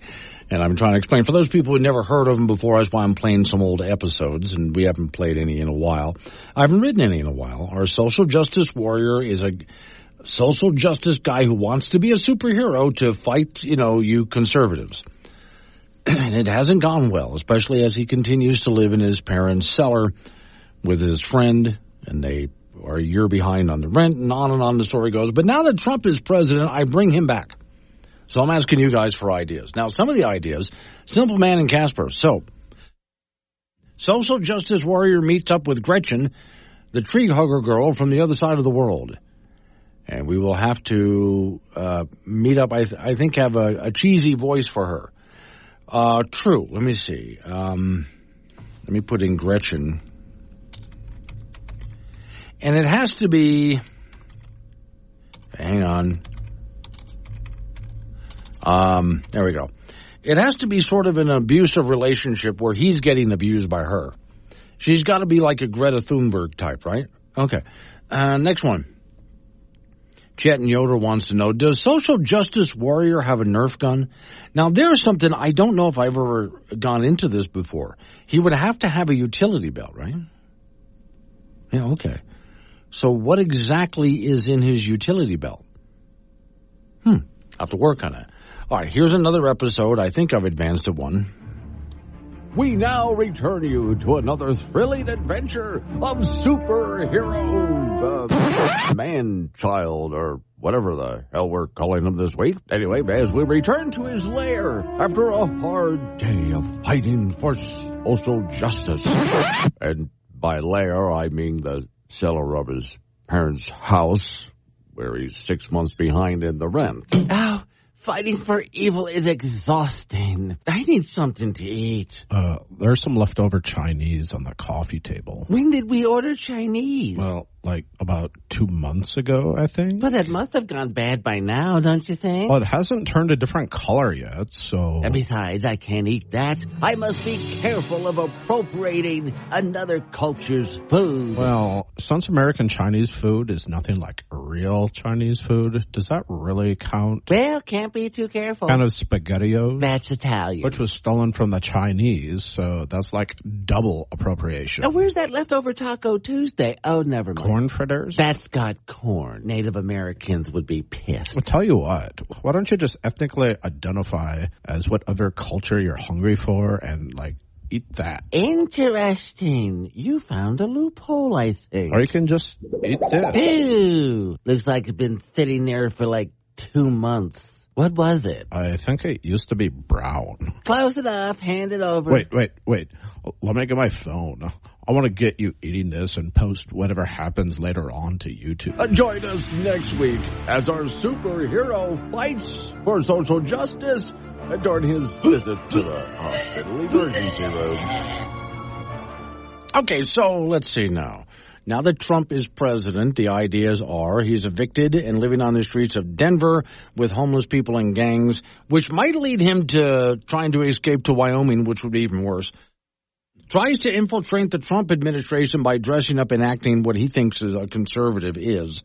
And I'm trying to explain, for those people who never heard of him before, that's why I'm playing some old episodes, and we haven't played any in a while. I haven't written any in a while. Our social justice warrior is a social justice guy who wants to be a superhero to fight, you conservatives. And it hasn't gone well, especially as he continues to live in his parents' cellar with his friend, and they are a year behind on the rent, and on the story goes. But now that Trump is president, I bring him back. So I'm asking you guys for ideas. Now, some of the ideas, Simple Man and Casper. So, social justice warrior meets up with Gretchen, the tree hugger girl from the other side of the world. And we will have to meet up, I think, have a cheesy voice for her. True. Let me see. Let me put in Gretchen. And it has to be, hang on. There we go. It has to be sort of an abusive relationship where he's getting abused by her. She's got to be like a Greta Thunberg type, right? Okay. Next one. Chet and Yoder wants to know, does social justice warrior have a Nerf gun? Now, there's something, I don't know if I've ever gone into this before. He would have to have a utility belt, right? Yeah, okay. So what exactly is in his utility belt? I have to work on it. All right, here's another episode. I think I've advanced it one. we now return you to another thrilling adventure of superhero man-child, or whatever the hell we're calling him this week. Anyway, as we return to his lair after a hard day of fighting for social justice. And by lair, I mean the cellar of his parents' house, where he's 6 months behind in the rent. Oh, fighting for evil is exhausting. I need something to eat. There's some leftover Chinese on the coffee table. When did we order Chinese? Well, like about 2 months ago, I think. Well, that must have gone bad by now, don't you think? Well, it hasn't turned a different color yet, so... And besides, I can't eat that. I must be careful of appropriating another culture's food. Well, since American Chinese food is nothing like real Chinese food, does that really count? Well, can't be too careful. Kind of SpaghettiOs. That's Italian. Which was stolen from the Chinese, so that's like double appropriation. Now, where's that leftover Taco Tuesday? Oh, never mind. Corn fritters? That's got corn. Native Americans would be pissed. Well, tell you what, why don't you just ethnically identify as what other culture you're hungry for and, like, eat that? Interesting. You found a loophole, I think. Or you can just eat this. Ew. Looks like it's been sitting there for like 2 months. What was it? I think it used to be brown. Close enough. Hand it over. Wait. Let me get my phone. I want to get you eating this and post whatever happens later on to YouTube. Join us next week as our superhero fights for social justice during his visit to the hospital emergency room. Okay, so let's see now. Now that Trump is president, the ideas are he's evicted and living on the streets of Denver with homeless people and gangs, which might lead him to trying to escape to Wyoming, which would be even worse. Tries to infiltrate the Trump administration by dressing up and acting what he thinks is a conservative is.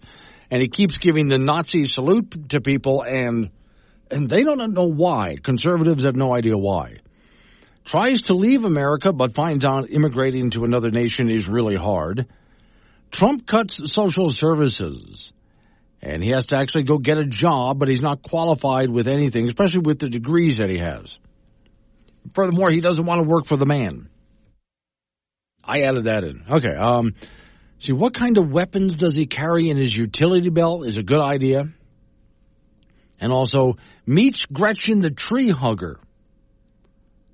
And he keeps giving the Nazi salute to people, and they don't know why. Conservatives have no idea why. Tries to leave America, but finds out immigrating to another nation is really hard. Trump cuts social services, and he has to actually go get a job, but he's not qualified with anything, especially with the degrees that he has. Furthermore, he doesn't want to work for the man. I added that in. Okay, see, what kind of weapons does he carry in his utility belt is a good idea. And also, meets Gretchen the tree hugger.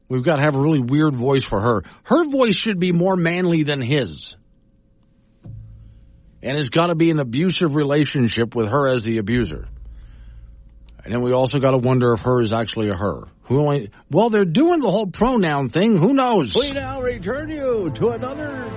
We've got to have a really weird voice for her. Her voice should be more manly than his. And it's got to be an abusive relationship with her as the abuser. And then we also got to wonder if her is actually a her. Well, they're doing the whole pronoun thing. Who knows? We now return you to another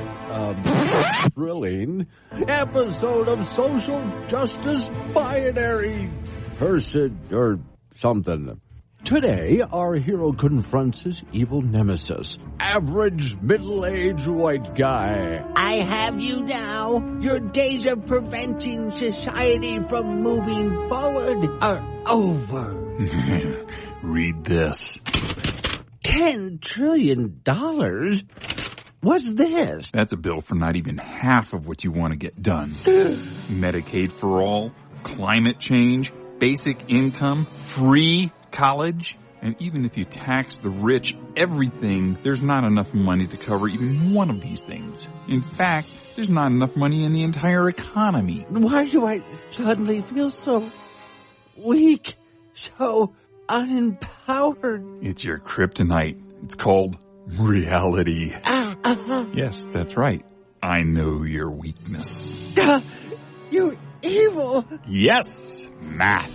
thrilling episode of Social Justice Binary Person or something. Today, our hero confronts his evil nemesis, average middle-aged white guy. I have you now. Your days of preventing society from moving forward are over. Read this. $10 trillion? What's this? That's a bill for not even half of what you want to get done. Medicaid for all, climate change, basic income, free college, and even if you tax the rich, everything, there's not enough money to cover even one of these things. In fact, there's not enough money in the entire economy. Why do I suddenly feel so weak, so unempowered? It's your kryptonite. It's called reality. Yes, that's right. I know your weakness. You evil. Yes, math.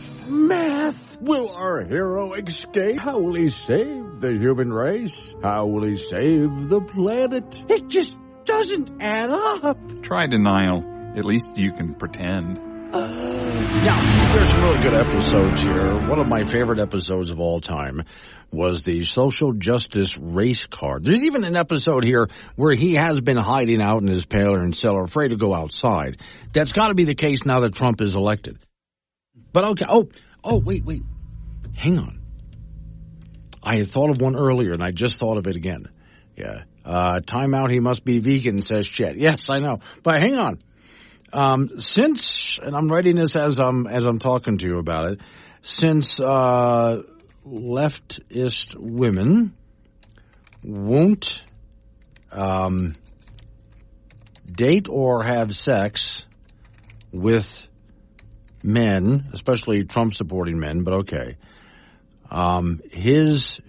Will our hero escape? How will he save the human race? How will he save the planet? It just doesn't add up. Try denial. At least you can pretend. Now, there's some really good episodes here. One of my favorite episodes of all time was the social justice race card. There's even an episode here where he has been hiding out in his parlor and cellar, afraid to go outside. That's got to be the case now that Trump is elected. But okay. Oh, wait. Hang on. I had thought of one earlier, and I just thought of it again. Yeah. Time out, he must be vegan, says Chet. Yes, I know. But hang on. Since, and I'm writing this as I'm talking to you about it, since leftist women won't date or have sex with men, especially Trump-supporting men, but okay. His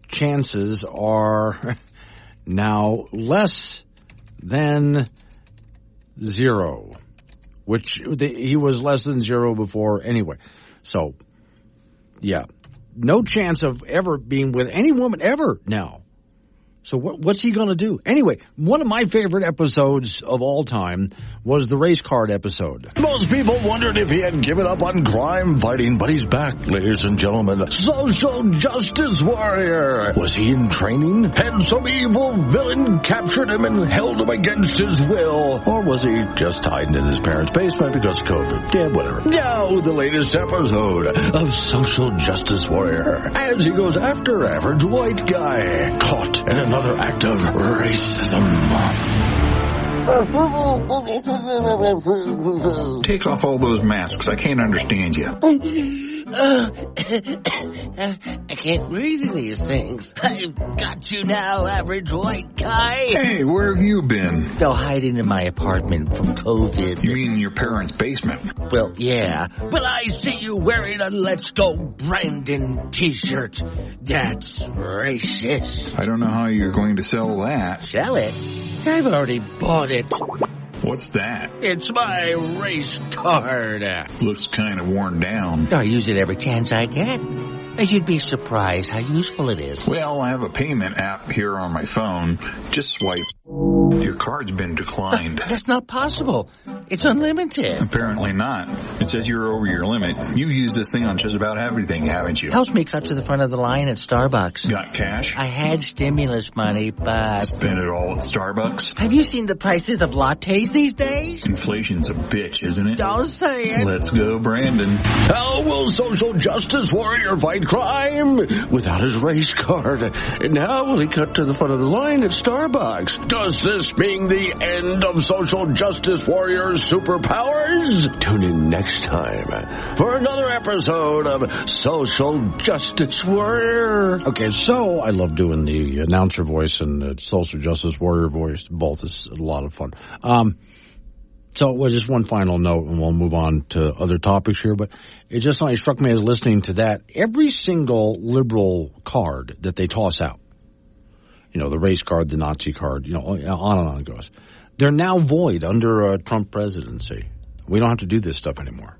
chances are now less than 0, which he was less than 0 before anyway. So, yeah, no chance of ever being with any woman ever now. So what's he going to do? Anyway, one of my favorite episodes of all time was the race card episode. Most people wondered if he had given up on crime fighting, but he's back, ladies and gentlemen. Social justice warrior. Was he in training? Had some evil villain captured him and held him against his will? Or was he just hiding in his parents' basement because of COVID? Yeah, whatever. Now, the latest episode of Social Justice Warrior, as he goes after average white guy caught in another act of racism. Take off all those masks. I can't understand you. I can't breathe in these things. I've got you now, average white guy. Hey, where have you been? Go hiding in my apartment from COVID. You mean in your parents' basement? Well, yeah. But I see you wearing a Let's Go Brandon t-shirt. That's racist. I don't know how you're going to sell that. Sell it? I've already bought it. What's that? It's my race card. Looks kind of worn down. I use it every chance I get. You'd be surprised how useful it is. Well, I have a payment app here on my phone. Just swipe. Your card's been declined. That's not possible. It's unlimited. Apparently not. It says you're over your limit. You use this thing on just about everything, haven't you? Helps me cut to the front of the line at Starbucks. Got cash? I had stimulus money, but... Spend it all at Starbucks? Have you seen the prices of lattes these days? Inflation's a bitch, isn't it? Don't say it. Let's go, Brandon. How will social justice warrior fight crime without his race card? And how will he cut to the front of the line at Starbucks? Does this mean the end of social justice warrior's superpowers? Tune in next time for another episode of Social Justice Warrior. Okay, so I love doing the announcer voice and the social justice warrior voice. Both is a lot of fun. So just one final note, and we'll move on to other topics here, but it just only struck me as listening to that, every single liberal card that they toss out, you know, the race card, the Nazi card, you know, on and on it goes. They're now void under a Trump presidency. We don't have to do this stuff anymore.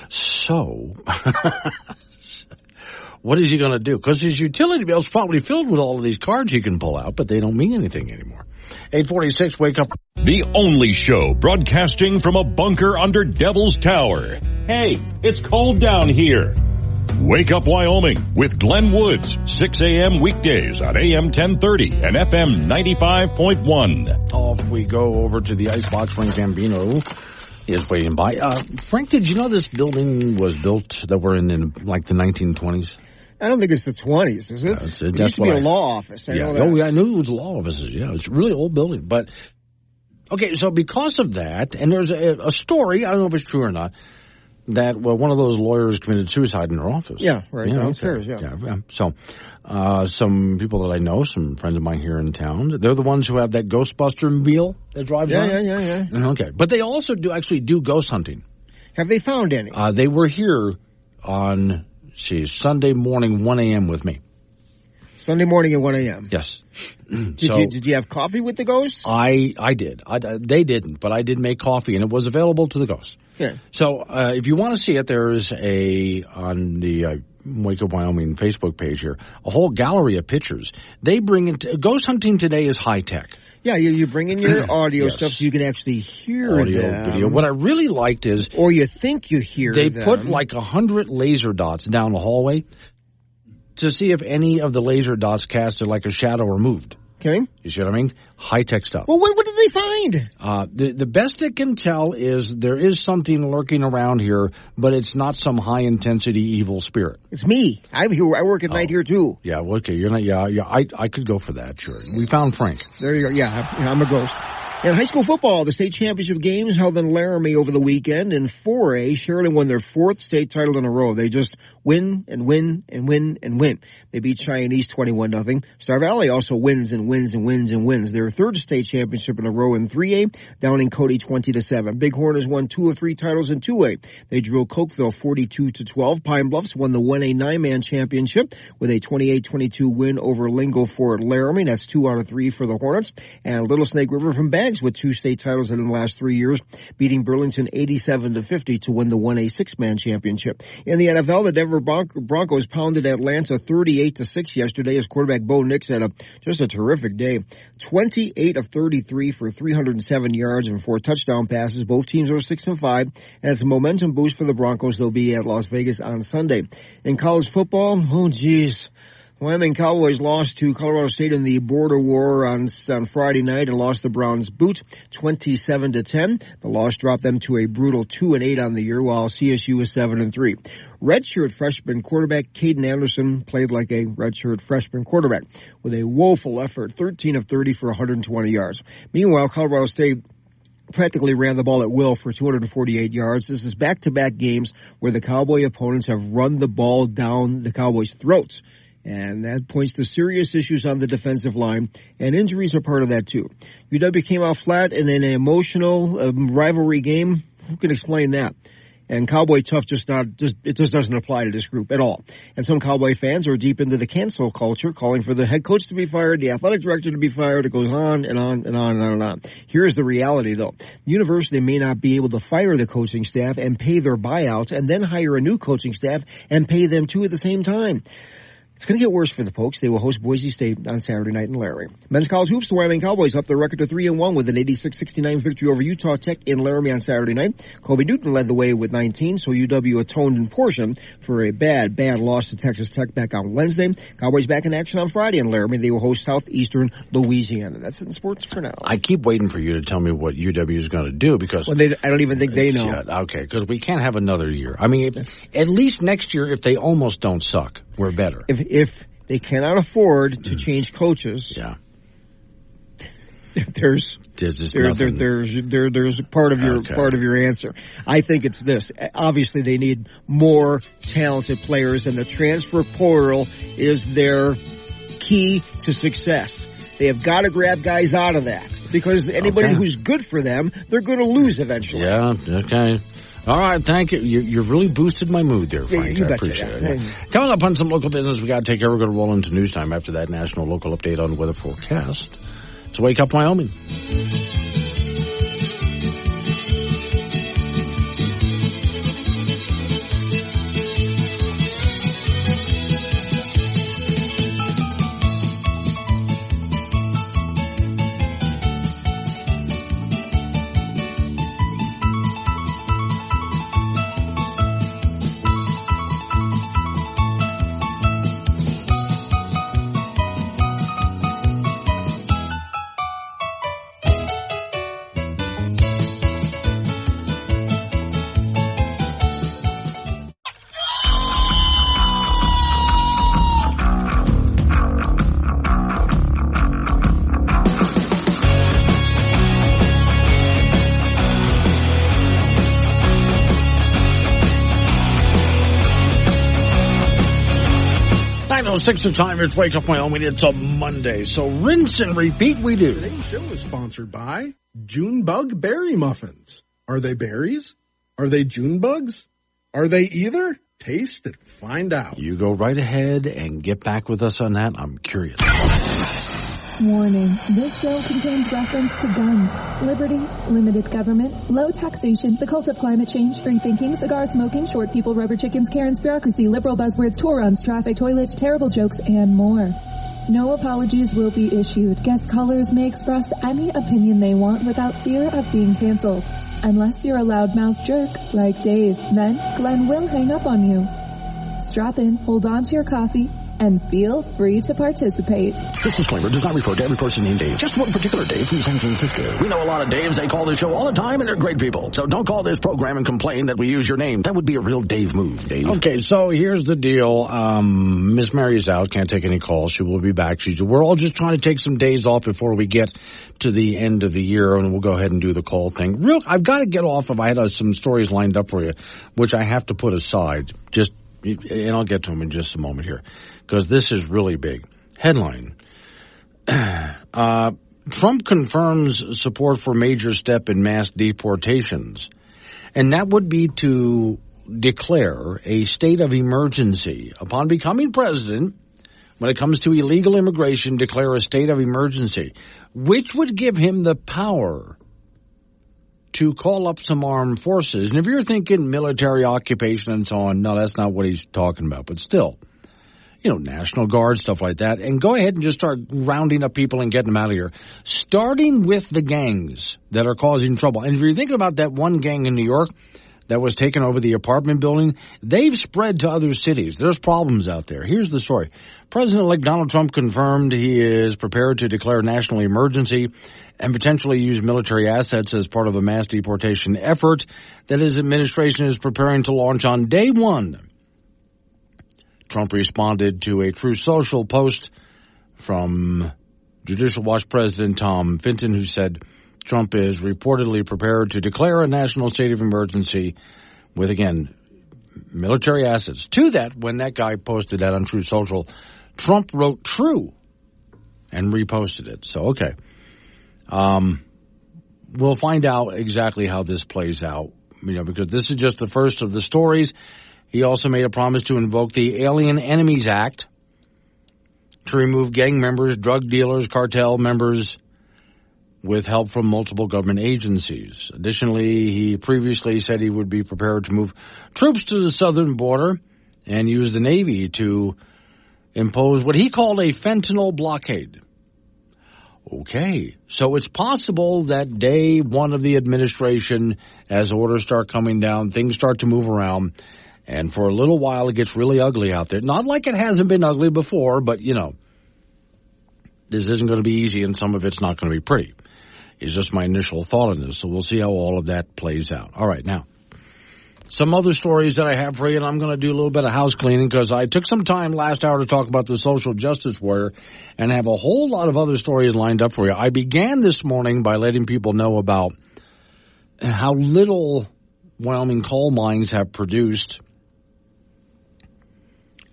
So, what is he going to do? Because his utility bill's probably filled with all of these cards he can pull out, but they don't mean anything anymore. 846, wake up. The only show broadcasting from a bunker under Devil's Tower. Hey, it's cold down here. Wake Up Wyoming with Glenn Woods, 6 a.m. weekdays on AM 1030 and FM 95.1. Off we go over to the Icebox. Frank Gambino is waiting by. Frank, did you know this building was built that we're in like the 1920s? I don't think it's the 20s, is it? It used to be a law office. I know that. Oh, yeah, I knew it was law offices. Yeah, it's a really old building. But, okay, so because of that, and there's a story, I don't know if it's true or not, that one of those lawyers committed suicide in their office. Yeah, right downstairs, okay. Yeah. So, some people that I know, some friends of mine here in town, they're the ones who have that Ghostbuster mobile that drives around. Yeah. Okay, but they also do ghost hunting. Have they found any? They were here on... Sunday morning, 1 a.m. with me. Sunday morning at 1 a.m.? Yes. Did you have coffee with the ghosts? I did. They didn't, but I did make coffee, and it was available to the ghosts. Yeah. So if you want to see it, there's on the Wake Up Wyoming Facebook page here, a whole gallery of pictures. They bring it. Ghost hunting today is high tech. Yeah, you bring in your audio stuff so you can actually hear audio, them. Video. What I really liked is... Or you think you hear them. They put like 100 laser dots down the hallway to see if any of the laser dots casted like a shadow or moved. Okay. You see what I mean? High-tech stuff. Well, what did they find? The best it can tell is there is something lurking around here, but it's not some high-intensity evil spirit. It's me. I'm here. I work at night here, too. Yeah, well, okay. You're not. Yeah. I could go for that, sure. We found Frank. There you go. Yeah, I'm a ghost. And high school football, the state championship games held in Laramie over the weekend. In 4A, Sheridan won their 4th state title in a row. They just win and win and win and win. They beat Cheyenne East 21-0. Star Valley also wins and wins and wins and wins. Their 3rd state championship in a row in 3A, downing Cody 20-7. Bighorn has won 2 of 3 titles in 2A. They drew Cokeville 42-12. Pine Bluffs won the 1A 9-man championship with a 28-22 win over Lingo Fort Laramie. That's 2 out of 3 for the Hornets. And Little Snake River from Bags with 2 state titles in the last 3 years, beating Burlington 87-50 to win the 1A 6-man championship. In the NFL, the Denver Broncos pounded Atlanta 38-6 yesterday as quarterback Bo Nix had just a terrific day. 28 of 33 for 307 yards and 4 touchdown passes. Both teams are 6-5, and it's a momentum boost for the Broncos. They'll be at Las Vegas on Sunday. In college football, oh geez. Wyoming Cowboys lost to Colorado State in the border war on Friday night and lost the Browns boot 27-10. The loss dropped them to a brutal 2-8 on the year, while CSU is 7-3. Redshirt freshman quarterback Caden Anderson played like a redshirt freshman quarterback with a woeful effort, 13 of 30 for 120 yards. Meanwhile, Colorado State practically ran the ball at will for 248 yards. This is back-to-back games where the Cowboy opponents have run the ball down the Cowboys' throats. And that points to serious issues on the defensive line, and injuries are part of that too. UW came out flat in an emotional rivalry game. Who can explain that? And Cowboy tough just doesn't apply to this group at all. And some Cowboy fans are deep into the cancel culture, calling for the head coach to be fired, the athletic director to be fired. It goes on and on and on and on and on. Here's the reality though. The university may not be able to fire the coaching staff and pay their buyouts and then hire a new coaching staff and pay them too at the same time. It's going to get worse for the Pokes. They will host Boise State on Saturday night in Laramie. Men's college hoops, the Wyoming Cowboys up their record to 3-1 with an 86-69 victory over Utah Tech in Laramie on Saturday night. Kobe Newton led the way with 19, so UW atoned in portion for a bad loss to Texas Tech back on Wednesday. Cowboys back in action on Friday in Laramie. They will host Southeastern Louisiana. That's it in sports for now. I keep waiting for you to tell me what UW is going to do because I don't even think they know. Yeah, okay, because we can't have another year. I mean, at least next year, if they almost don't suck, we're better. If they cannot afford to change coaches. Yeah. There's part of your answer. I think it's this. Obviously, they need more talented players, and the transfer portal is their key to success. They have got to grab guys out of that because anybody who's good for them, they're going to lose eventually. Yeah. Okay. All right, thank you. You've really boosted my mood there, Frank. Yeah, I appreciate it. Coming up on some local business, we got to take care. We're going to roll into news time after that national local update on weather forecast. It's Wake Up Wyoming. 9:06 the time. It's Wake Up Wyoming. It's a Monday, so rinse and repeat we do. Today's show is sponsored by Junebug Berry Muffins. Are they berries? Are they June bugs? Are they either? Taste and find out. You go right ahead and get back with us on that. I'm curious. Warning, this show contains reference to guns, liberty, limited government, low taxation, the cult of climate change, free thinking, cigar smoking, short people, rubber chickens, Karen's bureaucracy, liberal buzzwords, tour runs, traffic, toilets, terrible jokes, and more. No apologies will be issued. Guest callers may express any opinion they want without fear of being canceled. Unless you're a loudmouth jerk like Dave, then Glenn will hang up on you. Strap in, hold on to your coffee, and feel free to participate. This disclaimer does not refer to every person named Dave, just one particular Dave from San Francisco. We know a lot of Daves. They call this show all the time, and they're great people. So don't call this program and complain that we use your name. That would be a real Dave move, Dave. Okay, so here's the deal. Miss Mary's out, can't take any calls. She will be back. We're all just trying to take some days off before we get to the end of the year, and we'll go ahead and do the call thing. I've got to get off of, I had some stories lined up for you, which I have to put aside, and I'll get to them in just a moment here, because this is really big. Headline. Trump confirms support for major step in mass deportations. And that would be to declare a state of emergency. Upon becoming president, when it comes to illegal immigration, declare a state of emergency, which would give him the power to call up some armed forces. And if you're thinking military occupation and so on, no, that's not what he's talking about. But still, National Guard, stuff like that. And go ahead and just start rounding up people and getting them out of here, starting with the gangs that are causing trouble. And if you're thinking about that one gang in New York that was taking over the apartment building, they've spread to other cities. There's problems out there. Here's the story. President-elect Donald Trump confirmed he is prepared to declare national emergency and potentially use military assets as part of a mass deportation effort that his administration is preparing to launch on day one. Trump responded to a Truth Social post from Judicial Watch President Tom Fitton, who said Trump is reportedly prepared to declare a national state of emergency with, again, military assets. To that, when that guy posted that on Truth Social, Trump wrote true and reposted it. So, okay. We'll find out exactly how this plays out, because this is just the first of the stories. He also made a promise to invoke the Alien Enemies Act to remove gang members, drug dealers, cartel members with help from multiple government agencies. Additionally, he previously said he would be prepared to move troops to the southern border and use the Navy to impose what he called a fentanyl blockade. Okay, so it's possible that day one of the administration, as orders start coming down, things start to move around, and for a little while it gets really ugly out there. Not like it hasn't been ugly before, but, this isn't going to be easy, and some of it's not going to be pretty. It's just my initial thought on this, so we'll see how all of that plays out. All right, now, some other stories that I have for you, and I'm going to do a little bit of house cleaning because I took some time last hour to talk about the social justice warrior and have a whole lot of other stories lined up for you. I began this morning by letting people know about how little Wyoming coal mines have produced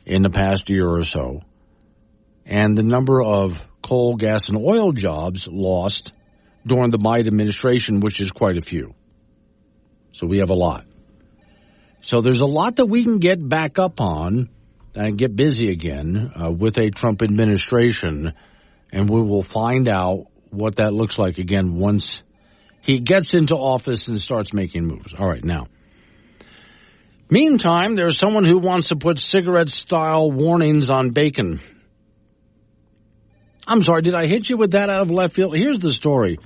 in the past year or so, and the number of coal, gas, and oil jobs lost during the Biden administration, which is quite a few. So we have a lot. So there's a lot that we can get back up on and get busy again with a Trump administration, and we will find out what that looks like again once he gets into office and starts making moves. All right, now. Meantime, there's someone who wants to put cigarette-style warnings on bacon. I'm sorry, did I hit you with that out of left field? Here's the story.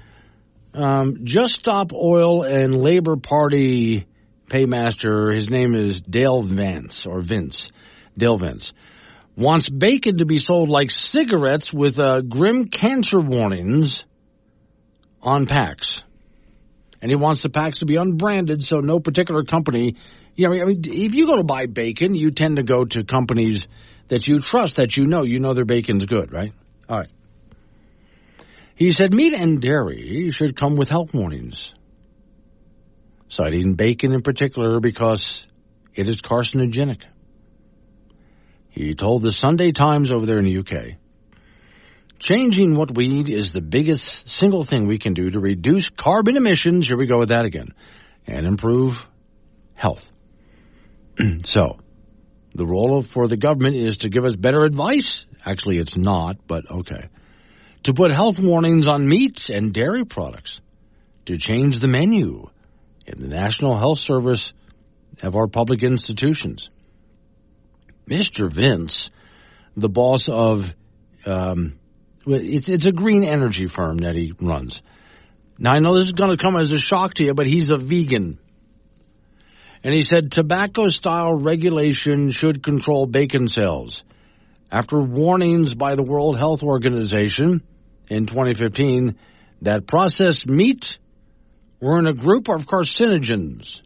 Just Stop Oil and Labor Party paymaster, his name is Dale Vance, wants bacon to be sold like cigarettes with grim cancer warnings on packs. And he wants the packs to be unbranded, so no particular company. If you go to buy bacon, you tend to go to companies that you trust, that you know their bacon's good, right? All right. He said meat and dairy should come with health warnings, citing bacon in particular because it is carcinogenic. He told the Sunday Times over there in the UK, changing what we eat is the biggest single thing we can do to reduce carbon emissions, here we go with that again, and improve health. So, the role for the government is to give us better advice. Actually, it's not, but okay. To put health warnings on meat and dairy products. To change the menu in the National Health Service of our public institutions. Mr. Vince, the boss of, it's a green energy firm that he runs. Now, I know this is going to come as a shock to you, but he's a vegan. And he said tobacco-style regulation should control bacon sales. after warnings by the World Health Organization in 2015 that processed meat were in a group of carcinogens.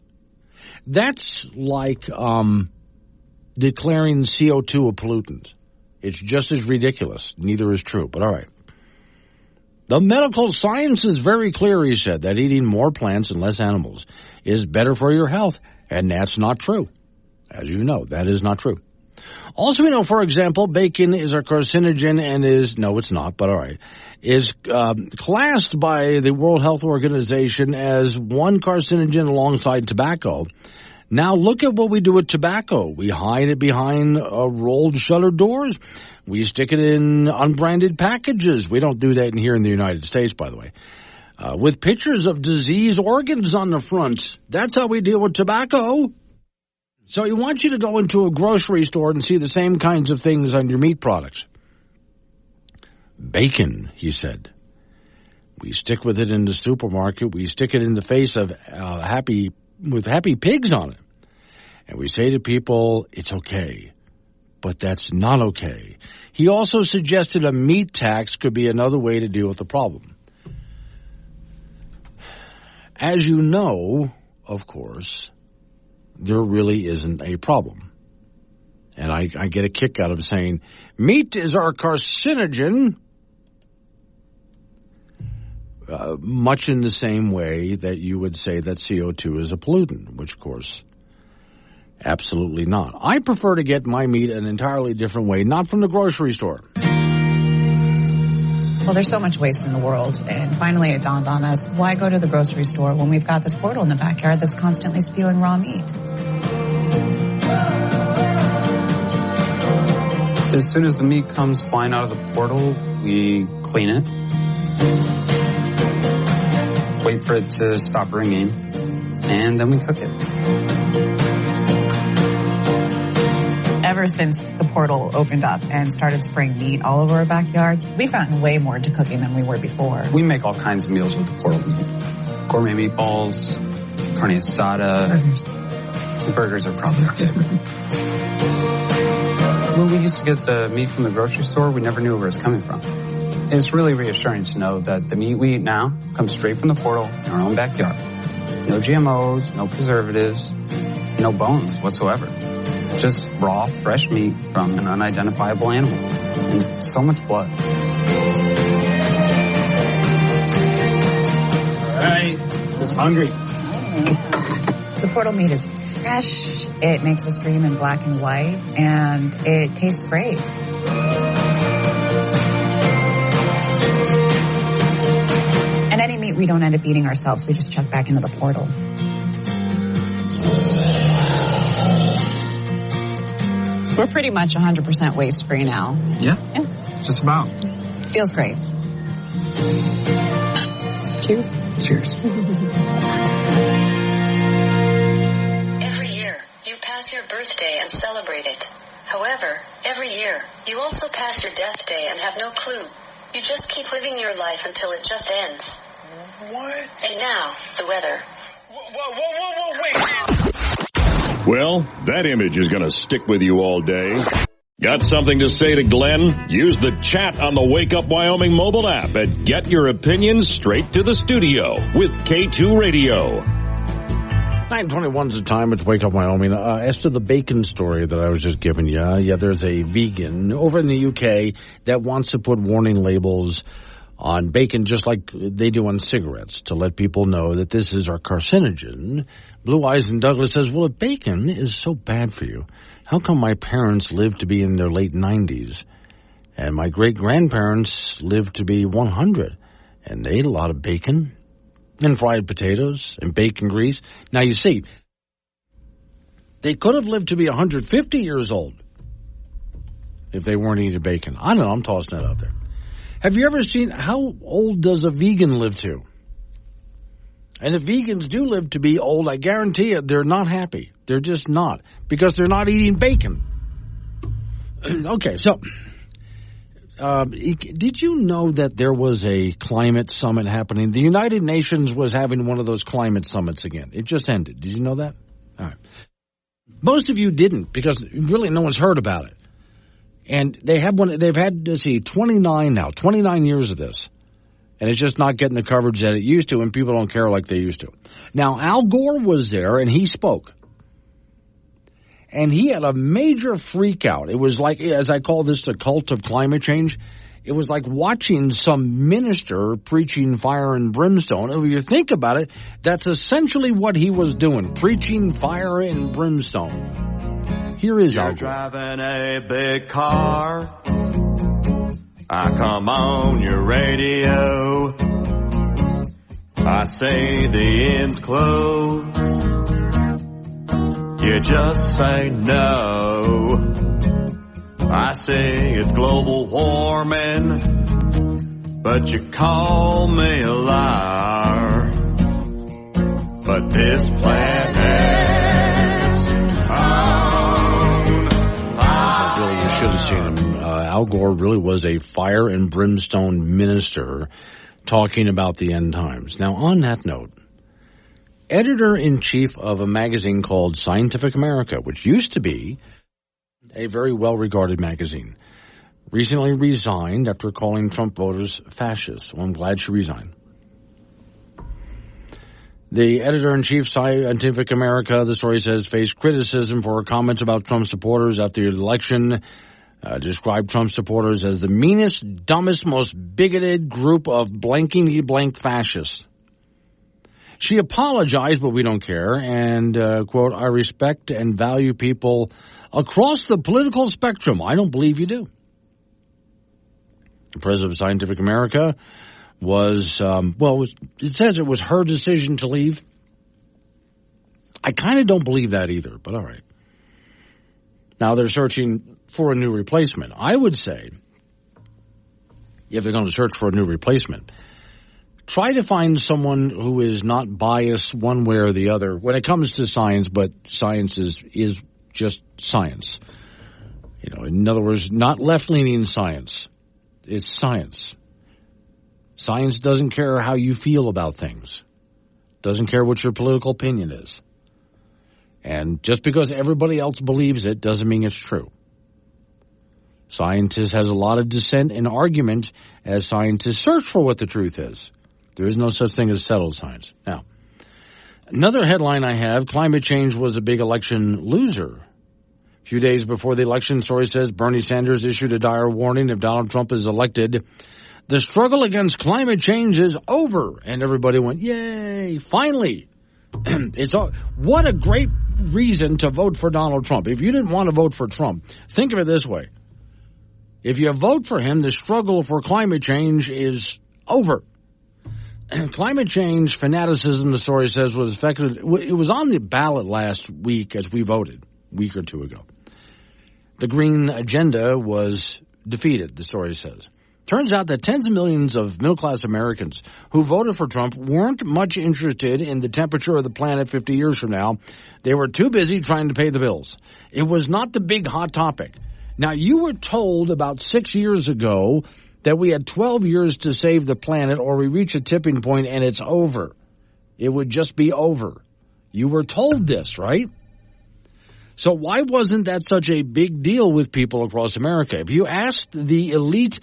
That's like declaring CO2 a pollutant. It's just as ridiculous. Neither is true, but all right. The medical science is very clear, he said, that eating more plants and less animals is better for your health, and that's not true. As you know, that is not true. Also, we know, for example, bacon is a carcinogen and no, it's not, but all right, is classed by the World Health Organization as one carcinogen alongside tobacco. Now, look at what we do with tobacco. We hide it behind rolled shutter doors. We stick it in unbranded packages. We don't do that here in the United States, by the way. With pictures of diseased organs on the front. That's how we deal with tobacco. So he wants you to go into a grocery store and see the same kinds of things on your meat products. Bacon, he said. We stick with it in the supermarket. We stick it in the face of happy pigs on it. And we say to people, it's okay. But that's not okay. He also suggested a meat tax could be another way to deal with the problem. As you know, of course, there really isn't a problem. And I get a kick out of saying, meat is our carcinogen, much in the same way that you would say that CO2 is a pollutant, which, of course, absolutely not. I prefer to get my meat an entirely different way, not from the grocery store. Well, there's so much waste in the world, and finally it dawned on us, why go to the grocery store when we've got this portal in the backyard that's constantly spewing raw meat? As soon as the meat comes flying out of the portal, we clean it, wait for it to stop ringing, and then we cook it. Ever since the portal opened up and started spraying meat all over our backyard, we've gotten way more into cooking than we were before. We make all kinds of meals with the portal meat. Gourmet meatballs, carne asada. Burgers are probably our favorite. When we used to get the meat from the grocery store, we never knew where it was coming from. It's really reassuring to know that the meat we eat now comes straight from the portal in our own backyard. No GMOs, no preservatives, no bones whatsoever. Just raw, fresh meat from an unidentifiable animal. And so much blood. All right, just hungry. The portal meat is fresh, it makes us dream in black and white, and it tastes great. And any meat we don't end up eating ourselves, we just chuck back into the portal. We're pretty much 100% waste-free now. Yeah, just about. Feels great. Cheers. Cheers. Every year, you pass your birthday and celebrate it. However, every year, you also pass your death day and have no clue. You just keep living your life until it just ends. What? And now, the weather. Whoa, wait. Well, that image is going to stick with you all day. Got something to say to Glenn? Use the chat on the Wake Up Wyoming mobile app and get your opinions straight to the studio with K2 Radio. 9:21 is the time. It's Wake Up Wyoming. As to the bacon story that I was just giving you, there's a vegan over in the UK that wants to put warning labels on bacon just like they do on cigarettes to let people know that this is our carcinogen. Blue Eyes and Douglas says, well, if bacon is so bad for you, how come my parents lived to be in their late 90s and my great-grandparents lived to be 100 and they ate a lot of bacon and fried potatoes and bacon grease? Now, you see, they could have lived to be 150 years old if they weren't eating bacon. I don't know. I'm tossing that out there. Have you ever seen how old does a vegan live to? And if vegans do live to be old, I guarantee you they're not happy. They're just not, because they're not eating bacon. Okay, so did you know that there was a climate summit happening? The United Nations was having one of those climate summits again. It just ended. Did you know that? All right. Most of you didn't, because really no one's heard about it. And they've had 29 years of this. And it's just not getting the coverage that it used to, and people don't care like they used to. Now, Al Gore was there, and he spoke. And he had a major freak out. It was like, as I call this, the cult of climate change. It was like watching some minister preaching fire and brimstone. If you think about it, that's essentially what he was doing, preaching fire and brimstone. Here is Al Gore. Driving a big car. I come on your radio. I say the end's close. You just say no. I say it's global warming, but you call me a liar. But this planet's on fire. You should have seen him. Al Gore really was a fire and brimstone minister talking about the end times. Now, on that note, editor-in-chief of a magazine called Scientific America, which used to be a very well-regarded magazine, recently resigned after calling Trump voters fascists. Well, I'm glad she resigned. The editor-in-chief, Scientific America, the story says, faced criticism for her comments about Trump supporters after the election, described Trump supporters as the meanest, dumbest, most bigoted group of blankety-blank fascists. She apologized, but we don't care, and, quote, I respect and value people across the political spectrum. I don't believe you do. The president of Scientific America was, it says it was her decision to leave. I kind of don't believe that either, but all right. Now they're searching for a new replacement. I would say, if they're going to search for a new replacement, try to find someone who is not biased one way or the other when it comes to science, but science is just science. You know, in other words, not left-leaning science. It's science. Science doesn't care how you feel about things. Doesn't care what your political opinion is. And just because everybody else believes it doesn't mean it's true. Scientists has a lot of dissent and argument as scientists search for what the truth is. There is no such thing as settled science. Now, another headline I have, climate change was a big election loser. A few days before the election, story says Bernie Sanders issued a dire warning if Donald Trump is elected. The struggle against climate change is over. And everybody went, yay, finally. What a great reason to vote for Donald Trump. If you didn't want to vote for Trump, think of it this way. If you vote for him, the struggle for climate change is over. Climate change fanaticism, the story says, was affected. It was on the ballot last week as we voted, a week or two ago. The green agenda was defeated, the story says. Turns out that tens of millions of middle-class Americans who voted for Trump weren't much interested in the temperature of the planet 50 years from now. They were too busy trying to pay the bills. It was not the big hot topic. Now, you were told about 6 years ago that we had 12 years to save the planet or we reach a tipping point and it's over. It would just be over. You were told this, right? So why wasn't that such a big deal with people across America? If you asked the elite,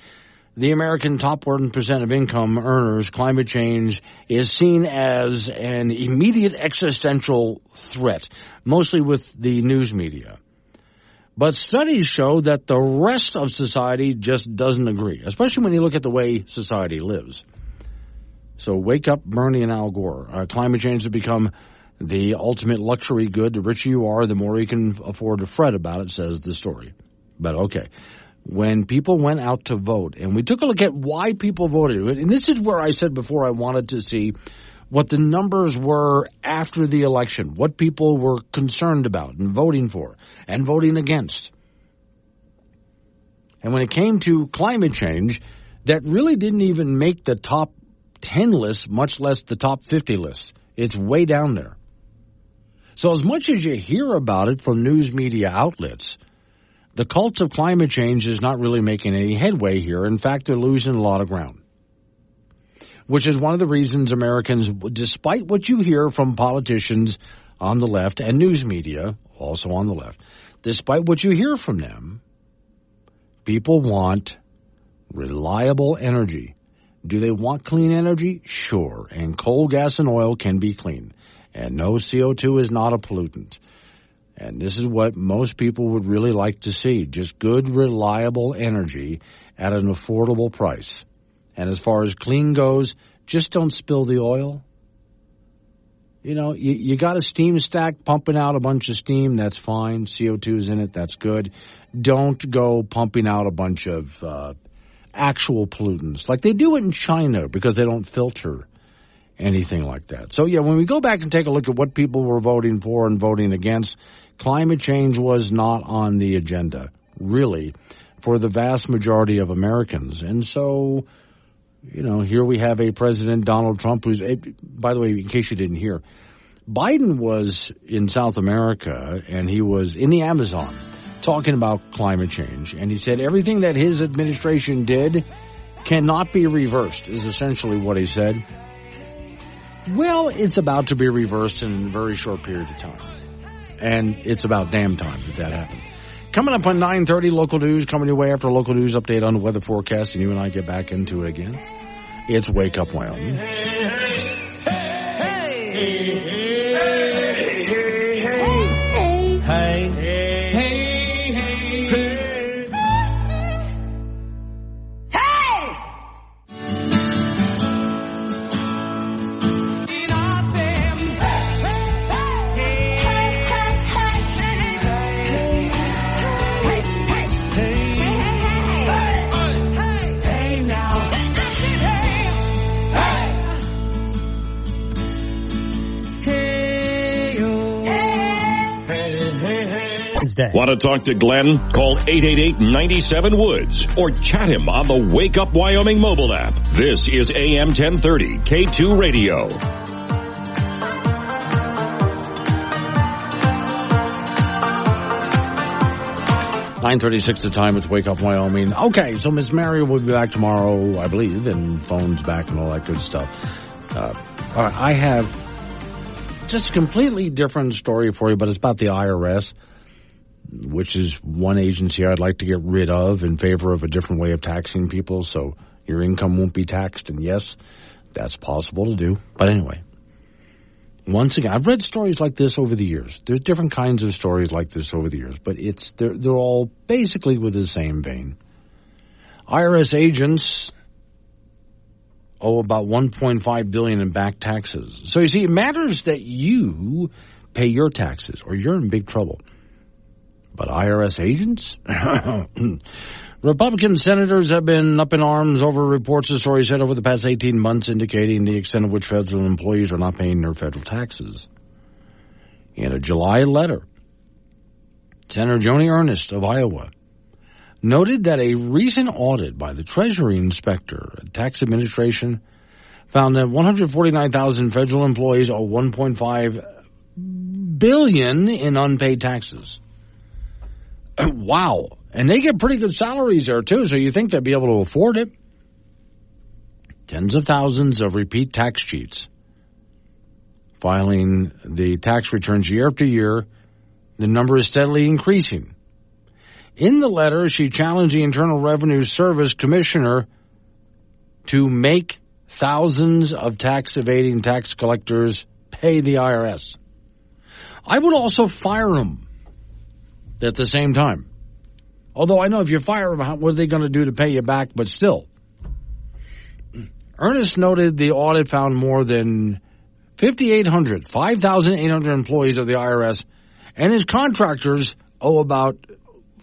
the American top 1% of income earners, climate change is seen as an immediate existential threat, mostly with the news media. But studies show that the rest of society just doesn't agree, especially when you look at the way society lives. So wake up, Bernie and Al Gore. Climate change has become the ultimate luxury good. The richer you are, the more you can afford to fret about it, says the story. But okay, when people went out to vote, and we took a look at why people voted, and this is where I said before I wanted to see what the numbers were after the election, what people were concerned about and voting for and voting against. And when it came to climate change, that really didn't even make the top 10 list, much less the top 50 list. It's way down there. So as much as you hear about it from news media outlets, the cult of climate change is not really making any headway here. In fact, they're losing a lot of ground. Which is one of the reasons Americans, despite what you hear from politicians on the left and news media, also on the left, despite what you hear from them, People want reliable energy. Do they want clean energy? Sure. And coal, gas, and oil can be clean. And no, CO2 is not a pollutant. And this is what most people would really like to see. Just good, reliable energy at an affordable price. And as far as clean goes, just don't spill the oil. You know, you got a steam stack pumping out a bunch of steam. That's fine. CO2's in it. That's good. Don't go pumping out a bunch of actual pollutants like they do in China because they don't filter anything like that. So, yeah, when we go back and take a look at what people were voting for and voting against, climate change was not on the agenda, really, for the vast majority of Americans. And so, you know, here we have a President, Donald Trump, who's, by the way, in case you didn't hear, Biden was in South America and he was in the Amazon talking about climate change. And he said everything that his administration did cannot be reversed, is essentially what he said. Well, it's about to be reversed in a very short period of time. And it's about damn time that happened. Coming up on 9:30, local news coming your way after a local news update on the weather forecast, and you and I get back into it again. It's Wake Up Wyoming. Want to talk to Glenn? Call 888-97-WOODS or chat him on the Wake Up Wyoming mobile app. This is AM 1030 K2 Radio. 9:36 the time. It's Wake Up Wyoming. Okay, so Miss Mary will be back tomorrow, I believe, and phones back and all that good stuff. I have just a completely different story for you, but it's about the IRS, which is one agency I'd like to get rid of in favor of a different way of taxing people so your income won't be taxed. And yes, that's possible to do. But anyway, once again, I've read stories like this over the years. There's different kinds of stories like this over the years, but they're all basically with the same vein. IRS agents owe about $1.5 billion in back taxes. So you see, it matters that you pay your taxes or you're in big trouble. But IRS agents? Republican senators have been up in arms over reports, the story said, over the past 18 months indicating the extent of which federal employees are not paying their federal taxes. In a July letter, Senator Joni Ernest of Iowa noted that a recent audit by the Treasury Inspector and Tax Administration found that 149,000 federal employees owe $1.5 billion in unpaid taxes. Wow. And they get pretty good salaries there, too, so you think they'd be able to afford it. Tens of thousands of repeat tax cheats. Filing the tax returns year after year, the number is steadily increasing. In the letter, she challenged the Internal Revenue Service Commissioner to make thousands of tax-evading tax collectors pay the IRS. I would also fire them at the same time. Although I know if you fire them, what are they going to do to pay you back? But still. Ernest noted the audit found more than 5,800 employees of the IRS and his contractors owe about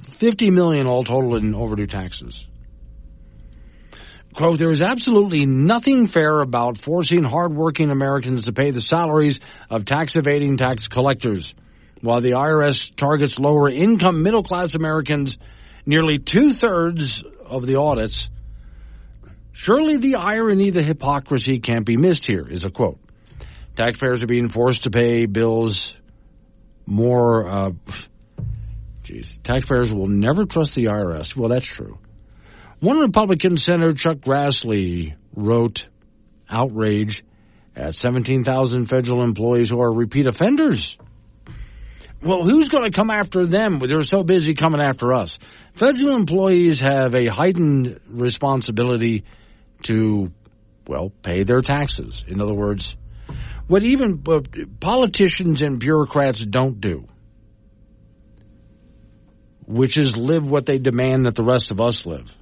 $50 million all total in overdue taxes. Quote, there is absolutely nothing fair about forcing hardworking Americans to pay the salaries of tax-evading tax collectors. While the IRS targets lower-income middle-class Americans, nearly two-thirds of the audits, surely the irony, the hypocrisy can't be missed here, is a quote. Taxpayers are being forced to pay bills more, taxpayers will never trust the IRS. Well, that's true. One Republican Senator, Chuck Grassley, wrote, outrage at 17,000 federal employees who are repeat offenders. Well, who's going to come after them? They're so busy coming after us. Federal employees have a heightened responsibility to, well, pay their taxes. In other words, what even politicians and bureaucrats don't do, which is live what they demand that the rest of us live.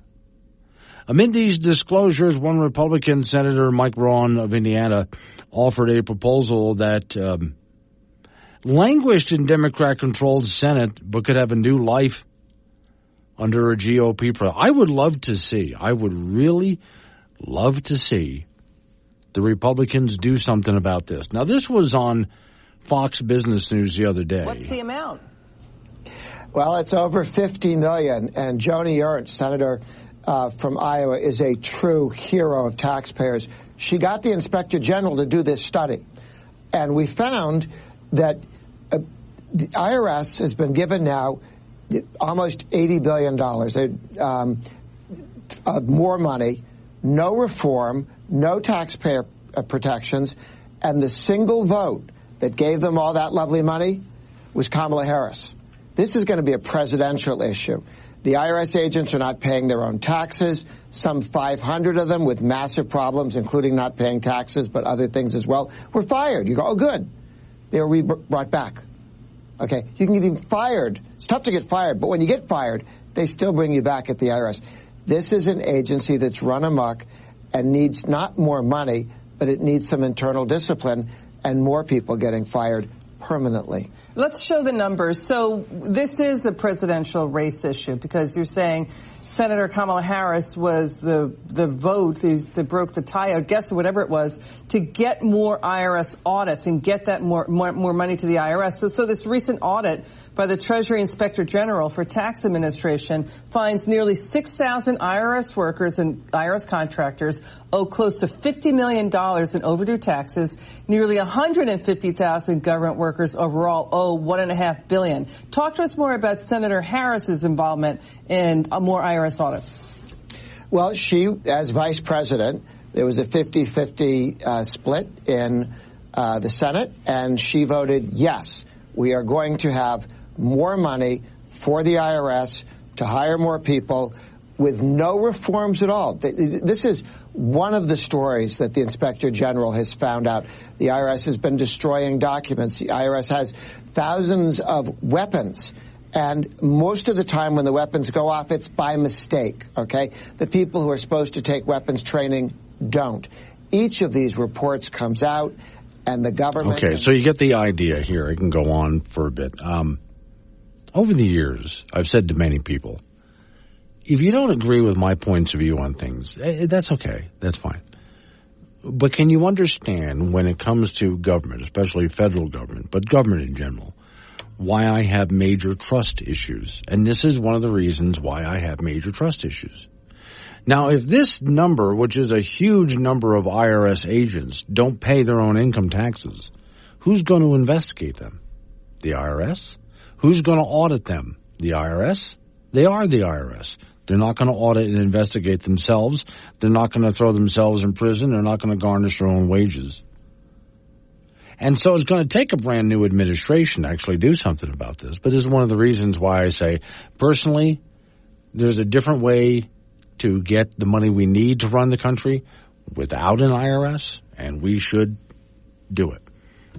Amid these disclosures, one Republican Senator, Mike Braun of Indiana, offered a proposal that languished in Democrat-controlled Senate but could have a new life under a GOP president. I would really love to see the Republicans do something about this. Now, this was on Fox Business News the other day. What's the amount? Well, it's over $50 million, and Joni Ernst, Senator from Iowa, is a true hero of taxpayers. She got the Inspector General to do this study, and we found that the IRS has been given now almost $80 billion more money, no reform, no taxpayer protections, and the single vote that gave them all that lovely money was Kamala Harris. This is going to be a presidential issue. The IRS agents are not paying their own taxes, some 500 of them with massive problems, including not paying taxes, but other things as well, were fired. You go, oh, good. They were brought back. Okay, you can get even fired. It's tough to get fired, but when you get fired, they still bring you back at the IRS. This is an agency that's run amok and needs not more money, but it needs some internal discipline and more people getting fired permanently. Let's show the numbers. So this is a presidential race issue because you're saying Senator Kamala Harris was the vote that broke the tie, I guess, or whatever it was, to get more IRS audits and get that more money to the IRS. So this recent audit by the Treasury Inspector General for Tax Administration finds nearly 6,000 IRS workers and IRS contractors owe close to $50 million in overdue taxes. Nearly 150,000 government workers overall owe $1.5 billion. Talk to us more about Senator Harris's involvement in more IRS audits. Well, she, as vice president, there was a 50-50 split in the Senate, and she voted yes. We are going to have more money for the IRS to hire more people with no reforms at all. This is one of the stories that the Inspector General has found out. The IRS has been destroying documents. The IRS has thousands of weapons. And most of the time when the weapons go off, it's by mistake, okay? The people who are supposed to take weapons training don't. Each of these reports comes out, and the government... Okay, so you get the idea here. I can go on for a bit. Over the years, I've said to many people, if you don't agree with my points of view on things, that's okay. That's fine. But can you understand when it comes to government, especially federal government, but government in general, why I have major trust issues? And this is one of the reasons why I have major trust issues. Now, if this number, which is a huge number of IRS agents, don't pay their own income taxes, who's going to investigate them? The IRS? Who's going to audit them? The IRS? They are the IRS. They're not going to audit and investigate themselves. They're not going to throw themselves in prison. They're not going to garnish their own wages. And so it's going to take a brand new administration to actually do something about this. But this is one of the reasons why I say, personally, there's a different way to get the money we need to run the country without an IRS, and we should do it.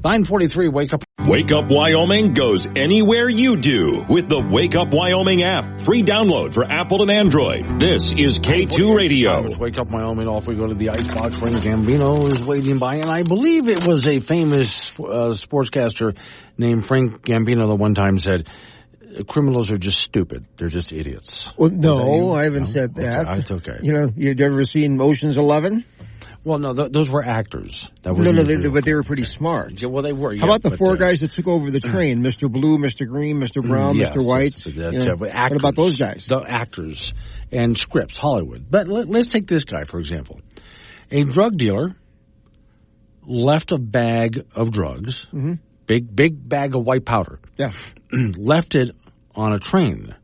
9:43, Wake Up. Wake Up Wyoming goes anywhere you do with the Wake Up Wyoming app. Free download for Apple and Android. This is K2 Radio. It's Wake Up Wyoming. Off we go to the icebox. Frank Gambino is waiting by, and I believe it was a famous sportscaster named Frank Gambino that one time said, criminals are just stupid. They're just idiots. Well, no, I haven't said that. Okay, it's okay. You know, you've ever seen Ocean's 11? Well, no, those were actors. But they were pretty smart. Yeah, well, they were. Yeah, how about the four guys that took over the train? Mr. Blue, Mr. Green, Mr. Brown, yes, Mr. White. What about those guys? The actors and scripts, Hollywood. But let's take this guy, for example. A drug dealer left a bag of drugs, big bag of white powder. Yeah. Left it on a train.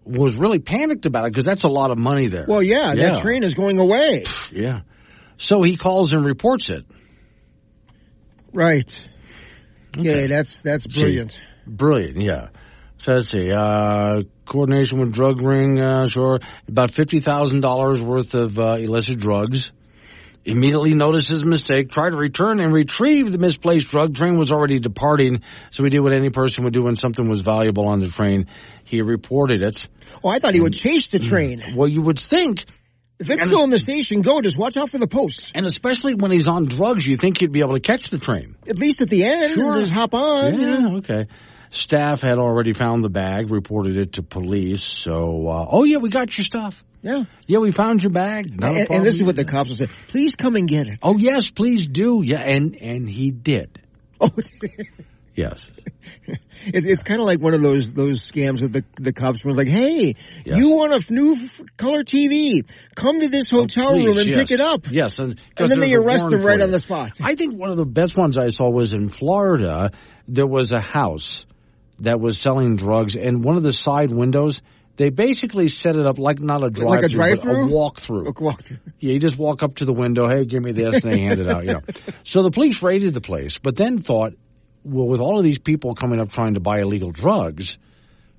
Was really panicked about it because that's a lot of money there. Well, yeah, that train is going away. Yeah. So he calls and reports it. Right. Okay, that's brilliant. Brilliant, yeah. So let's see, coordination with drug ring, sure. About $50,000 worth of illicit drugs. Immediately noticed his mistake, tried to return and retrieve the misplaced drug. Train was already departing, so he did what any person would do when something was valuable on the train. He reported it. Oh, I thought he would chase the train. Well, you would think. If it's still in the station, go. Just watch out for the posts. And especially when he's on drugs, you think he'd be able to catch the train. At least at the end, sure. And just hop on. Yeah, okay. Staff had already found the bag, reported it to police. So, we got your stuff. Yeah. Yeah, we found your bag. And this is what the cops will say. Please come and get it. Oh, yes, please do. Yeah, and he did. Oh, yes. It's kind of like one of those scams that the cops were like, hey, you want a new color TV? Come to this hotel room and pick it up. Yes. And then they arrest them right on the spot. I think one of the best ones I saw was in Florida. There was a house that was selling drugs, and one of the side windows, they basically set it up like not a drive-through, like a drive-through? But a walk-through. Yeah, you just walk up to the window, hey, give me this, and they hand it out. So the police raided the place, but then thought, well, with all of these people coming up trying to buy illegal drugs,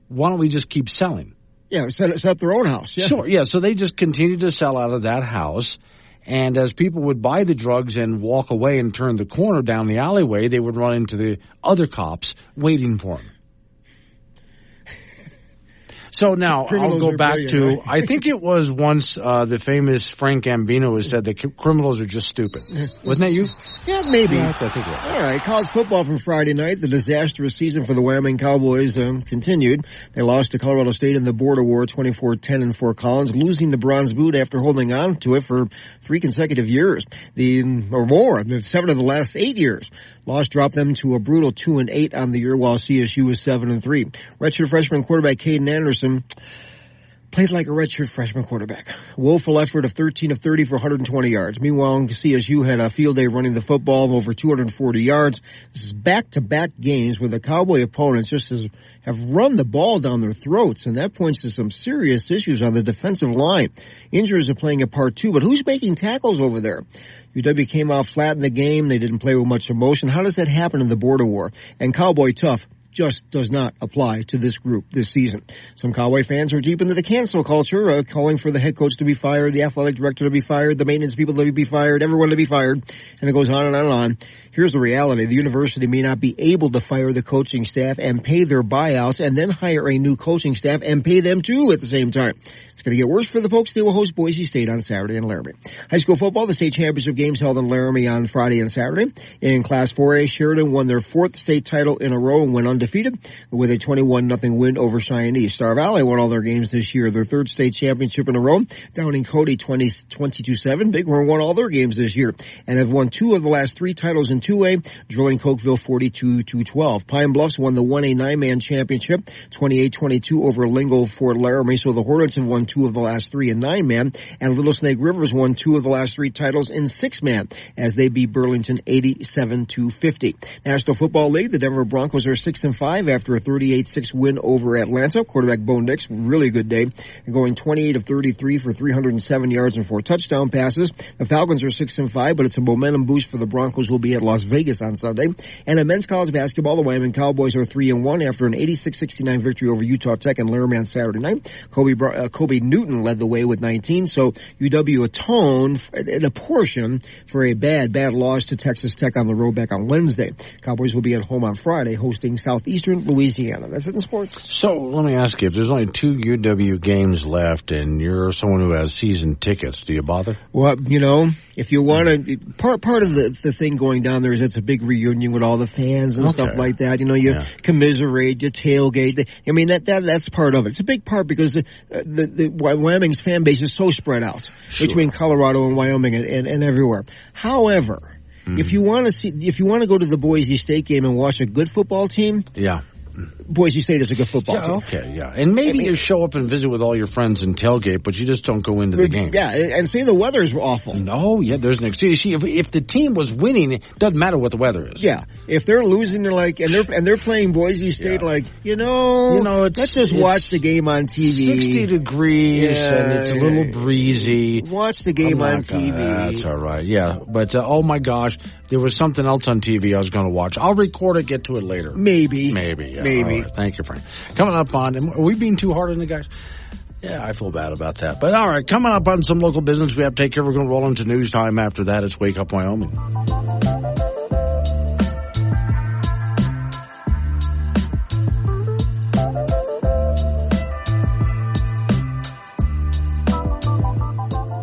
why don't we just keep selling? Yeah, set up their own house. Yeah. Sure, yeah, so they just continued to sell out of that house, and as people would buy the drugs and walk away and turn the corner down the alleyway, they would run into the other cops waiting for them. So now I'll go back to, right? I think it was once the famous Frank Gambino has said that criminals are just stupid. Wasn't that you? Yeah, maybe. Yeah, I think it was. All right, college football from Friday night. The disastrous season for the Wyoming Cowboys continued. They lost to Colorado State in the Border War 24-10 in Fort Collins, losing the bronze boot after holding on to it for 3 consecutive years. Or more, 7 of the last 8 years. Loss dropped them to a brutal 2-8 on the year, while CSU was 7-3. Redshirt freshman quarterback Caden Anderson played like a redshirt freshman quarterback. Woeful effort of 13 of 30 for 120 yards. Meanwhile, CSU had a field day running the football of over 240 yards. This is back-to-back games where the Cowboy opponents just have run the ball down their throats, and that points to some serious issues on the defensive line. Injuries are playing a part too, but who's making tackles over there? UW came out flat in the game. They didn't play with much emotion. How does that happen in the Border War? And Cowboy tough just does not apply to this group this season. Some Cowboy fans are deep into the cancel culture, calling for the head coach to be fired, the athletic director to be fired, the maintenance people to be fired, everyone to be fired, and it goes on and on and on. Here's the reality. The university may not be able to fire the coaching staff and pay their buyouts and then hire a new coaching staff and pay them too at the same time. It's going to get worse for the Pokes. They will host Boise State on Saturday in Laramie. High school football, the state championship games held in Laramie on Friday and Saturday. In Class 4A, Sheridan won their 4th state title in a row and went undefeated with a 21-0 win over Cheyenne. Star Valley won all their games this year, their 3rd state championship in a row. Downing Cody 22-7. Bighorn won all their games this year and have won 2 of the last 3 titles in 2A, drilling Cokeville 42-12. Pine Bluffs won the 1A 9-man championship, 28-22 over Lingle Fort Laramie. So the Hornets have won 2 of the last 3 in 9-man, and Little Snake Rivers won 2 of the last 3 titles in 6-man as they beat Burlington 87-50. National Football League, the Denver Broncos are 6-5 after a 38-6 win over Atlanta. Quarterback Bo Nix, really good day, going 28 of 33 for 307 yards and 4 touchdown passes. The Falcons are 6-5, but it's a momentum boost for the Broncos, who will be at Las Vegas on Sunday. And in men's college basketball, the Wyoming Cowboys are 3-1 after an 86-69 victory over Utah Tech and Laramie on Saturday night. Kobe Newton led the way with 19, so UW atoned in a portion for a bad loss to Texas Tech on the road back on Wednesday. Cowboys will be at home on Friday hosting Southeastern Louisiana. That's it in sports. So let me ask you, if there's only 2 UW games left and you're someone who has season tickets, do you bother? Well, if you want to, part of the thing going down there is it's a big reunion with all the fans and stuff like that. You commiserate, you tailgate. I mean, that's part of it. It's a big part because the Wyoming's fan base is so spread out between Colorado and Wyoming and everywhere. However, if you want to go to the Boise State game and watch a good football team, Boise State is a good football team. Okay, yeah. And maybe you show up and visit with all your friends and tailgate, but you just don't go into the game. Yeah, and say the weather's awful. No, yeah, there's an excuse. See, if the team was winning, it doesn't matter what the weather is. Yeah. If they're losing, they're like, and they're playing Boise State, let's just watch the game on TV. 60 degrees, and it's a little breezy. Watch the game on TV. That's all right, yeah. But, oh my gosh, there was something else on TV I was going to watch. I'll record it, get to it later. Maybe. Yeah. Maybe. Right. Thank you, Frank. Coming up on, are we being too hard on the guys? Yeah, I feel bad about that. But all right, coming up on some local business we have to take care of. We're going to roll into news time after that. It's Wake Up Wyoming.